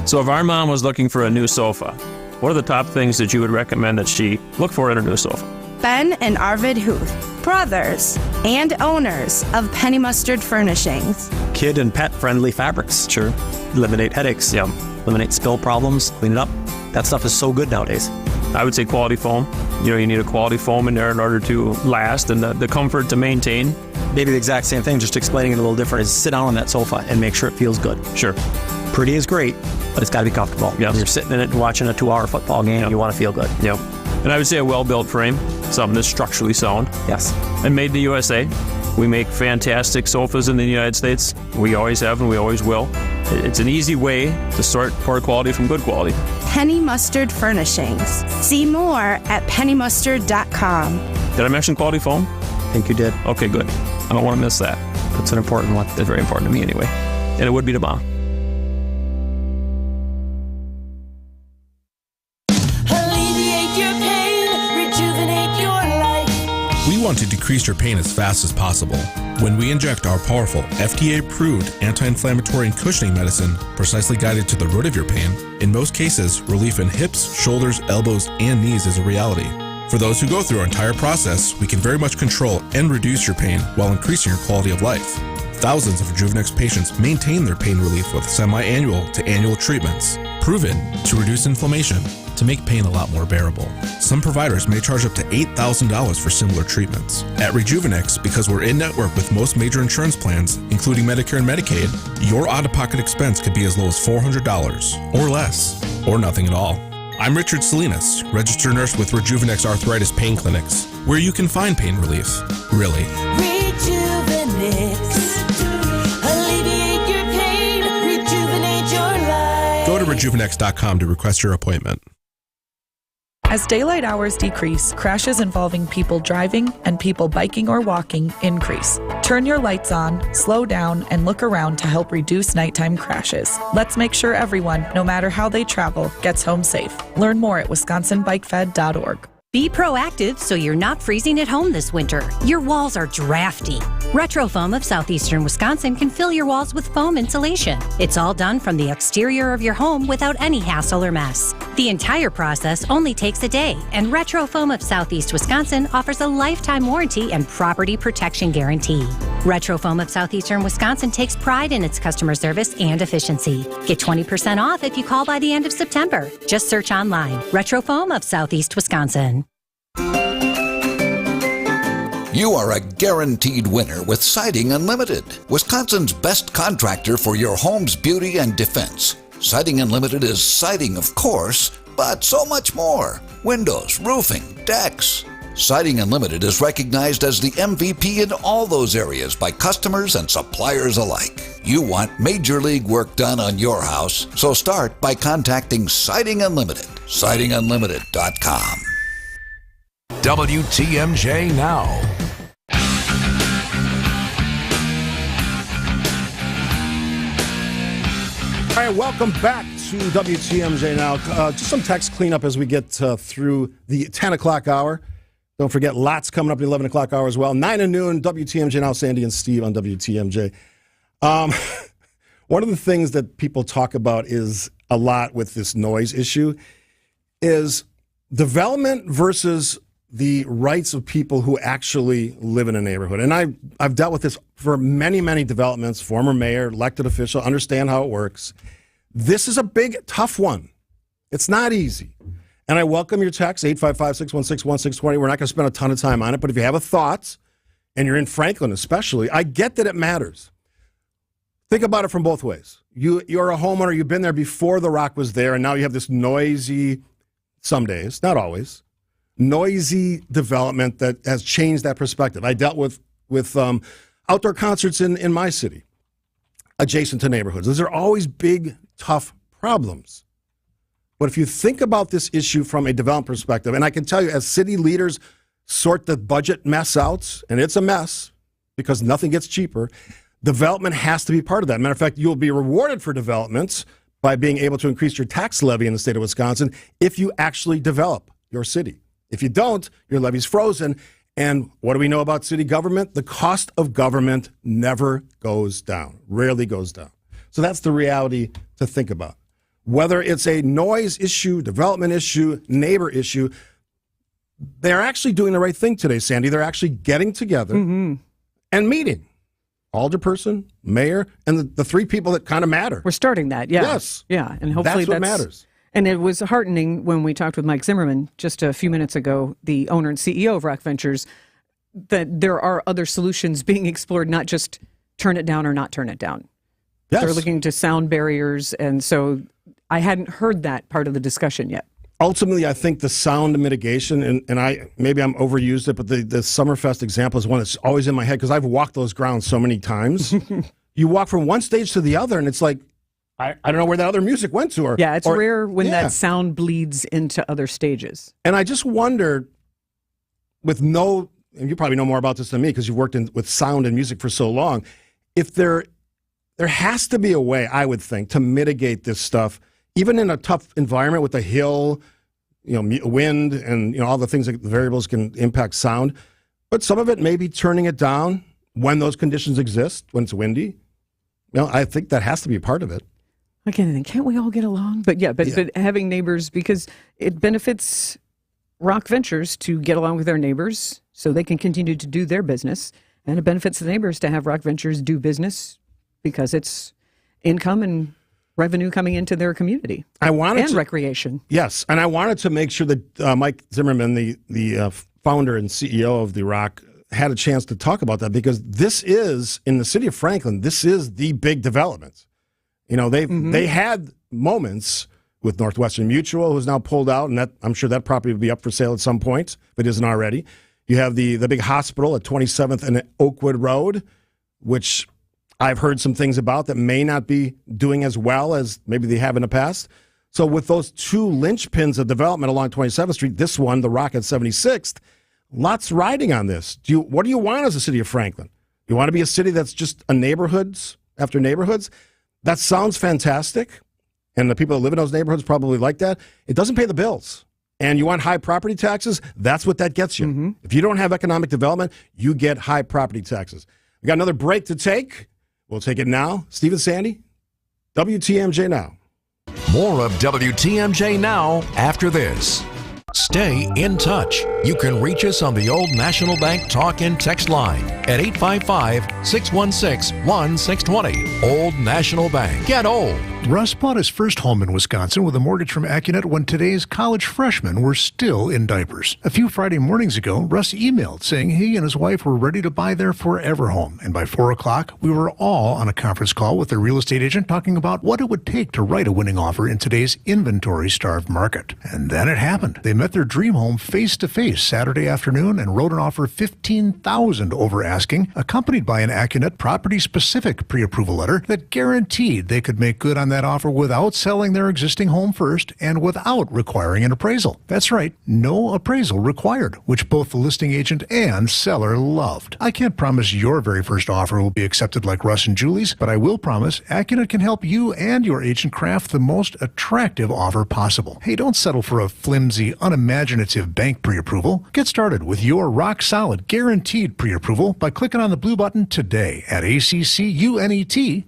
So if our mom was looking for a new sofa, what are the top things that you would recommend that she look for in a new sofa? Ben and Arvid Huth, brothers and owners of Penny Mustard Furnishings. Kid and pet friendly fabrics, sure. Eliminate headaches, eliminate spill problems, clean it up. That stuff is so good nowadays. I would say quality foam. You need a quality foam in there in order to last and the comfort to maintain. Maybe the exact same thing, just explaining it a little different, is sit down on that sofa and make sure it feels good. Sure. Pretty is great, but it's got to be comfortable. Yes. When you're sitting in it and watching a 2-hour football game, you want to feel good. Yep. And I would say a well-built frame, something that's structurally sound. Yes. And made in the USA. We make fantastic sofas in the United States. We always have and we always will. It's an easy way to sort poor quality from good quality. Penny Mustard Furnishings. See more at pennymustard.com. Did I mention quality foam? I think you did. Okay, good. I don't want to miss that. That's an important one. That's very important to me anyway. And it would be to mom. Alleviate your pain, rejuvenate your life. We want to decrease your pain as fast as possible. When we inject our powerful, FDA-approved anti-inflammatory and cushioning medicine precisely guided to the root of your pain, in most cases, relief in hips, shoulders, elbows, and knees is a reality. For those who go through our entire process, we can very much control and reduce your pain while increasing your quality of life. Thousands of Rejuvenex patients maintain their pain relief with semi-annual to annual treatments, proven to reduce inflammation, to make pain a lot more bearable. Some providers may charge up to $8,000 for similar treatments. At Rejuvenex, because we're in network with most major insurance plans, including Medicare and Medicaid, your out-of-pocket expense could be as low as $400 or less, or nothing at all. I'm Richard Salinas, registered nurse with Rejuvenex Arthritis Pain Clinics, where you can find pain relief. Really. Rejuvenex. Alleviate your pain, rejuvenate your life. Go to rejuvenex.com to request your appointment. As daylight hours decrease, crashes involving people driving and people biking or walking increase. Turn your lights on, slow down, and look around to help reduce nighttime crashes. Let's make sure everyone, no matter how they travel, gets home safe. Learn more at wisconsinbikefed.org. Be proactive so you're not freezing at home this winter. Your walls are drafty. Retrofoam of southeastern Wisconsin can fill your walls with foam insulation. It's all done from the exterior of your home without any hassle or mess. The entire process only takes a day, and Retrofoam of southeast Wisconsin offers a lifetime warranty and property protection guarantee. Retrofoam of southeastern Wisconsin takes pride in its customer service and efficiency. Get 20% off if you call by the end of September. Just search online. Retrofoam of southeast Wisconsin. You are a guaranteed winner with Siding Unlimited, Wisconsin's best contractor for your home's beauty and defense. Siding Unlimited is siding, of course, but so much more. Windows, roofing, decks. Siding Unlimited is recognized as the MVP in all those areas by customers and suppliers alike. You want major league work done on your house, so start by contacting Siding Unlimited. SidingUnlimited.com. WTMJ Now. All right, welcome back to WTMJ Now. Just some text cleanup as we get through the 10 o'clock hour. Don't forget, lots coming up at the 11 o'clock hour as well. 9 and noon, WTMJ Now, Sandy and Steve on WTMJ. One of the things that people talk about is a lot with this noise issue is development versus the rights of people who actually live in a neighborhood. And I've dealt with this for many, many developments, former mayor, elected official, understand how it works. This is a big, tough one. It's not easy. And I welcome your text, 855-616-1620. We're not going to spend a ton of time on it, but if you have a thought, and you're in Franklin especially, I get that it matters. Think about it from both ways. You're a homeowner, you've been there before the Rock was there, and now you have this noisy, some days, not always, noisy development that has changed that perspective. I dealt with outdoor concerts in my city, adjacent to neighborhoods. Those are always big, tough problems. But if you think about this issue from a development perspective, and I can tell you, as city leaders sort the budget mess out, and it's a mess because nothing gets cheaper, development has to be part of that. Matter of fact, you'll be rewarded for developments by being able to increase your tax levy in the state of Wisconsin if you actually develop your city. If you don't, your levy's frozen. And what do we know about city government? The cost of government never goes down, rarely goes down. So that's the reality to think about. Whether it's a noise issue, development issue, neighbor issue, they're actually doing the right thing today, Sandy. They're actually getting together and meeting. Alderperson, mayor, and the three people that kind of matter. We're starting that, yeah. Yes. Yeah, and hopefully that's what matters. And it was heartening when we talked with Mike Zimmerman just a few minutes ago, the owner and CEO of Rock Ventures, that there are other solutions being explored, not just turn it down or not turn it down. Yes. They're looking to sound barriers, and so I hadn't heard that part of the discussion yet. Ultimately, I think the sound mitigation, and maybe I'm overused it, but the Summerfest example is one that's always in my head because I've walked those grounds so many times. You walk from one stage to the other, and it's like, I don't know where that other music went to. It's rare when that sound bleeds into other stages. And I just wonder, and you probably know more about this than me because you've worked with sound and music for so long, if there has to be a way, I would think, to mitigate this stuff, even in a tough environment with a hill, wind, and all the things that the variables can impact sound. But some of it may be turning it down when those conditions exist, when it's windy. I think that has to be part of it. Again, can't we all get along? But having neighbors, because it benefits Rock Ventures to get along with their neighbors so they can continue to do their business. And it benefits the neighbors to have Rock Ventures do business because it's income and revenue coming into their community and recreation. Yes, and I wanted to make sure that Mike Zimmerman, the founder and CEO of The Rock, had a chance to talk about that because this is, in the city of Franklin, this is the big development. They had moments with Northwestern Mutual, who's now pulled out, and that I'm sure that property will be up for sale at some point, if it isn't already. You have the big hospital at 27th and Oakwood Road, which I've heard some things about that may not be doing as well as maybe they have in the past. So with those two linchpins of development along 27th Street, this one, the Rock at 76th, lots riding on this. What do you want as a city of Franklin? You want to be a city that's just a neighborhoods after neighborhoods? That sounds fantastic, and the people that live in those neighborhoods probably like that. It doesn't pay the bills. And you want high property taxes? That's what that gets you. If you don't have economic development, you get high property taxes. We got another break to take. We'll take it now. Steve and Sandy, WTMJ Now. More of WTMJ Now after this. Stay in touch. You can reach us on the Old National Bank talk and text line at 855-616-1620. Old National Bank. Get old. Russ bought his first home in Wisconsin with a mortgage from AccuNet when today's college freshmen were still in diapers. A few Friday mornings ago, Russ emailed saying he and his wife were ready to buy their forever home. And by 4 o'clock, we were all on a conference call with their real estate agent talking about what it would take to write a winning offer in today's inventory-starved market. And then it happened. They met their dream home face-to-face Saturday afternoon and wrote an offer $15,000 over asking, accompanied by an AccuNet property-specific pre-approval letter that guaranteed they could make good on that offer without selling their existing home first and without requiring an appraisal. That's right, no appraisal required, which both the listing agent and seller loved. I can't promise your very first offer will be accepted like Russ and Julie's, but I will promise AccuNet can help you and your agent craft the most attractive offer possible. Hey, don't settle for a flimsy, unimaginative bank pre-approval. Get started with your rock-solid, guaranteed pre-approval by clicking on the blue button today at accunet.com.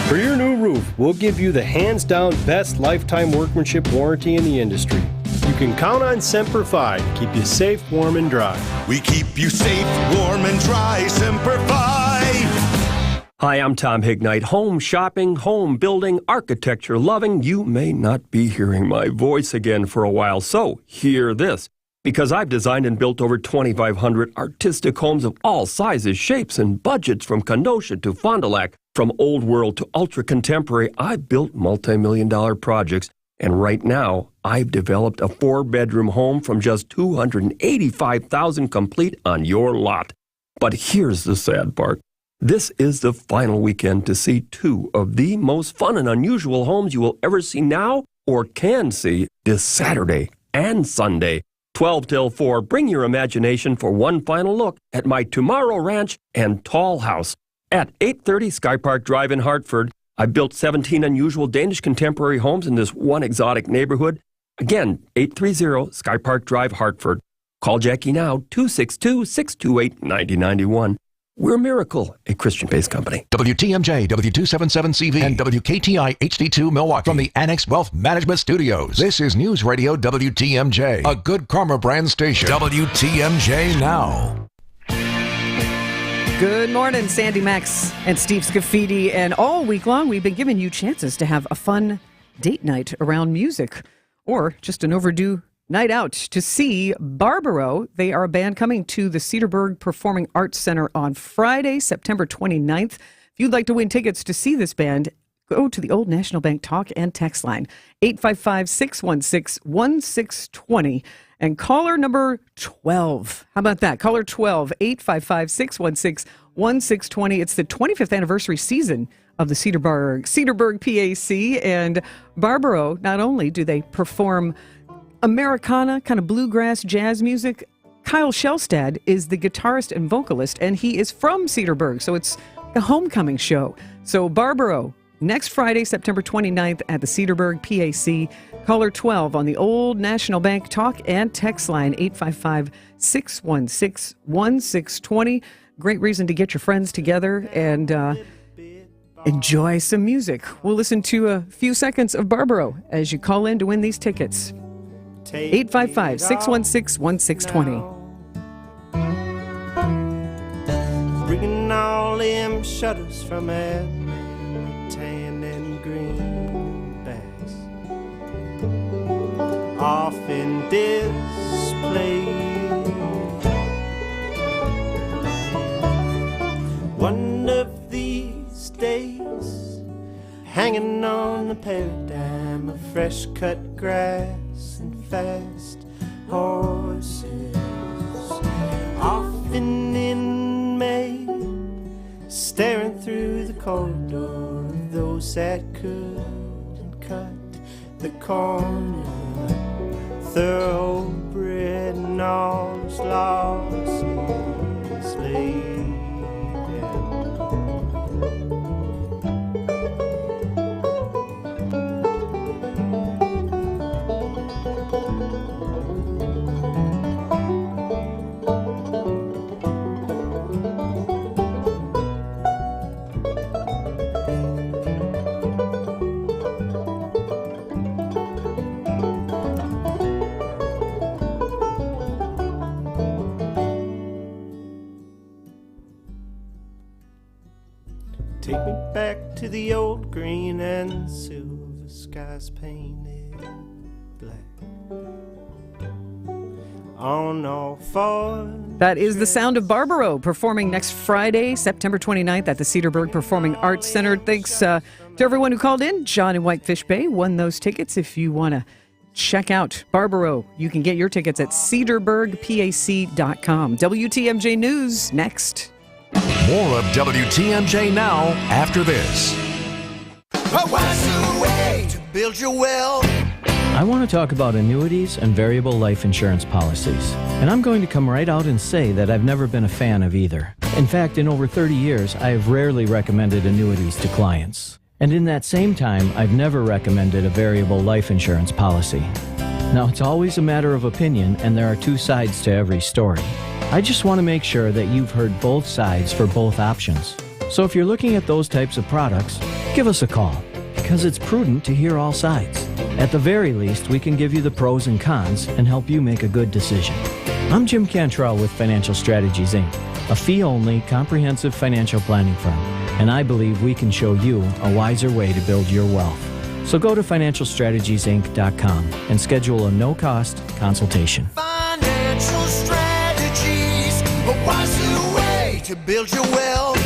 For your new roof, we'll give you the hands-down best lifetime workmanship warranty in the industry. You can count on Semper Fi to keep you safe, warm, and dry. We keep you safe, warm, and dry. Semper Fi. Hi, I'm Tom Hignite. Home shopping, home building, architecture loving. You may not be hearing my voice again for a while, so hear this. Because I've designed and built over 2,500 artistic homes of all sizes, shapes, and budgets, from Kenosha to Fond du Lac, from old world to ultra contemporary. I've built multi-million-dollar projects, and right now I've developed a 4-bedroom home from just $285,000 complete on your lot. But here's the sad part. This is the final weekend to see 2 of the most fun and unusual homes you will ever see now or can see this Saturday and Sunday. 12 till 4, bring your imagination for one final look at my Tomorrow Ranch and Tall House. At 830 Sky Park Drive in Hartford, I built 17 unusual Danish contemporary homes in this one exotic neighborhood. Again, 830 Sky Park Drive, Hartford. Call Jackie now, 262-628-9091. We're Miracle, a Christian-based company. WTMJ, W277CV, and WKTI HD2 Milwaukee. From the Annex Wealth Management Studios, this is News Radio WTMJ, a Good Karma brand station. WTMJ Now. Good morning, Sandy, Maxx, and Steve Scaffidi. And all week long, we've been giving you chances to have a fun date night around music or just an overdue night out to see Barbaro. They are a band coming to the Cedarburg Performing Arts Center on Friday, September 29th. If you'd like to win tickets to see this band, go to the Old National Bank talk and text line, 855-616-1620. And caller number 12. How about that? Caller 12, 855-616-1620. It's the 25th anniversary season of the Cedarburg PAC. And Barbaro, not only do they perform Americana, kind of bluegrass jazz music, Kyle Shelstad is the guitarist and vocalist, and he is from Cedarburg, so it's a homecoming show. So Barbaro, next Friday, September 29th at the Cedarburg PAC. Caller 12 on the Old National Bank talk and text line, 855-616-1620. Great reason to get your friends together and enjoy some music. We'll listen to a few seconds of Barbaro as you call in to win these tickets. 855-616-1620. Bringing all them shutters from it, tan and green bags, off in display. One of these days, hanging on the paradigm of fresh cut grass and fast horses, often in May, staring through the corridor of those that couldn't cut the corner, thoroughbred and all his losses laid. Take me back to the old green and silver skies painted black. On all fours. That is the sound of Barbaro performing next Friday, September 29th at the Cedarburg Performing Arts Center. Thanks to everyone who called in. John in Whitefish Bay won those tickets. If you want to check out Barbaro, you can get your tickets at cedarburgpac.com. WTMJ News next. More of WTMJ now after this. What's the way to build your wealth? I want to talk about annuities and variable life insurance policies. And I'm going to come right out and say that I've never been a fan of either. In fact, in over 30 years, I have rarely recommended annuities to clients. And in that same time, I've never recommended a variable life insurance policy. Now, it's always a matter of opinion, and there are two sides to every story. I just want to make sure that you've heard both sides for both options. So if you're looking at those types of products, give us a call, because it's prudent to hear all sides. At the very least, we can give you the pros and cons and help you make a good decision. I'm Jim Cantrell with Financial Strategies, Inc., a fee-only, comprehensive financial planning firm, and I believe we can show you a wiser way to build your wealth. So go to financialstrategiesinc.com and schedule a no-cost consultation. Financial strategies, a wiser way to build your wealth.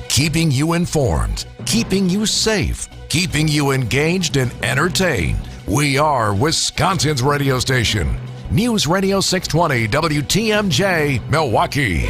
Keeping you informed, keeping you safe, keeping you engaged and entertained. We are Wisconsin's radio station. News Radio 620 WTMJ, Milwaukee.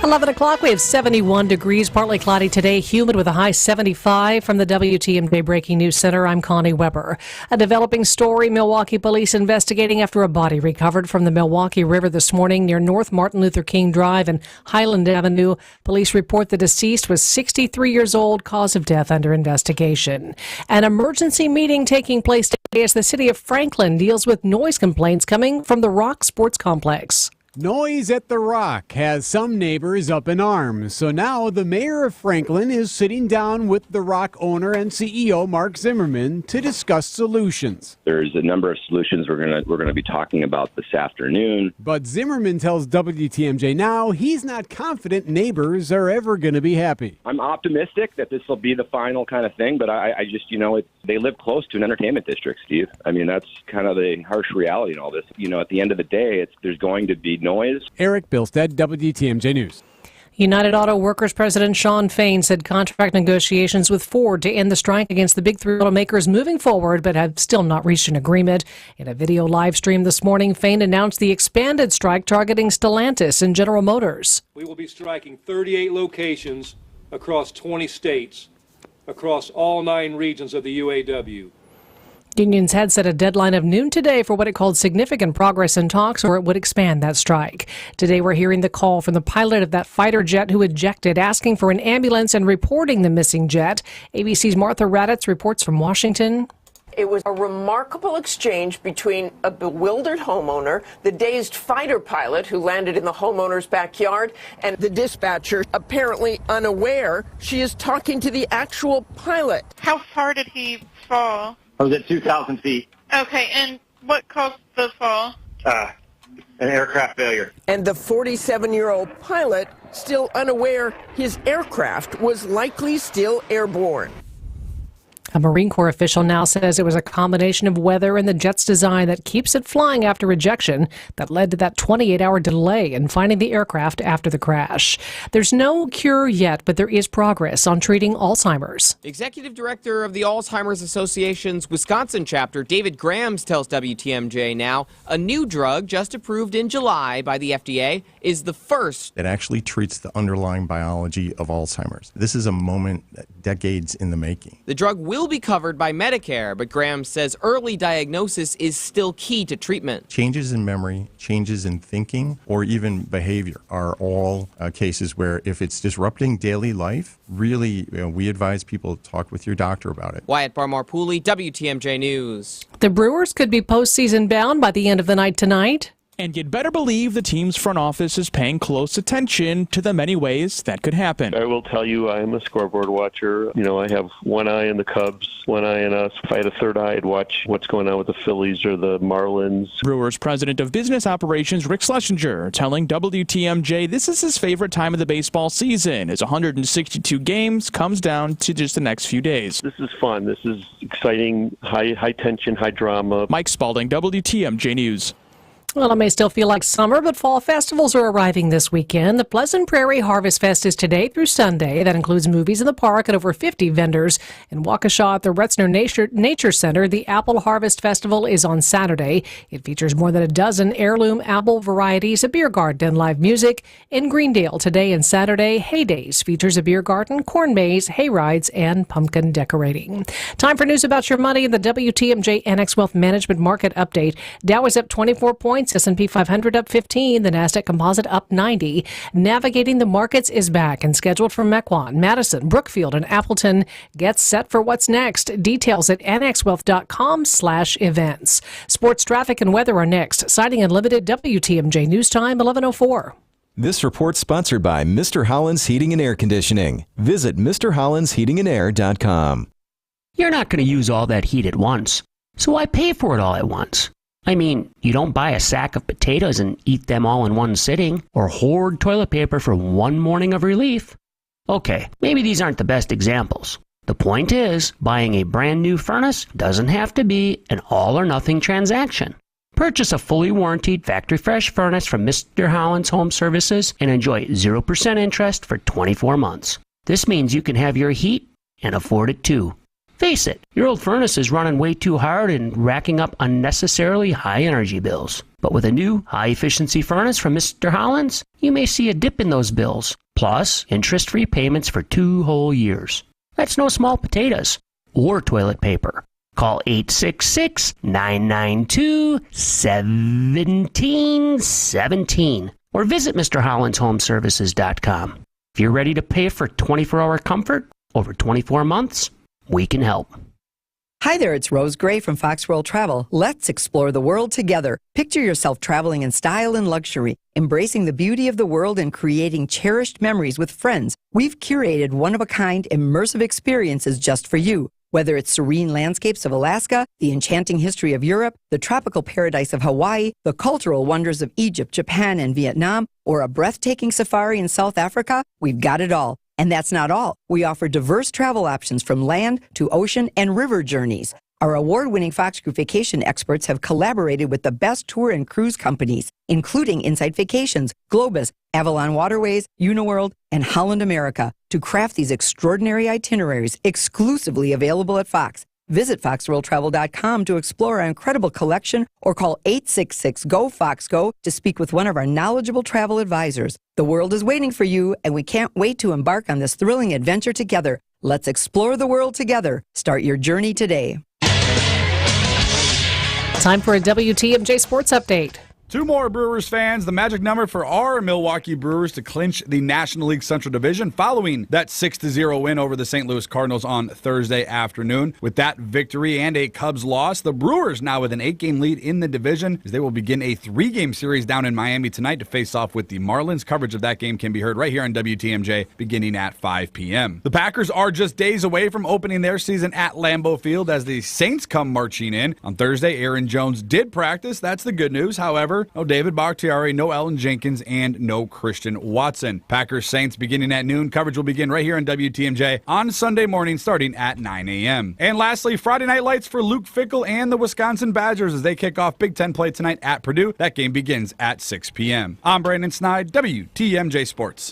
11 o'clock, we have 71 degrees, partly cloudy today, humid with a high 75. From the WTMJ Breaking News Center, I'm Connie Weber. A developing story, Milwaukee police investigating after a body recovered from the Milwaukee River this morning near North Martin Luther King Drive and Highland Avenue. Police report the deceased was 63 years old, cause of death under investigation. An emergency meeting taking place today as the city of Franklin deals with noise complaints coming from the Rock Sports Complex. Noise at the Rock has some neighbors up in arms. So now the mayor of Franklin is sitting down with the Rock owner and CEO Mark Zimmerman to discuss solutions. There's a number of solutions we're gonna be talking about this afternoon. But Zimmerman tells WTMJ now he's not confident neighbors are ever going to be happy. I'm optimistic that this will be the final kind of thing, but I just, they live close to an entertainment district, Steve. I mean, that's kind of the harsh reality in all this. At the end of the day, there's going to be noise. Eric Bilstead, WTMJ News. United Auto Workers President Shawn Fain said contract negotiations with Ford to end the strike against the big three automakers moving forward, but have still not reached an agreement. In a video live stream this morning, Fain announced the expanded strike targeting Stellantis and General Motors. We will be striking 38 locations across 20 states, across all 9 regions of the UAW. Unions had set a deadline of noon today for what it called significant progress in talks, or it would expand that strike. Today we're hearing the call from the pilot of that fighter jet who ejected, asking for an ambulance and reporting the missing jet. ABC's Martha Raddatz reports from Washington. It was a remarkable exchange between a bewildered homeowner, the dazed fighter pilot who landed in the homeowner's backyard, and the dispatcher, apparently unaware she is talking to the actual pilot. How far did he fall? I was at 2,000 feet. Okay, and what caused the fall? An aircraft failure. And the 47-year-old pilot, still unaware his aircraft was likely still airborne. A Marine Corps official now says it was a combination of weather and the jet's design that keeps it flying after ejection that led to that 28-hour delay in finding the aircraft after the crash. There's no cure yet, but there is progress on treating Alzheimer's. Executive Director of the Alzheimer's Association's Wisconsin chapter, David Grams, tells WTMJ now a new drug just approved in July by the FDA is the first. It actually treats the underlying biology of Alzheimer's. This is a moment decades in the making. The drug will be covered by Medicare, but Graham says early diagnosis is still key to treatment. Changes in memory, changes in thinking, or even behavior are all cases where if it's disrupting daily life, really we advise people to talk with your doctor about it. Wyatt Barmar-Pooley, WTMJ News. The Brewers could be postseason bound by the end of the night tonight. And you'd better believe the team's front office is paying close attention to the many ways that could happen. I will tell you, I am a scoreboard watcher. I have one eye on the Cubs, one eye on us. If I had a third eye, I'd watch what's going on with the Phillies or the Marlins. Brewers president of business operations Rick Schlesinger telling WTMJ this is his favorite time of the baseball season as 162 games comes down to just the next few days. This is fun. This is exciting, high tension, high drama. Mike Spalding, WTMJ News. Well, it may still feel like summer, but fall festivals are arriving this weekend. The Pleasant Prairie Harvest Fest is today through Sunday. That includes movies in the park at over 50 vendors. In Waukesha at the Retzner Nature Center, the Apple Harvest Festival is on Saturday. It features more than a dozen heirloom apple varieties, a beer garden, and live music. In Greendale, today and Saturday, Hay Days features a beer garden, corn maze, hay rides, and pumpkin decorating. Time for news about your money in the WTMJ Annex Wealth Management Market Update. Dow is up 24 points. S&P 500 up 15, the NASDAQ Composite up 90. Navigating the markets is back and scheduled for Mequon, Madison, Brookfield, and Appleton. Get set for what's next. Details at annexwealth.com/events. Sports, traffic, and weather are next. Siding Unlimited, WTMJ News Time, 11:04. This report sponsored by Mr. Holland's Heating and Air Conditioning. Visit MrHollandsHeatingandAir.com. You're not going to use all that heat at once, so why pay for it all at once? I mean, you don't buy a sack of potatoes and eat them all in one sitting, or hoard toilet paper for one morning of relief. Okay, maybe these aren't the best examples. The point is, buying a brand new furnace doesn't have to be an all-or-nothing transaction. Purchase a fully warranted factory fresh furnace from Mr. Holland's Home Services and enjoy 0% interest for 24 months. This means you can have your heat and afford it too. Face it, your old furnace is running way too hard and racking up unnecessarily high energy bills. But with a new high-efficiency furnace from Mr. Holland's, you may see a dip in those bills, plus interest-free payments for 2 whole years. That's no small potatoes or toilet paper. Call 866-992-1717 or visit MrHollandsHomeservices.com. If you're ready to pay for 24-hour comfort over 24 months, we can help. Hi there, it's Rose Gray from Fox World Travel. Let's explore the world together. Picture yourself traveling in style and luxury, embracing the beauty of the world and creating cherished memories with friends. We've curated one-of-a-kind immersive experiences just for you. Whether it's serene landscapes of Alaska, the enchanting history of Europe, the tropical paradise of Hawaii, the cultural wonders of Egypt, Japan, and Vietnam, or a breathtaking safari in South Africa, we've got it all. And that's not all. We offer diverse travel options from land to ocean and river journeys. Our award-winning Fox Group Vacation experts have collaborated with the best tour and cruise companies, including Insight Vacations, Globus, Avalon Waterways, Uniworld, and Holland America, to craft these extraordinary itineraries exclusively available at Fox. Visit foxworldtravel.com to explore our incredible collection or call 866-GO-FOX-GO to speak with one of our knowledgeable travel advisors. The world is waiting for you, and we can't wait to embark on this thrilling adventure together. Let's explore the world together. Start your journey today. Time for a WTMJ Sports Update. 2 more Brewers fans, the magic number for our Milwaukee Brewers to clinch the National League Central Division following that 6-0 win over the St. Louis Cardinals on Thursday afternoon. With that victory and a Cubs loss, the Brewers now with an 8-game lead in the division as they will begin a 3-game series down in Miami tonight to face off with the Marlins. Coverage of that game can be heard right here on WTMJ beginning at 5 p.m. The Packers are just days away from opening their season at Lambeau Field as the Saints come marching in. On Thursday, Aaron Jones did practice. That's the good news. However, no David Bakhtiari, no Elton Jenkins, and no Christian Watson. Packers-Saints beginning at noon. Coverage will begin right here on WTMJ on Sunday morning starting at 9 a.m. And lastly, Friday night lights for Luke Fickell and the Wisconsin Badgers as they kick off Big Ten play tonight at Purdue. That game begins at 6 p.m. I'm Brandon Snide, WTMJ Sports.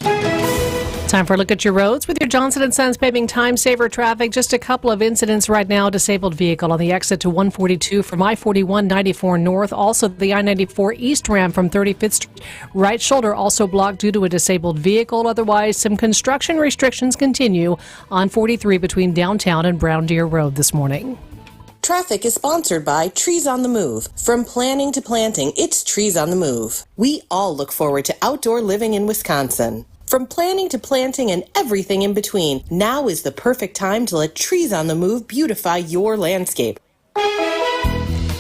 Time for a look at your roads with your Johnson & Sons Paving Time Saver traffic. Just a couple of incidents right now. Disabled vehicle on the exit to 142 from I-41 94 north. Also the I-94 east ramp from 35th Street. Right shoulder also blocked due to a disabled vehicle. Otherwise, some construction restrictions continue on 43 between downtown and Brown Deer Road this morning. Traffic is sponsored by Trees on the Move. From planning to planting, it's Trees on the Move. We all look forward to outdoor living in Wisconsin. From planning to planting and everything in between, now is the perfect time to let Trees on the Move beautify your landscape.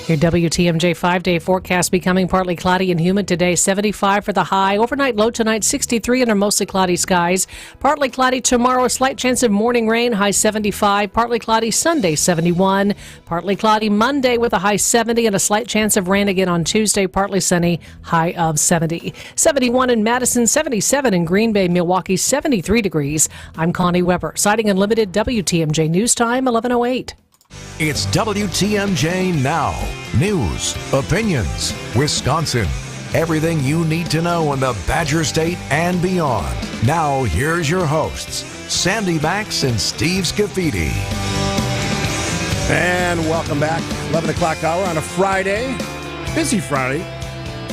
Your WTMJ 5-day forecast becoming partly cloudy and humid today, 75 for the high. Overnight low tonight, 63 under mostly cloudy skies. Partly cloudy tomorrow, a slight chance of morning rain, high 75. Partly cloudy Sunday, 71. Partly cloudy Monday with a high 70 and a slight chance of rain again on Tuesday, partly sunny, high of 70. 71 in Madison, 77 in Green Bay, Milwaukee, 73 degrees. I'm Connie Weber, Siding Unlimited, WTMJ News Time, 11:08. It's WTMJ Now. News, opinions, Wisconsin. Everything you need to know in the Badger State and beyond. Now, here's your hosts, Sandy Maxx and Steve Scaffidi. And welcome back. 11 o'clock hour on a Friday. Busy Friday.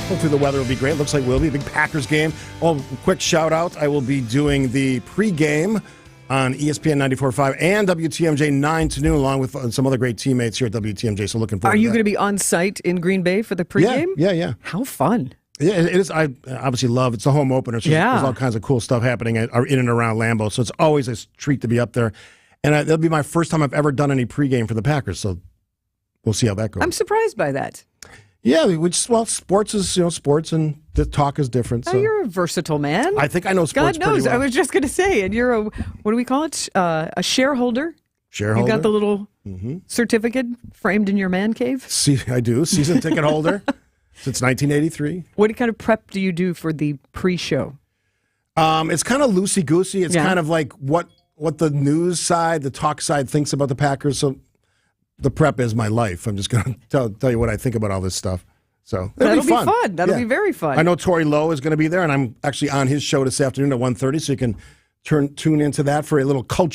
Hopefully the weather will be great. Looks like we'll be a big Packers game. Oh, quick shout out. I will be doing the pregame on ESPN 94.5 and WTMJ 9 to noon, along with some other great teammates here at WTMJ. So looking forward to that. Are you going to be on site in Green Bay for the pregame? Yeah. How fun. Yeah, it is. I obviously love it's the home opener. So there's all kinds of cool stuff happening in and around Lambeau. So it's always a treat to be up there. And that'll be my first time I've ever done any pregame for the Packers. So we'll see how that goes. I'm surprised by that. Yeah, sports is sports, and the talk is different. So. Oh, you're a versatile man. I think I know sports. God knows. Pretty well. I was just going to say, and you're what do we call it? A shareholder. Shareholder. You got the little certificate framed in your man cave. See, I do. Season ticket holder since 1983. What kind of prep do you do for the pre-show? It's kind of loosey goosey. It's kind of like what the news side, the talk side thinks about the Packers. So. The prep is my life. I'm just going to tell you what I think about all this stuff. So that'll be fun. That'll be very fun. I know Tori Lowe is going to be there, and I'm actually on his show this afternoon at 1:30, so you can tune into that for a little pop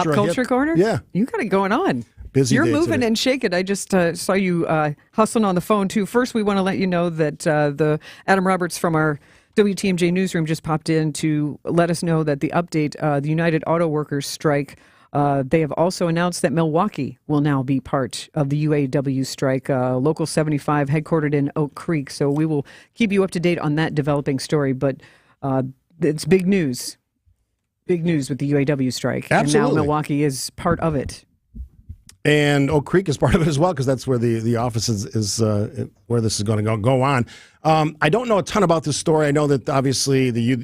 culture corner. Yeah, you got it going on. Busy. You're day moving today. and shaking. I just saw you hustling on the phone too. First, we want to let you know that the Adam Roberts from our WTMJ newsroom just popped in to let us know that the update, the United Auto Workers strike. They have also announced that Milwaukee will now be part of the UAW strike, Local 75, headquartered in Oak Creek. So we will keep you up to date on that developing story. But it's big news. Big news with the UAW strike. Absolutely. And now Milwaukee is part of it. And Oak Creek is part of it as well, because that's where the office is where this is going to go on. I don't know a ton about this story. I know that obviously the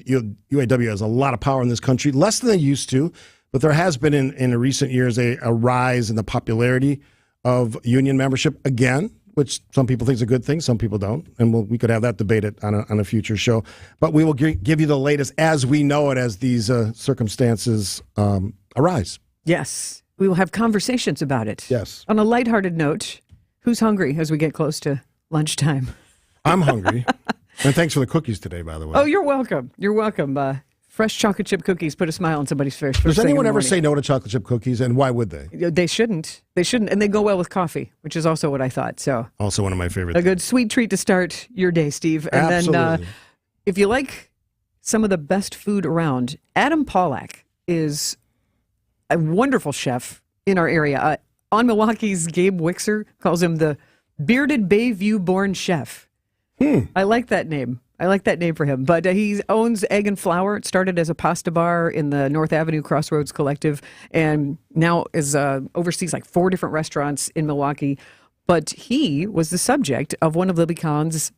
UAW has a lot of power in this country, less than they used to. But there has been in recent years a rise in the popularity of union membership again, which some people think is a good thing, some people don't. And we could have that debate on a future show. But we will give you the latest as we know it, as these circumstances arise. Yes. We will have conversations about it. Yes. On a lighthearted note, who's hungry as we get close to lunchtime? I'm hungry. And thanks for the cookies today, by the way. Oh, you're welcome. You're welcome. Fresh chocolate chip cookies put a smile on somebody's face. Does anyone ever say no to chocolate chip cookies, and why would they? They shouldn't. They shouldn't, and they go well with coffee, which is also what I thought. So also one of my favorite. A good sweet treat to start your day, Steve. And Absolutely. then if you like some of the best food around, Adam Pollack is a wonderful chef in our area. On Milwaukee's Gabe Wixer calls him the bearded Bayview-born chef. I like that name. I like that name for him. But he owns Egg and Flour. It started as a pasta bar in the North Avenue Crossroads Collective, and now is oversees like 4 different restaurants in Milwaukee. But he was the subject of one of Libby Collins'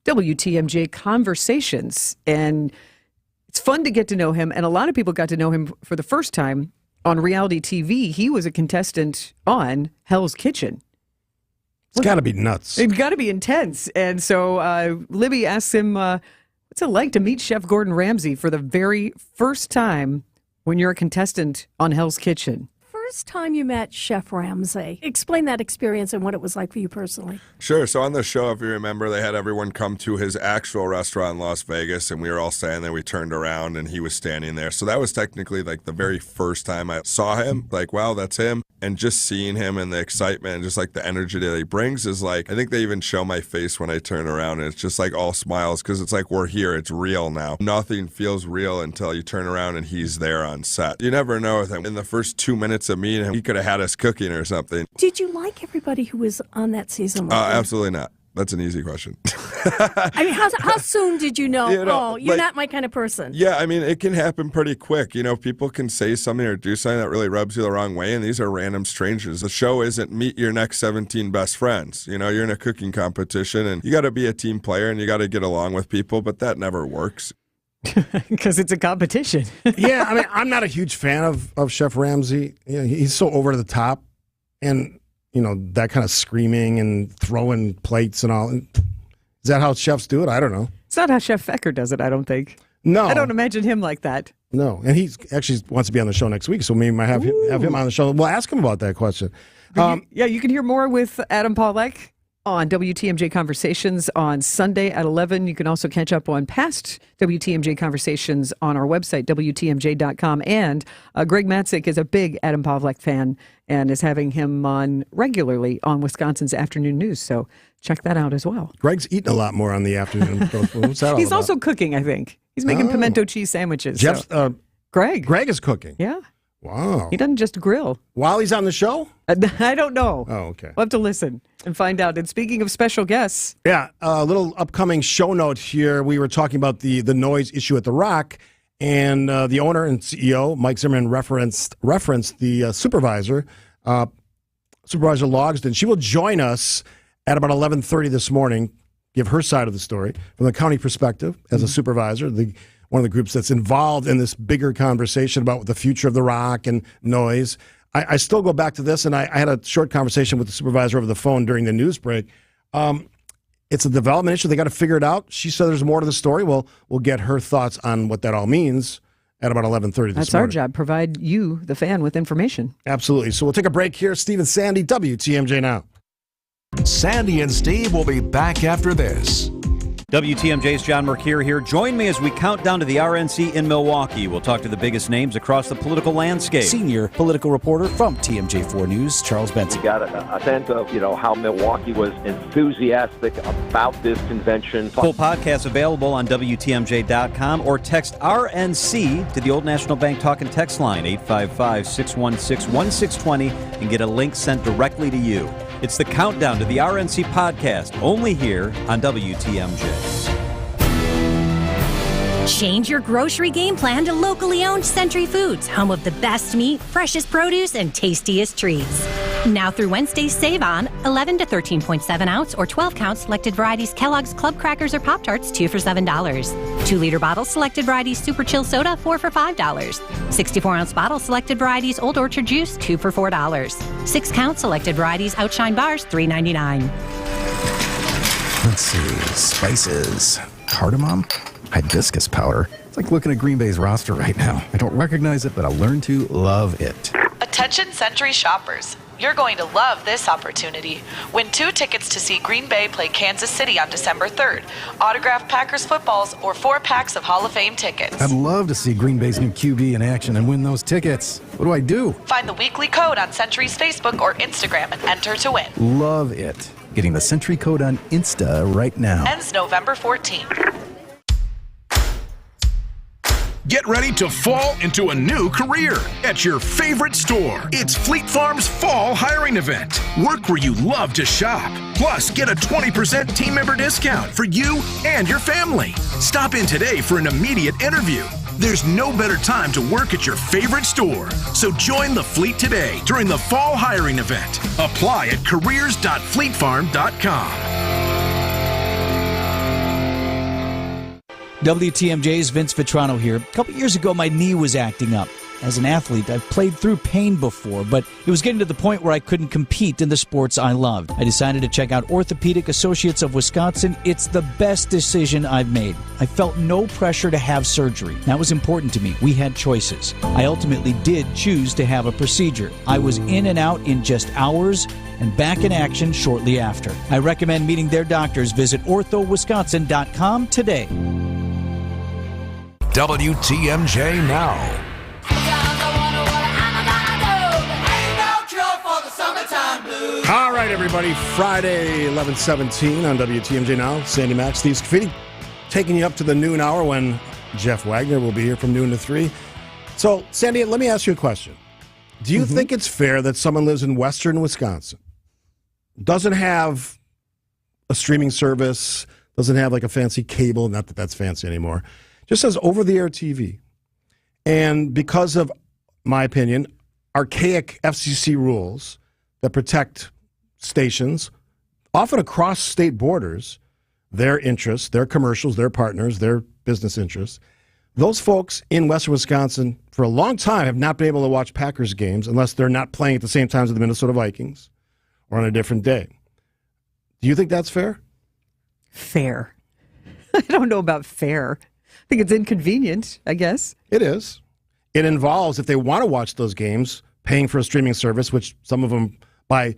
WTMJ conversations, and it's fun to get to know him. And a lot of people got to know him for the first time on reality TV. He was a contestant on Hell's Kitchen. It's got to be nuts. It's got to be intense. And so Libby asks him, what's it like to meet Chef Gordon Ramsay for the very first time when you're a contestant on Hell's Kitchen? First time you met Chef Ramsay. Explain that experience and what it was like for you personally. Sure. So on the show, if you remember, they had everyone come to his actual restaurant in Las Vegas, and we were all standing there. We turned around, and he was standing there. So that was technically like the very first time I saw him. Like, wow, that's him. And just seeing him and the excitement and just like the energy that he brings is like, I think they even show my face when I turn around, and it's just like all smiles because it's like we're here. It's real now. Nothing feels real until you turn around and he's there on set. You never know with him. In the first 2 minutes of meeting him, he could have had us cooking or something. Did you like everybody who was on that season? Absolutely not. That's an easy question. I mean, how soon did you know, you're like, not my kind of person? Yeah, I mean, it can happen pretty quick. People can say something or do something that really rubs you the wrong way, and these are random strangers. The show isn't meet your next 17 best friends. You're in a cooking competition, and you got to be a team player, and you got to get along with people, but that never works. Because it's a competition. Yeah, I mean, I'm not a huge fan of Chef Ramsay. He's so over the top, and that kind of screaming and throwing plates and all. Is that how chefs do it? I don't know. It's not how Chef Fecker does it, I don't think. No. I don't imagine him like that. No, and he actually wants to be on the show next week, so maybe we might have him on the show. We'll ask him about that question. You can hear more with Adam Pollack on WTMJ Conversations on Sunday at 11. You can also catch up on past WTMJ Conversations on our website, WTMJ.com. And Greg Matzik is a big Adam Pollack fan and is having him on regularly on Wisconsin's Afternoon News. So check that out as well. Greg's eating a lot more on the afternoon. What's that all He's about? also cooking, I think. He's making pimento cheese sandwiches. Greg is cooking. Yeah. Wow. He doesn't just grill. While he's on the show? I don't know. Oh, okay. We'll have to listen and find out. And speaking of special guests. Yeah, a little upcoming show note here. We were talking about the noise issue at The Rock, and the owner and CEO, Mike Zimmerman, referenced the supervisor, Supervisor Logsdon. She will join us at about 11:30 this morning, give her side of the story from the county perspective as a supervisor, one of the groups that's involved in this bigger conversation about the future of The Rock and noise. I still go back to this, and I had a short conversation with the supervisor over the phone during the news break. It's a development issue. They got to figure it out. She said there's more to the story. We'll get her thoughts on what that all means at about 11:30 this morning. That's our job, provide you, the fan, with information. Absolutely. So we'll take a break here. Steve and Sandy, WTMJ Now. Sandy and Steve will be back after this. WTMJ's John Mercure here. Join me as we count down to the RNC in Milwaukee. We'll talk to the biggest names across the political landscape. Senior political reporter from TMJ4 News, Charles Benson. Got a sense of, how Milwaukee was enthusiastic about this convention. Full podcast available on WTMJ.com or text RNC to the Old National Bank talk and text line 855-616-1620 and get a link sent directly to you. It's the countdown to the RNC podcast, only here on WTMJ. Change your grocery game plan to locally owned Century Foods, home of the best meat, freshest produce, and tastiest treats. Now through Wednesday, save on 11 to 13.7 ounce or 12 count selected varieties Kellogg's Club Crackers or Pop-Tarts, 2 for $7. 2-liter bottles selected varieties Super Chill Soda, 4 for $5. 64-ounce bottles selected varieties Old Orchard Juice, 2 for $4. 6 count selected varieties Outshine Bars, $3.99. Let's see. Spices. Cardamom. Hibiscus powder. It's like looking at Green Bay's roster right now. I don't recognize it, but I'll learn to love it. Attention Century shoppers. You're going to love this opportunity. Win 2 tickets to see Green Bay play Kansas City on December 3rd, autographed Packers footballs, or 4 packs of Hall of Fame tickets. I'd love to see Green Bay's new QB in action and win those tickets. What do I do? Find the weekly code on Century's Facebook or Instagram and enter to win. Love it. Getting the Century code on Insta right now. Ends November 14th. Get ready to fall into a new career at your favorite store. It's Fleet Farm's Fall Hiring Event. Work where you love to shop. Plus, get a 20% team member discount for you and your family. Stop in today for an immediate interview. There's no better time to work at your favorite store. So join the Fleet today during the Fall Hiring Event. Apply at careers.fleetfarm.com. WTMJ's Vince Vitrano here. A couple years ago, my knee was acting up. As an athlete, I've played through pain before, but it was getting to the point where I couldn't compete in the sports I loved. I decided to check out Orthopedic Associates of Wisconsin. It's the best decision I've made. I felt no pressure to have surgery. That was important to me. We had choices. I ultimately did choose to have a procedure. I was in and out in just hours and back in action shortly after. I recommend meeting their doctors. Visit orthowisconsin.com today. WTMJ Now. All right, everybody. Friday, 11/17 on WTMJ Now. Sandy, Maxx, Steve Scaffidi taking you up to the noon hour when Jeff Wagner will be here from noon to 3. So, Sandy, let me ask you a question. Do you think it's fair that someone lives in western Wisconsin, doesn't have a streaming service, doesn't have like a fancy cable, not that that's fancy anymore, just has over-the-air TV. And because of, my opinion, archaic FCC rules that protect stations, often across state borders, their interests, their commercials, their partners, their business interests, those folks in Western Wisconsin for a long time have not been able to watch Packers games unless they're not playing at the same time as the Minnesota Vikings or on a different day. Do you think that's fair? Fair. I don't know about fair. I think it's inconvenient, I guess. It is. It involves, if they want to watch those games, paying for a streaming service, which some of them, by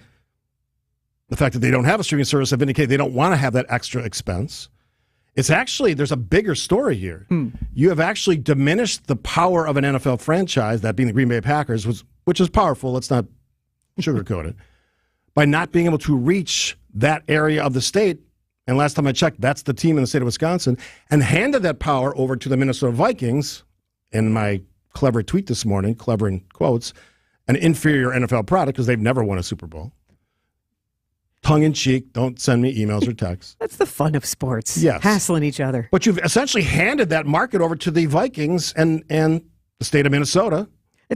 the fact that they don't have a streaming service, have indicated they don't want to have that extra expense. It's actually, there's a bigger story here. You have actually diminished the power of an NFL franchise, that being the Green Bay Packers, which is powerful, let's not sugarcoat it, by not being able to reach that area of the state. And last time I checked, that's the team in the state of Wisconsin, and handed that power over to the Minnesota Vikings, in my clever tweet this morning, clever in quotes, an inferior NFL product because they've never won a Super Bowl. Tongue-in-cheek, don't send me emails or texts. That's the fun of sports. Yes. Hassling each other. But you've essentially handed that market over to the Vikings and the state of Minnesota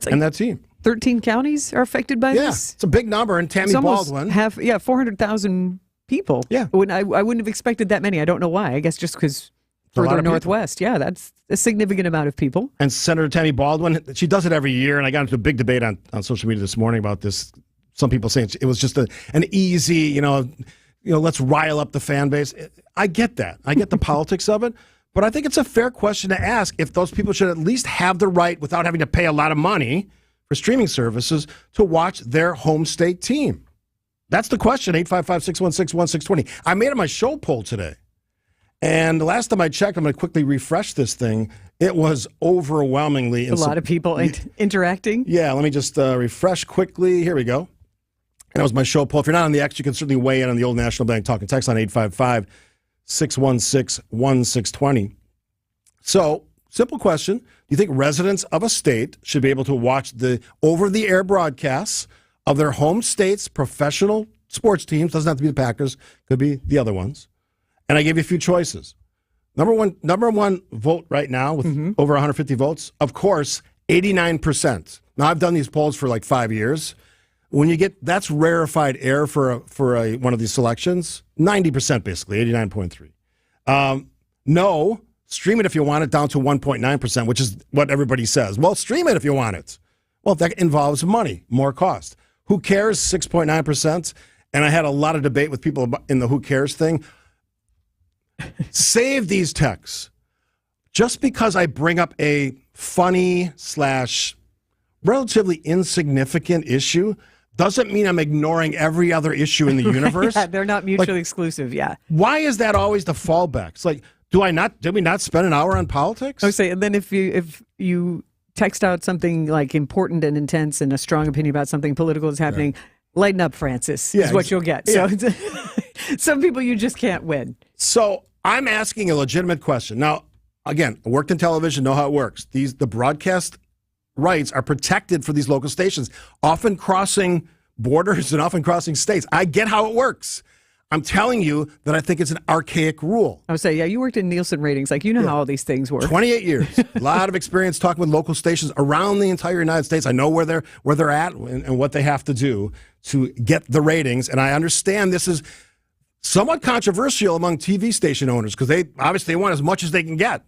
and that team. 13 counties are affected by this? It's a big number. And Tammy Baldwin. 400,000 people. Yeah. I wouldn't have expected that many. I don't know why. I guess just because further northwest. Yeah, that's a significant amount of people. And Senator Tammy Baldwin, she does it every year. And I got into a big debate on social media this morning about this. Some people saying it was just an easy, let's rile up the fan base. I get that. I get the politics of it. But I think it's a fair question to ask if those people should at least have the right, without having to pay a lot of money for streaming services, to watch their home state team. That's the question, 855-616-1620. I made it my show poll today. And the last time I checked, I'm going to quickly refresh this thing. It was overwhelmingly... A lot of people interacting? Yeah, let me just refresh quickly. Here we go. And that was my show poll. If you're not on the X, you can certainly weigh in on the Old National Bank Talk and Text on 855-616-1620. So, simple question. Do you think residents of a state should be able to watch the over-the-air broadcasts of their home state's professional sports teams? Doesn't have to be the Packers. Could be the other ones. And I gave you a few choices. Number one vote right now with over 150 votes, of course, 89%. Now, I've done these polls for like 5 years. When you get, that's rarefied air for one of these selections, 90% basically, 89.3. No, stream it if you want it, down to 1.9%, which is what everybody says. Well, stream it if you want it. Well, that involves money, more cost. Who cares, 6.9%. And I had a lot of debate with people in the who cares thing. Save these texts. Just because I bring up a funny / relatively insignificant issue doesn't mean I'm ignoring every other issue in the universe. Yeah, they're not mutually exclusive, yeah. Why is that always the fallback? It's like, did we not spend an hour on politics? I would say, and then if you text out something like important and intense and a strong opinion about something political is happening, lighten up, Francis, is what you'll get. Yeah. So some people you just can't win. So I'm asking a legitimate question. Now, again, I worked in television, know how it works. The broadcast rights are protected for these local stations, often crossing borders and often crossing states. I get how it works. I'm telling you that I think it's an archaic rule. I would say, yeah, you worked in Nielsen ratings. Like, you know how all these things work. 28 years. A lot of experience talking with local stations around the entire United States. I know where they're at and what they have to do to get the ratings. And I understand this is somewhat controversial among TV station owners because they obviously want as much as they can get.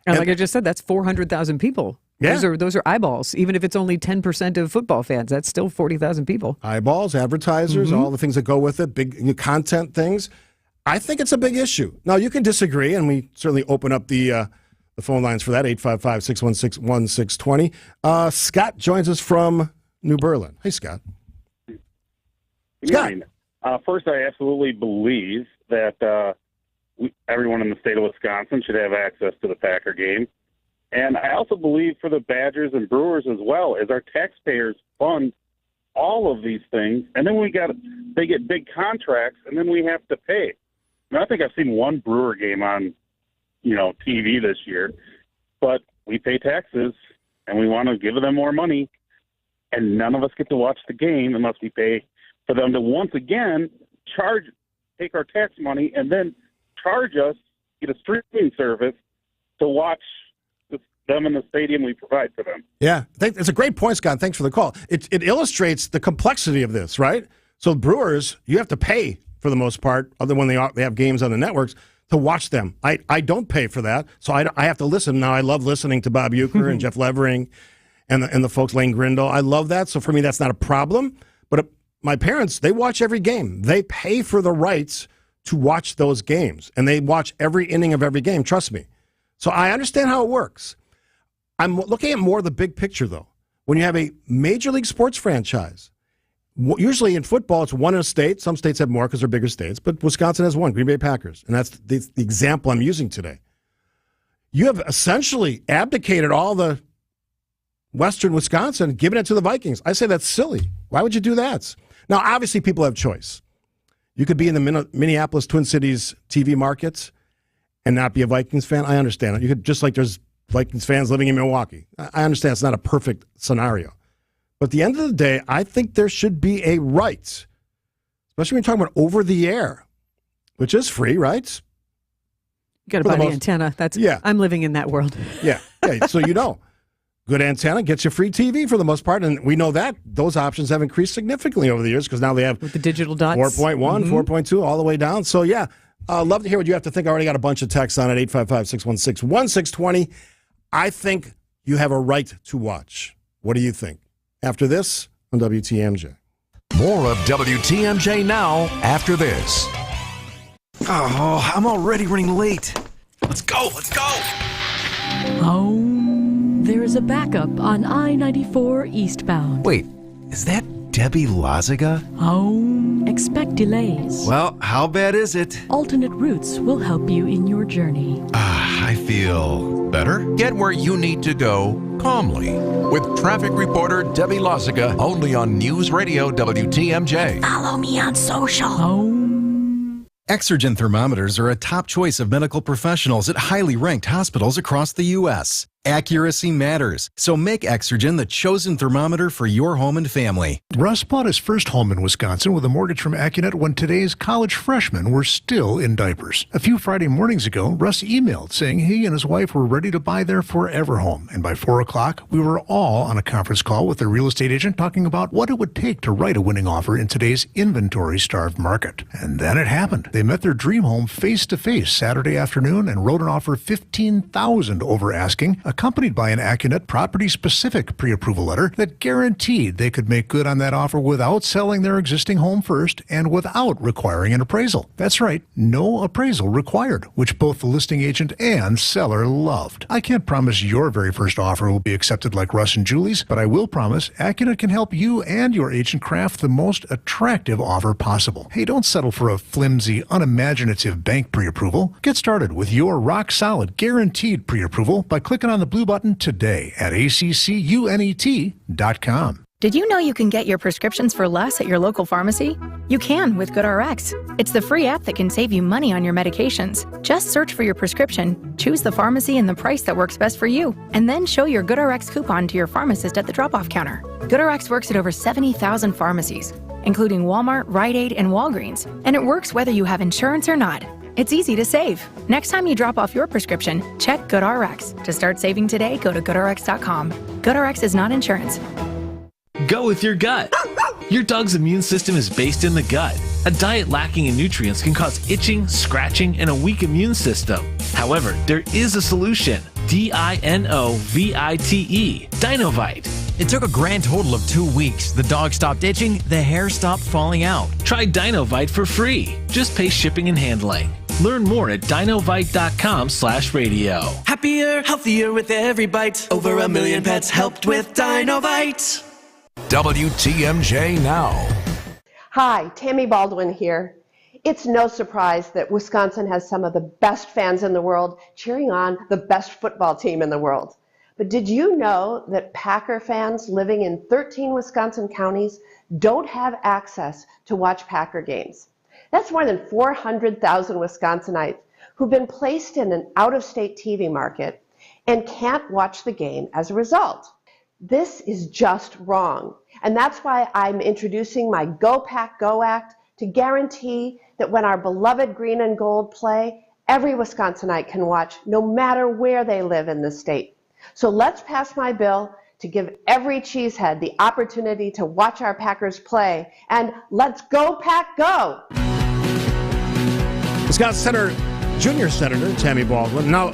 And like I just said, that's 400,000 people. Yeah. Those are eyeballs. Even if it's only 10% of football fans, that's still 40,000 people. Eyeballs, advertisers, all the things that go with it, big content things. I think it's a big issue. Now, you can disagree, and we certainly open up the phone lines for that, 855-616-1620. Scott joins us from New Berlin. Hey, Scott. Scott. First, I absolutely believe that everyone in the state of Wisconsin should have access to the Packer game. And I also believe for the Badgers and Brewers as well, as our taxpayers fund all of these things, and then they get big contracts, and then we have to pay. I think I've seen one Brewer game on, TV this year, but we pay taxes, and we want to give them more money, and none of us get to watch the game unless we pay for them to once again charge take our tax money and then charge us, get a streaming service to watch them in the stadium we provide for them. Yeah, it's a great point, Scott. Thanks for the call. It illustrates the complexity of this, right? So Brewers, you have to pay for the most part, other when they have games on the networks, to watch them. I don't pay for that, so I have to listen. Now, I love listening to Bob Uecker and Jeff Levering and the folks, Lane Grindle. I love that, so for me, that's not a problem. But my parents, they watch every game. They pay for the rights to watch those games, and they watch every inning of every game, trust me. So I understand how it works. I'm looking at more the big picture, though. When you have a major league sports franchise, usually in football, it's one in a state. Some states have more because they're bigger states, but Wisconsin has one, Green Bay Packers, and that's the example I'm using today. You have essentially abdicated all the Western Wisconsin, given it to the Vikings. I say that's silly. Why would you do that? Now, obviously, people have choice. You could be in the Minneapolis, Twin Cities TV markets and not be a Vikings fan. I understand it. You could, just like there's Vikings fans living in Milwaukee. I understand it's not a perfect scenario. But at the end of the day, I think there should be a right, especially when you're talking about over the air, which is free, right? You got to buy the antenna. I'm living in that world. Yeah. So good antenna gets you free TV for the most part, and we know that those options have increased significantly over the years because now they have with the digital dots, 4.1, 4.2, all the way down. So love to hear what you have to think. I already got a bunch of texts on it, 855-616-1620. I think you have a right to watch. What do you think? After this on WTMJ. More of WTMJ now after this. Oh, I'm already running late. Let's go. There is a backup on I-94 eastbound. Wait, is that Debbie Lazaga? Expect delays. Well, how bad is it? Alternate routes will help you in your journey. I feel better. Get where you need to go calmly with traffic reporter Debbie Lazaga, only on News Radio WTMJ. Follow me on social. Exergen thermometers are a top choice of medical professionals at highly ranked hospitals across the U.S. Accuracy matters, so make Exergen the chosen thermometer for your home and family. Russ bought his first home in Wisconsin with a mortgage from Accunet when today's college freshmen were still in diapers. A few Friday mornings ago, Russ emailed saying he and his wife were ready to buy their forever home. And by 4 o'clock, we were all on a conference call with their real estate agent talking about what it would take to write a winning offer in today's inventory-starved market. And then it happened. They met their dream home face-to-face Saturday afternoon and wrote an offer $15,000 over asking, accompanied by an Accunet property-specific pre-approval letter that guaranteed they could make good on that offer without selling their existing home first and without requiring an appraisal. That's right, no appraisal required, which both the listing agent and seller loved. I can't promise your very first offer will be accepted like Russ and Julie's, but I will promise Accunet can help you and your agent craft the most attractive offer possible. Hey, don't settle for a flimsy, unimaginative bank pre-approval. Get started with your rock-solid, guaranteed pre-approval by clicking on the blue button today at accunet.com. Did you know you can get your prescriptions for less at your local pharmacy? You can with GoodRx. It's the free app that can save you money on your medications. Just search for your prescription, choose the pharmacy and the price that works best for you, and then show your GoodRx coupon to your pharmacist at the drop-off counter. GoodRx works at over 70,000 pharmacies, including Walmart, Rite Aid, and Walgreens, and it works whether you have insurance or not. It's easy to save. Next time you drop off your prescription, check GoodRx. To start saving today, go to GoodRx.com. GoodRx is not insurance. Go with your gut. Your dog's immune system is based in the gut. A diet lacking in nutrients can cause itching, scratching, and a weak immune system. However, there is a solution. DINOVITE, Dinovite. It took a grand total of 2 weeks. The dog stopped itching, the hair stopped falling out. Try Dinovite for free. Just pay shipping and handling. Learn more at dinovite.com/radio. Happier, healthier with every bite. Over 1 million pets helped with Dinovite. WTMJ Now. Hi, Tammy Baldwin here. It's no surprise that Wisconsin has some of the best fans in the world cheering on the best football team in the world. But did you know that Packer fans living in 13 Wisconsin counties don't have access to watch Packer games? That's more than 400,000 Wisconsinites who've been placed in an out-of-state TV market and can't watch the game as a result. This is just wrong. And that's why I'm introducing my Go Pack Go Act to guarantee that when our beloved green and gold play, every Wisconsinite can watch no matter where they live in the state. So let's pass my bill to give every cheesehead the opportunity to watch our Packers play. And let's go, Pack, go! Wisconsin Junior Senator Tammy Baldwin. Now,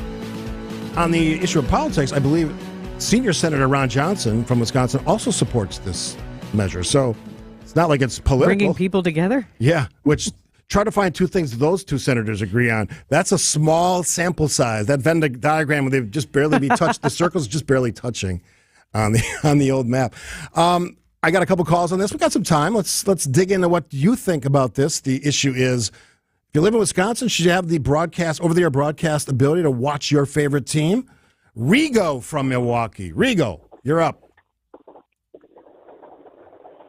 on the issue of politics, I believe Senior Senator Ron Johnson from Wisconsin also supports this measure. So it's not like it's political. Bringing people together? Yeah, which try to find two things those two senators agree on. That's a small sample size. That Venn diagram where they've just barely be touched, the circle's just barely touching on the old map. I got a couple calls on this. We got some time. Let's dig into what you think about this. The issue is, if you live in Wisconsin, should you have the over-the-air broadcast ability to watch your favorite team? Rigo from Milwaukee. Rigo, you're up.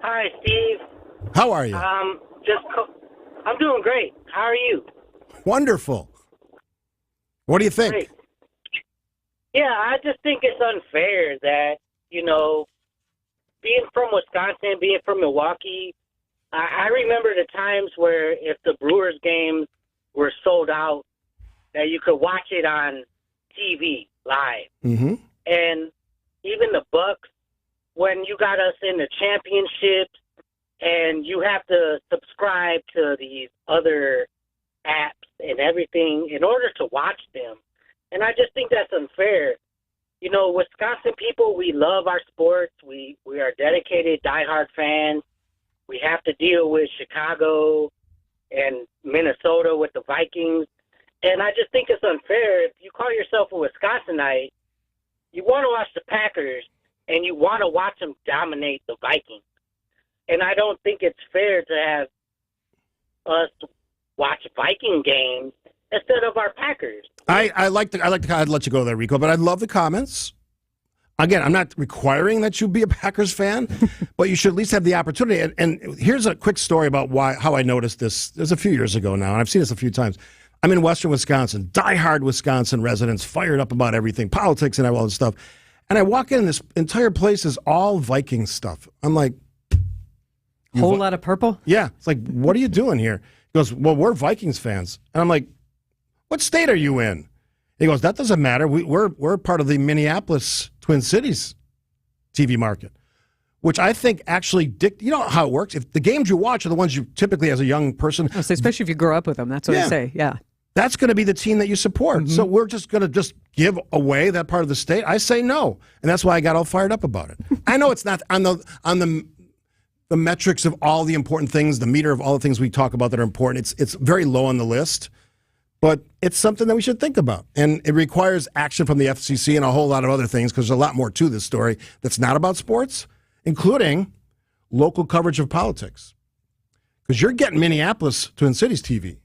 Hi, Steve. How are you? I'm doing great. How are you? Wonderful. What do you think? Great. Yeah, I just think it's unfair that, being from Wisconsin, being from Milwaukee, I remember the times where if the Brewers games were sold out, that you could watch it on TV live. Mm-hmm. And even the Bucks, when you got us in the championships, and you have to subscribe to these other apps and everything in order to watch them. And I just think that's unfair. Wisconsin people, we love our sports. We are dedicated, diehard fans. We have to deal with Chicago and Minnesota with the Vikings. And I just think it's unfair. If you call yourself a Wisconsinite, you want to watch the Packers, and you want to watch them dominate the Vikings. And I don't think it's fair to have us watch Viking games instead of our Packers. I'd let you go there, Rico, but I love the comments. Again, I'm not requiring that you be a Packers fan, but you should at least have the opportunity. And here's a quick story about how I noticed this. It was a few years ago now, and I've seen this a few times. I'm in Western Wisconsin, diehard Wisconsin residents, fired up about everything, politics and all this stuff. And I walk in, and this entire place is all Viking stuff. I'm like, whole lot of purple? Yeah. It's like, what are you doing here? He goes, well, we're Vikings fans. And I'm like, what state are you in? He goes, that doesn't matter. We're part of the Minneapolis Twin Cities TV market, which I think actually, you know how it works? If the games you watch are the ones you typically, as a young person. So especially if you grow up with them, that's what I say, yeah. That's going to be the team that you support. Mm-hmm. So we're just going to give away that part of the state? I say no. And that's why I got all fired up about it. I know it's not on the metrics of all the important things, the meter of all the things we talk about that are important. It's very low on the list. But it's something that we should think about. And it requires action from the FCC and a whole lot of other things, because there's a lot more to this story that's not about sports, including local coverage of politics. Because you're getting Minneapolis Twin Cities TV.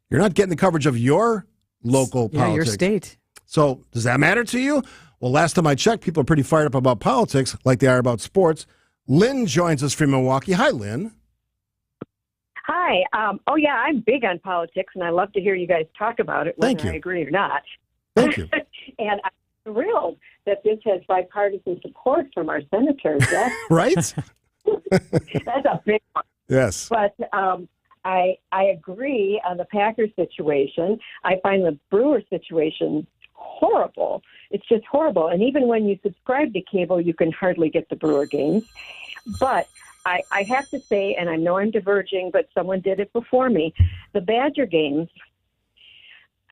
You're not getting the coverage of your local politics. Your state. So does that matter to you? Well, last time I checked, people are pretty fired up about politics like they are about sports. Lynn joins us from Milwaukee. Hi, Lynn. Hi. I'm big on politics, and I love to hear you guys talk about it, whether I agree or not. Thank you. And I'm thrilled that this has bipartisan support from our senators. Right? That's a big one. Yes. But I agree on the Packers situation. I find the Brewers situation horrible. It's just horrible. And even when you subscribe to cable, you can hardly get the Brewer games. But I have to say, and I know I'm diverging, but someone did it before me, the Badger games,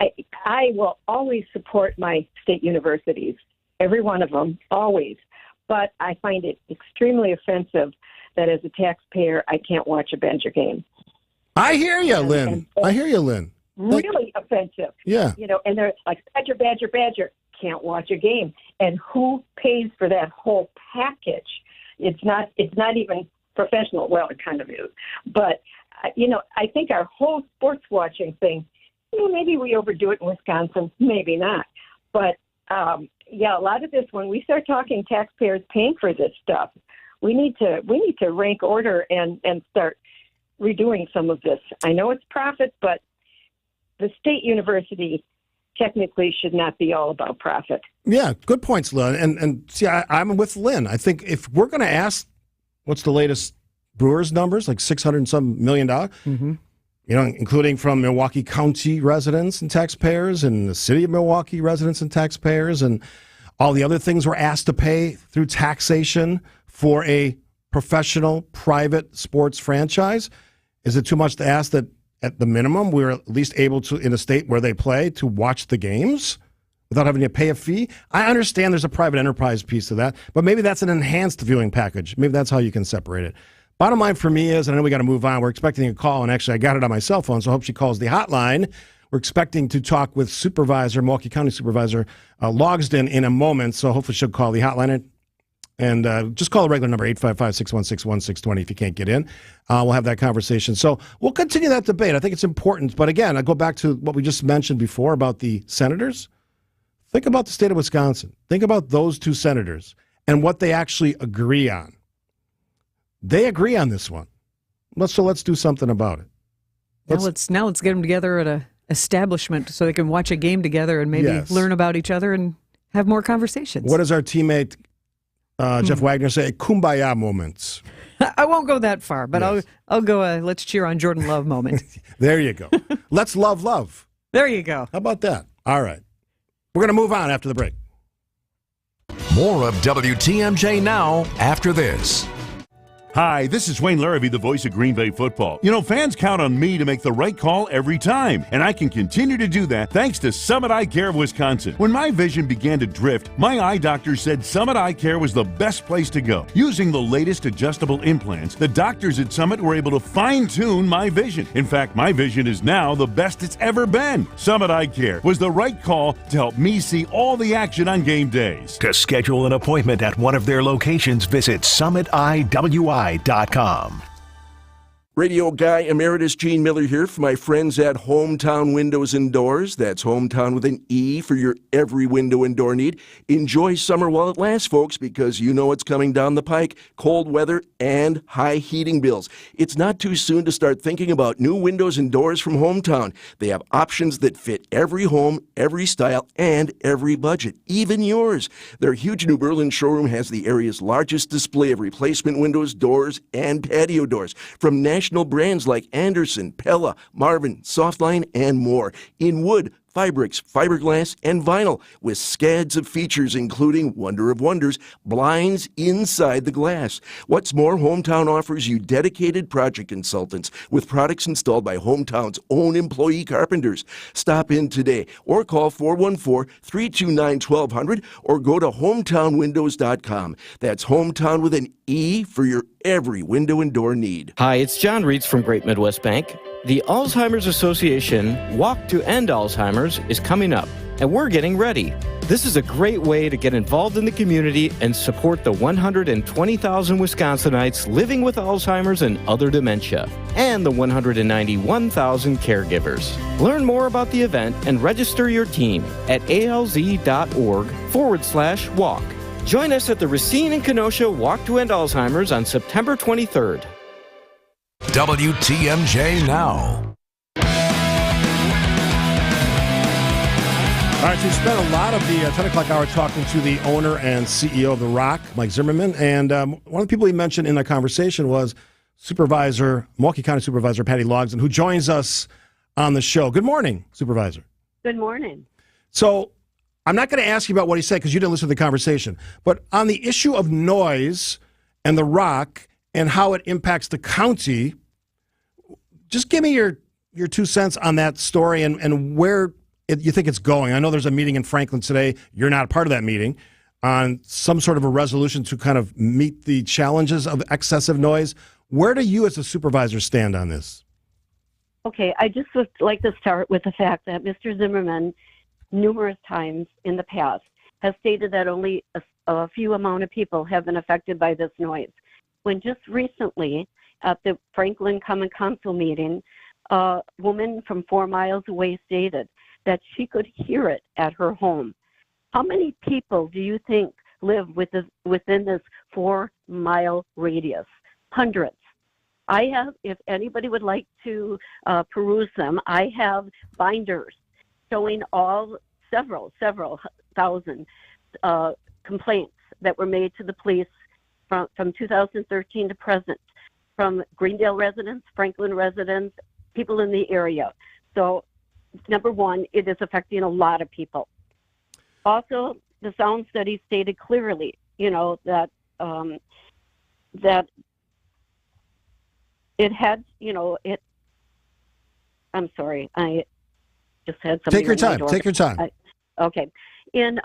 I will always support my state universities, every one of them, always. But I find it extremely offensive that as a taxpayer, I can't watch a Badger game. I hear you, Lynn. I hear you, Lynn. Really offensive. Yeah. And they're like, Badger, Badger, Badger, can't watch a game. And who pays for that whole package? It's not even professional. Well, it kind of is. But, I think our whole sports watching thing, maybe we overdo it in Wisconsin, maybe not. But, a lot of this, when we start talking taxpayers paying for this stuff, we need to rank order and start redoing some of this. I know it's profit, but the state university technically should not be all about profit. Yeah, good points, Lynn. And see, I'm with Lynn. I think if we're going to ask what's the latest Brewers numbers, like $600 and some million. Mm-hmm. You know, including from Milwaukee County residents and taxpayers and the city of Milwaukee residents and taxpayers and all the other things we're asked to pay through taxation for a professional private sports franchise. Is it too much to ask that at the minimum we're at least able to, in a state where they play, to watch the games without having to pay a fee? I understand there's a private enterprise piece to that, but maybe that's an enhanced viewing package. Maybe that's how you can separate it. Bottom line for me is, and I know we got to move on, we're expecting a call, and actually I got it on my cell phone, so I hope she calls the hotline. We're expecting to talk with Milwaukee County Supervisor Logsdon in a moment, so hopefully she'll call the hotline and just call the regular number, 855-616-1620 if you can't get in. We'll have that conversation. So we'll continue that debate. I think it's important, but again, I go back to what we just mentioned before about the senators. Think about the state of Wisconsin. Think about those two senators and what they actually agree on. They agree on this one. So let's do something about it. Now let's get them together at a establishment so they can watch a game together and maybe learn about each other and have more conversations. What does our teammate Jeff Wagner say? Kumbaya moments. I won't go that far, but yes. I'll go let's cheer on Jordan Love moment. There you go. Let's love. There you go. How about that? All right. We're going to move on after the break. More of WTMJ now after this. Hi, this is Wayne Larrabee, the voice of Green Bay football. You know, fans count on me to make the right call every time, and I can continue to do that thanks to Summit Eye Care of Wisconsin. When my vision began to drift, my eye doctor said Summit Eye Care was the best place to go. Using the latest adjustable implants, the doctors at Summit were able to fine-tune my vision. In fact, my vision is now the best it's ever been. Summit Eye Care was the right call to help me see all the action on game days. To schedule an appointment at one of their locations, visit summitiwi.com. Radio Guy Emeritus Gene Miller here for my friends at Hometown Windows and Doors. That's Hometown with an E for your every window and door need. Enjoy summer while it lasts, folks, because you know it's coming down the pike. Cold weather and high heating bills. It's not too soon to start thinking about new windows and doors from Hometown. They have options that fit every home, every style, and every budget, even yours. Their huge New Berlin showroom has the area's largest display of replacement windows, doors, and patio doors from national brands like Anderson, Pella, Marvin, Softline, and more. In wood, Fibrix, fiberglass, and vinyl, with scads of features including, wonder of wonders, blinds inside the glass. What's more, Hometown offers you dedicated project consultants with products installed by Hometown's own employee carpenters. Stop in today or call 414-329-1200 or go to hometownwindows.com. That's Hometown with an E for your every window and door need. Hi, it's John Reitz from Great Midwest Bank. The Alzheimer's Association Walk to End Alzheimer's is coming up, and we're getting ready. This is a great way to get involved in the community and support the 120,000 Wisconsinites living with Alzheimer's and other dementia, and the 191,000 caregivers. Learn more about the event and register your team at alz.org/walk. Join us at the Racine and Kenosha Walk to End Alzheimer's on September 23rd. WTMJ Now. All right, so we spent a lot of the 10 o'clock hour talking to the owner and CEO of The Rock, Mike Zimmerman, and one of the people he mentioned in that conversation was Milwaukee County Supervisor Patty Logsdon, who joins us on the show. Good morning, Supervisor. Good morning. So I'm not going to ask you about what he said because you didn't listen to the conversation, but on the issue of noise and The Rock and how it impacts the county, just give me your 2 cents on that story and where you think it's going. I know there's a meeting in Franklin today. You're not part of that meeting on some sort of a resolution to kind of meet the challenges of excessive noise. Where do you as a supervisor stand on this? Okay, I just would like to start with the fact that Mr. Zimmerman, numerous times in the past, has stated that only a few amount of people have been affected by this noise. When just recently at the Franklin Common Council meeting, a woman from 4 miles away stated that she could hear it at her home. How many people do you think live within this 4-mile radius? Hundreds. I have, if anybody would like to peruse them, I have binders showing several thousand complaints that were made to the police from 2013 to present. from Greendale residents, Franklin residents, people in the area. So, number one, it is affecting a lot of people. Also, the sound study stated clearly, that that it had, I'm sorry, I just had something. Take your time. Take your time. Okay. In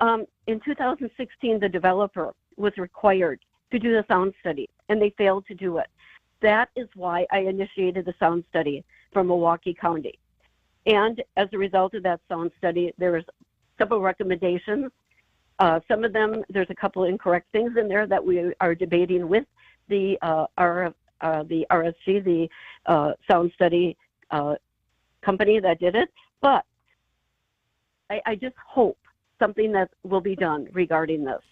2016, the developer was required to do the sound study, and they failed to do it. That is why I initiated the sound study from Milwaukee County. And as a result of that sound study, there's several recommendations. Some of them, there's a couple incorrect things in there that we are debating with the RSG, the sound study company that did it. But I just hope something that will be done regarding this.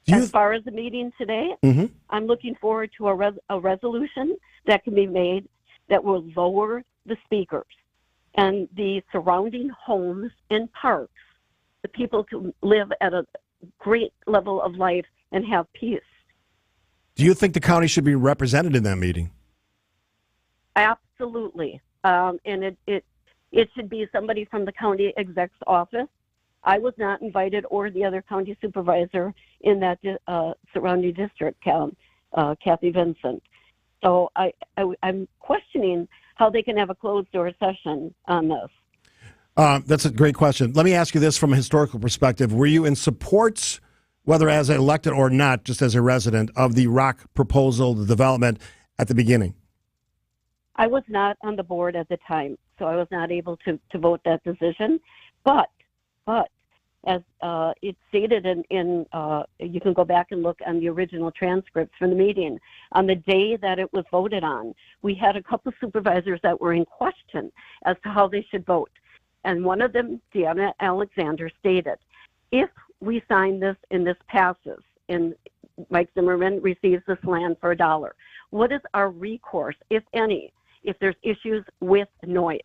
As far as the meeting today, I'm looking forward to a resolution that can be made that will lower the speakers and the surrounding homes and parks. The people can live at a great level of life and have peace. Do you think the county should be represented in that meeting? Absolutely. And it should be somebody from the county exec's office. I was not invited, or the other county supervisor in that surrounding district, Kathy Vincent. So I'm questioning how they can have a closed-door session on this. That's a great question. Let me ask you this from a historical perspective. Were you in support, whether as an elected or not, just as a resident, of the rock proposal, the development at the beginning? I was not on the board at the time, so I was not able to vote that decision. But as it's stated in you can go back and look on the original transcripts from the meeting. On the day that it was voted on, we had a couple supervisors that were in question as to how they should vote. And one of them, Deanna Alexander, stated, if we sign this and this passes and Mike Zimmerman receives this land for $1, what is our recourse, if any, if there's issues with noise?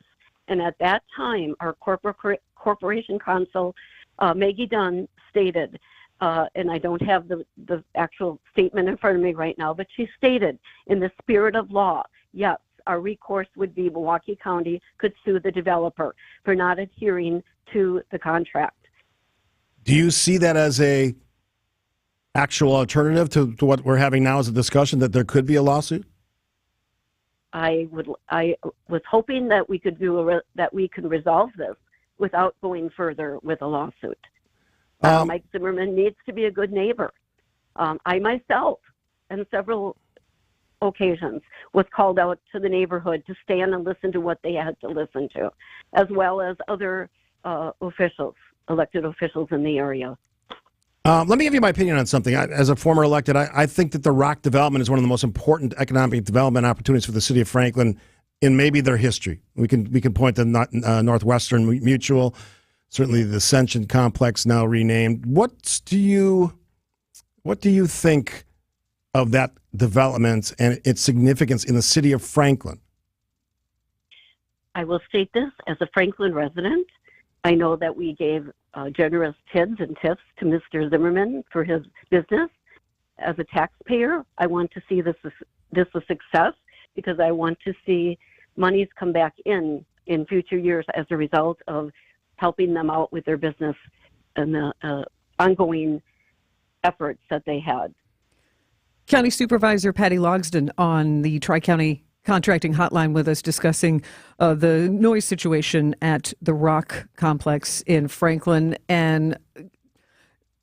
And at that time, our corporation counsel, Maggie Dunn, stated, and I don't have the actual statement in front of me right now, but she stated, in the spirit of law, yes, our recourse would be Milwaukee County could sue the developer for not adhering to the contract. Do you see that as a actual alternative to what we're having now as a discussion, that there could be a lawsuit? I was hoping that we could that we could resolve this without going further with a lawsuit. Mike Zimmerman needs to be a good neighbor. I myself, on several occasions, was called out to the neighborhood to stand and listen to what they had to listen to, as well as other officials, elected officials in the area. Let me give you my opinion on something. As a former elected, I think that the rock development is one of the most important economic development opportunities for the city of Franklin in maybe their history. We can point to Northwestern Mutual, certainly the Ascension Complex, now renamed. What do you think of that development and its significance in the city of Franklin? I will state this as a Franklin resident. I know that we gave generous TIDs and TIFs to Mr. Zimmerman for his business. As a taxpayer, I want to see this a success, because I want to see monies come back in future years as a result of helping them out with their business and the ongoing efforts that they had. County Supervisor Patty Logsdon on the Tri-County Contracting Hotline with us, discussing the noise situation at the Rock Complex in Franklin. And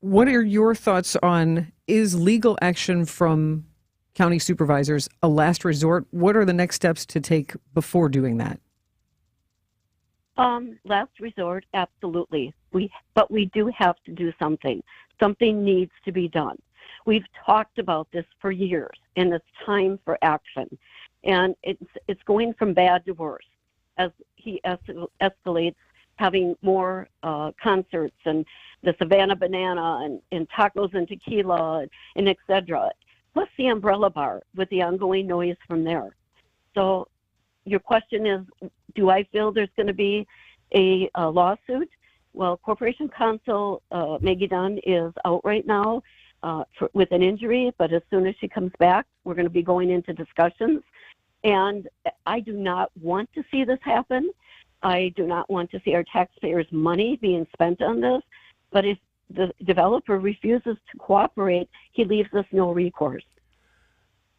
what are your thoughts on, is legal action from county supervisors a last resort? What are the next steps to take before doing that? Last resort, absolutely. But we do have to do something. Something needs to be done. We've talked about this for years, and it's time for action. And it's going from bad to worse as he escalates, having more concerts and the Savannah Banana and tacos and tequila and et cetera, plus the Umbrella Bar with the ongoing noise from there. So your question is, do I feel there's going to be a lawsuit? Well, Corporation Counsel Maggie Dunn is out right now. with an injury, but as soon as she comes back, we're going to be going into discussions. And I do not want to see this happen. I do not want to see our taxpayers' money being spent on this. But if the developer refuses to cooperate, he leaves us no recourse.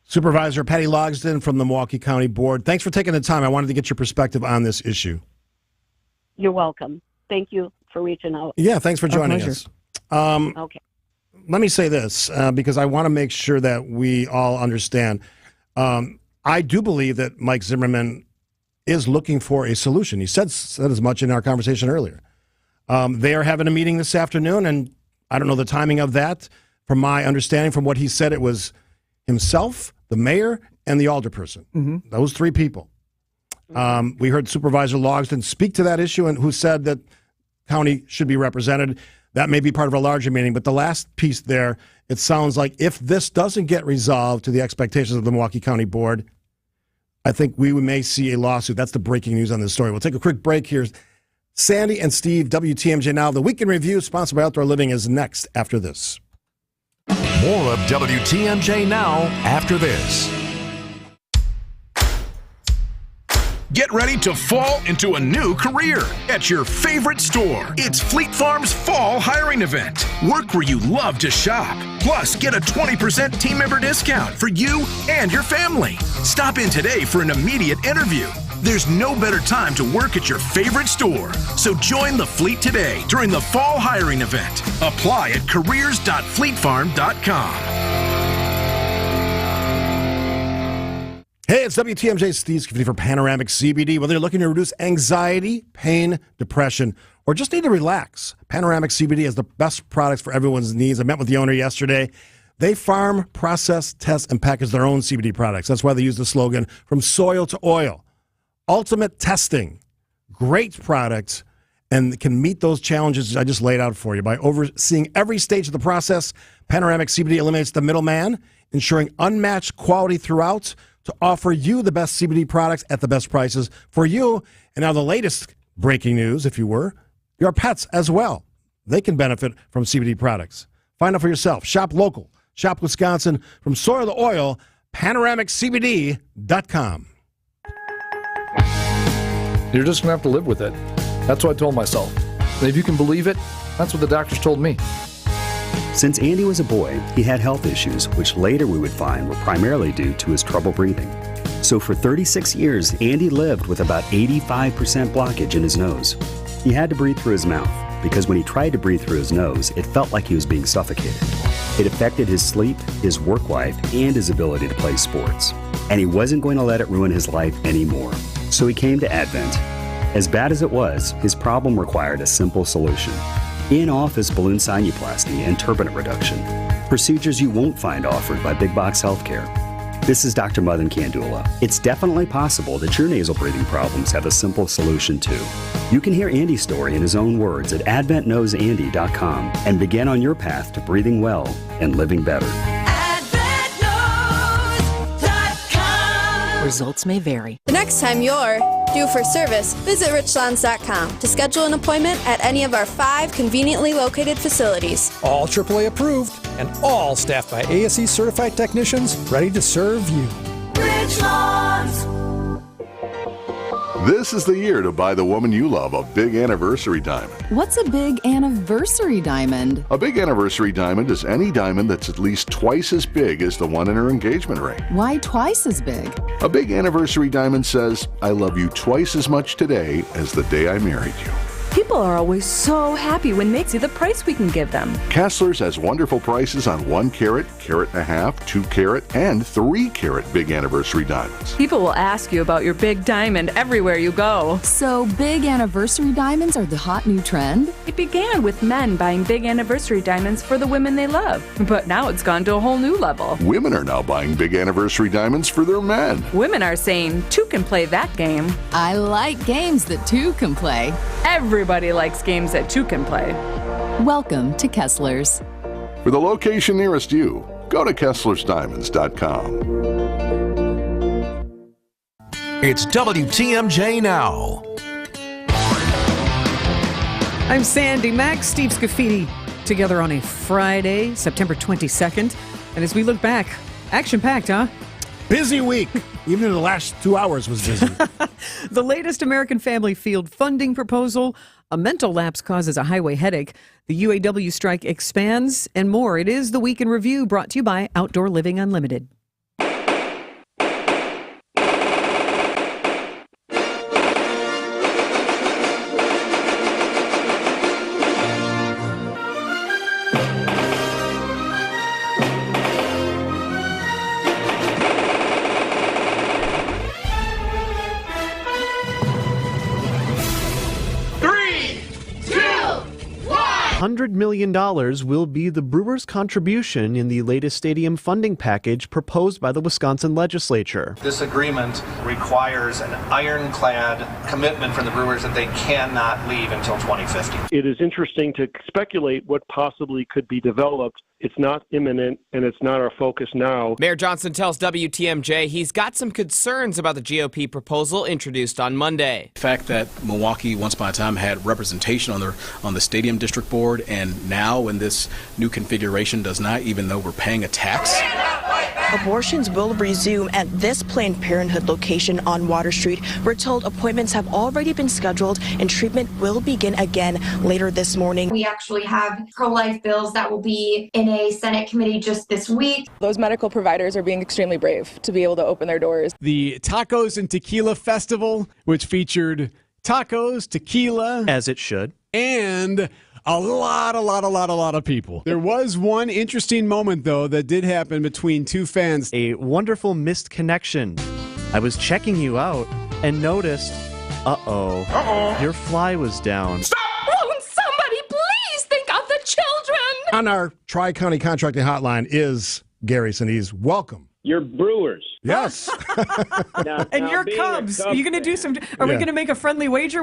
Supervisor Patty Logsdon from the Milwaukee County Board, thanks for taking the time. I wanted to get your perspective on this issue. You're welcome. Thank you for reaching out. Yeah, thanks for joining us. Okay. Let me say this, because I want to make sure that we all understand. I do believe that Mike Zimmerman is looking for a solution. He said as much in our conversation earlier. They are having a meeting this afternoon, and I don't know the timing of that. From my understanding, from what he said, it was himself, the mayor, and the alderperson. Mm-hmm. Those three people. We heard Supervisor Logsdon speak to that issue, and who said that county should be represented. That may be part of a larger meeting, but the last piece there, it sounds like if this doesn't get resolved to the expectations of the Milwaukee County Board, I think we may see a lawsuit. That's the breaking news on this story. We'll take a quick break here. Sandy and Steve, WTMJ Now. The Weekend Review, sponsored by Outdoor Living, is next after this. More of WTMJ Now after this. Get ready to fall into a new career at your favorite store. It's Fleet Farm's Fall Hiring Event. Work where you love to shop. Plus, get a 20% team member discount for you and your family. Stop in today for an immediate interview. There's no better time to work at your favorite store. So join the fleet today during the Fall Hiring Event. Apply at careers.fleetfarm.com. Hey, it's WTMJ Steve Scaffidi for Panoramic CBD. Whether you're looking to reduce anxiety, pain, depression, or just need to relax, Panoramic CBD has the best products for everyone's needs. I met with the owner yesterday. They farm, process, test, and package their own CBD products. That's why they use the slogan, from soil to oil. Ultimate testing. Great products, and can meet those challenges I just laid out for you. By overseeing every stage of the process, Panoramic CBD eliminates the middleman, ensuring unmatched quality throughout, to offer you the best CBD products at the best prices for you. And now the latest breaking news, if you were, your pets as well. They can benefit from CBD products. Find out for yourself. Shop local. Shop Wisconsin. From soil to oil, PanoramicCBD.com. You're just going to have to live with it. That's what I told myself. And if you can believe it, that's what the doctors told me. Since Andy was a boy, he had health issues, which later we would find were primarily due to his trouble breathing. So for 36 years, Andy lived with about 85% blockage in his nose. He had to breathe through his mouth, because when he tried to breathe through his nose, it felt like he was being suffocated. It affected his sleep, his work life, and his ability to play sports. And he wasn't going to let it ruin his life anymore. So he came to Advent. As bad as it was, his problem required a simple solution. In-office balloon sinuplasty and turbinate reduction. Procedures you won't find offered by big box healthcare. This is Dr. Madan Kandula. It's definitely possible that your nasal breathing problems have a simple solution too. You can hear Andy's story in his own words at adventknowsandy.com and begin on your path to breathing well and living better. Results may vary. The next time you're due for service, visit richlands.com to schedule an appointment at any of our 5 conveniently located facilities. All AAA approved and all staffed by ASE certified technicians ready to serve you. Richlands. This is the year to buy the woman you love a big anniversary diamond. What's a big anniversary diamond? A big anniversary diamond is any diamond that's at least twice as big as the one in her engagement ring. Why twice as big? A big anniversary diamond says, I love you twice as much today as the day I married you. People are always so happy when they see the price we can give them. Kessler's has wonderful prices on 1 carat, carat and a half, 2 carat, and 3 carat big anniversary diamonds. People will ask you about your big diamond everywhere you go. So big anniversary diamonds are the hot new trend? It began with men buying big anniversary diamonds for the women they love. But now it's gone to a whole new level. Women are now buying big anniversary diamonds for their men. Women are saying 2 can play that game. I like games that 2 can play. Everybody likes games that 2 can play. Welcome to Kessler's. For the location nearest you, go to KesslersDiamonds.com. It's WTMJ Now. I'm Sandy. Maxx, Steve Scaffidi together on a Friday, September 22nd. And as we look back, action-packed, huh? Busy week. Even the last 2 hours was busy. The latest American Family Field funding proposal, a mental lapse causes a highway headache, the UAW strike expands, and more. It is the Week in Review, brought to you by Outdoor Living Unlimited. $100 million will be the Brewers' contribution in the latest stadium funding package proposed by the Wisconsin legislature. This agreement requires an ironclad commitment from the Brewers that they cannot leave until 2050. It is interesting to speculate what possibly could be developed. It's not imminent, and it's not our focus now. Mayor Johnson tells WTMJ he's got some concerns about the GOP proposal introduced on Monday. The fact that Milwaukee once upon a time had representation on the stadium district board, and now in this new configuration does not, even though we're paying a tax. Abortions will resume at this Planned Parenthood location on Water Street. We're told appointments have already been scheduled and treatment will begin again later this morning. We actually have pro-life bills that will be in a Senate committee just this week. Those medical providers are being extremely brave to be able to open their doors. The Tacos and Tequila Festival, which featured tacos, tequila, as it should, and a lot of people. There was one interesting moment, though, that did happen between two fans. A wonderful missed connection. I was checking you out and noticed, your fly was down. Stop! Won't somebody please think of the children? On our Tri-County Contracting Hotline is Gary Sinise. Welcome. Your Brewers. Yes. And your Cubs. Are you going to do some? Are we going to make a friendly wager?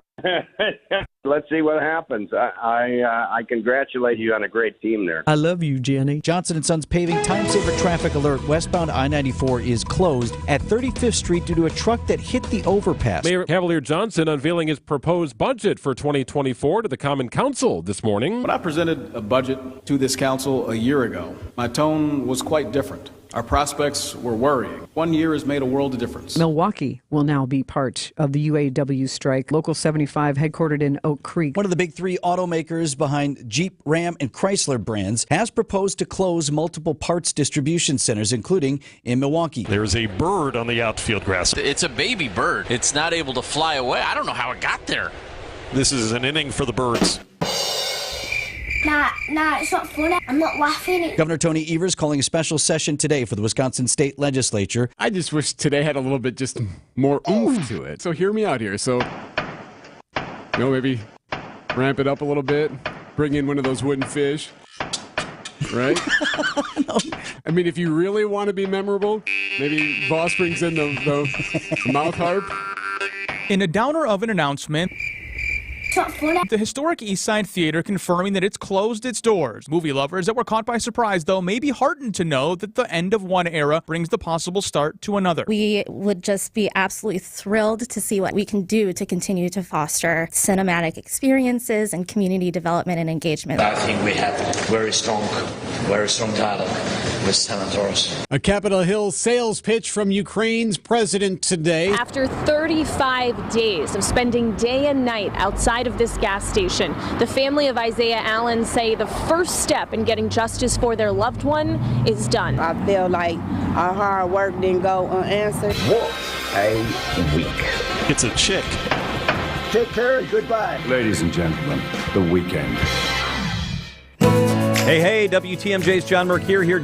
Let's see what happens. I congratulate you on a great team there. I love you, Jenny. Johnson & Sons Paving time-saver traffic alert. Westbound I-94 is closed at 35th Street due to a truck that hit the overpass. Mayor Cavalier Johnson unveiling his proposed budget for 2024 to the Common Council this morning. When I presented a budget to this council a year ago, my tone was quite different. Our prospects were worrying. 1 year has made a world of difference. Milwaukee will now be part of the UAW strike. Local 75, headquartered in Oak Creek. One of the big three automakers behind Jeep, Ram, and Chrysler brands has proposed to close multiple parts distribution centers, including in Milwaukee. There's a bird on the outfield grass. It's a baby bird. It's not able to fly away. I don't know how it got there. This is an inning for the birds. Nah, it's not funny. I'm not laughing. Governor Tony Evers calling a special session today for the Wisconsin State Legislature. I just wish today had a little bit just more oomph to it. So hear me out here. So, maybe ramp it up a little bit. Bring in one of those wooden fish. Right? No. I mean, if you really want to be memorable, maybe Voss brings in the mouth harp. In a downer of an announcement, the historic East Side Theater confirming that it's closed its doors. Movie lovers that were caught by surprise, though, may be heartened to know that the end of one era brings the possible start to another. We would just be absolutely thrilled to see what we can do to continue to foster cinematic experiences and community development and engagement. I think we have very strong dialogue with senators. A Capitol Hill sales pitch from Ukraine's president today. After 35 days of spending day and night outside of this gas station, the family of Isaiah Allen say the first step in getting justice for their loved one is done. I feel like our hard work didn't go unanswered. What a week. It's a chick. Take care and goodbye. Ladies and gentlemen, the weekend. Hey, WTMJ's John Mercure here.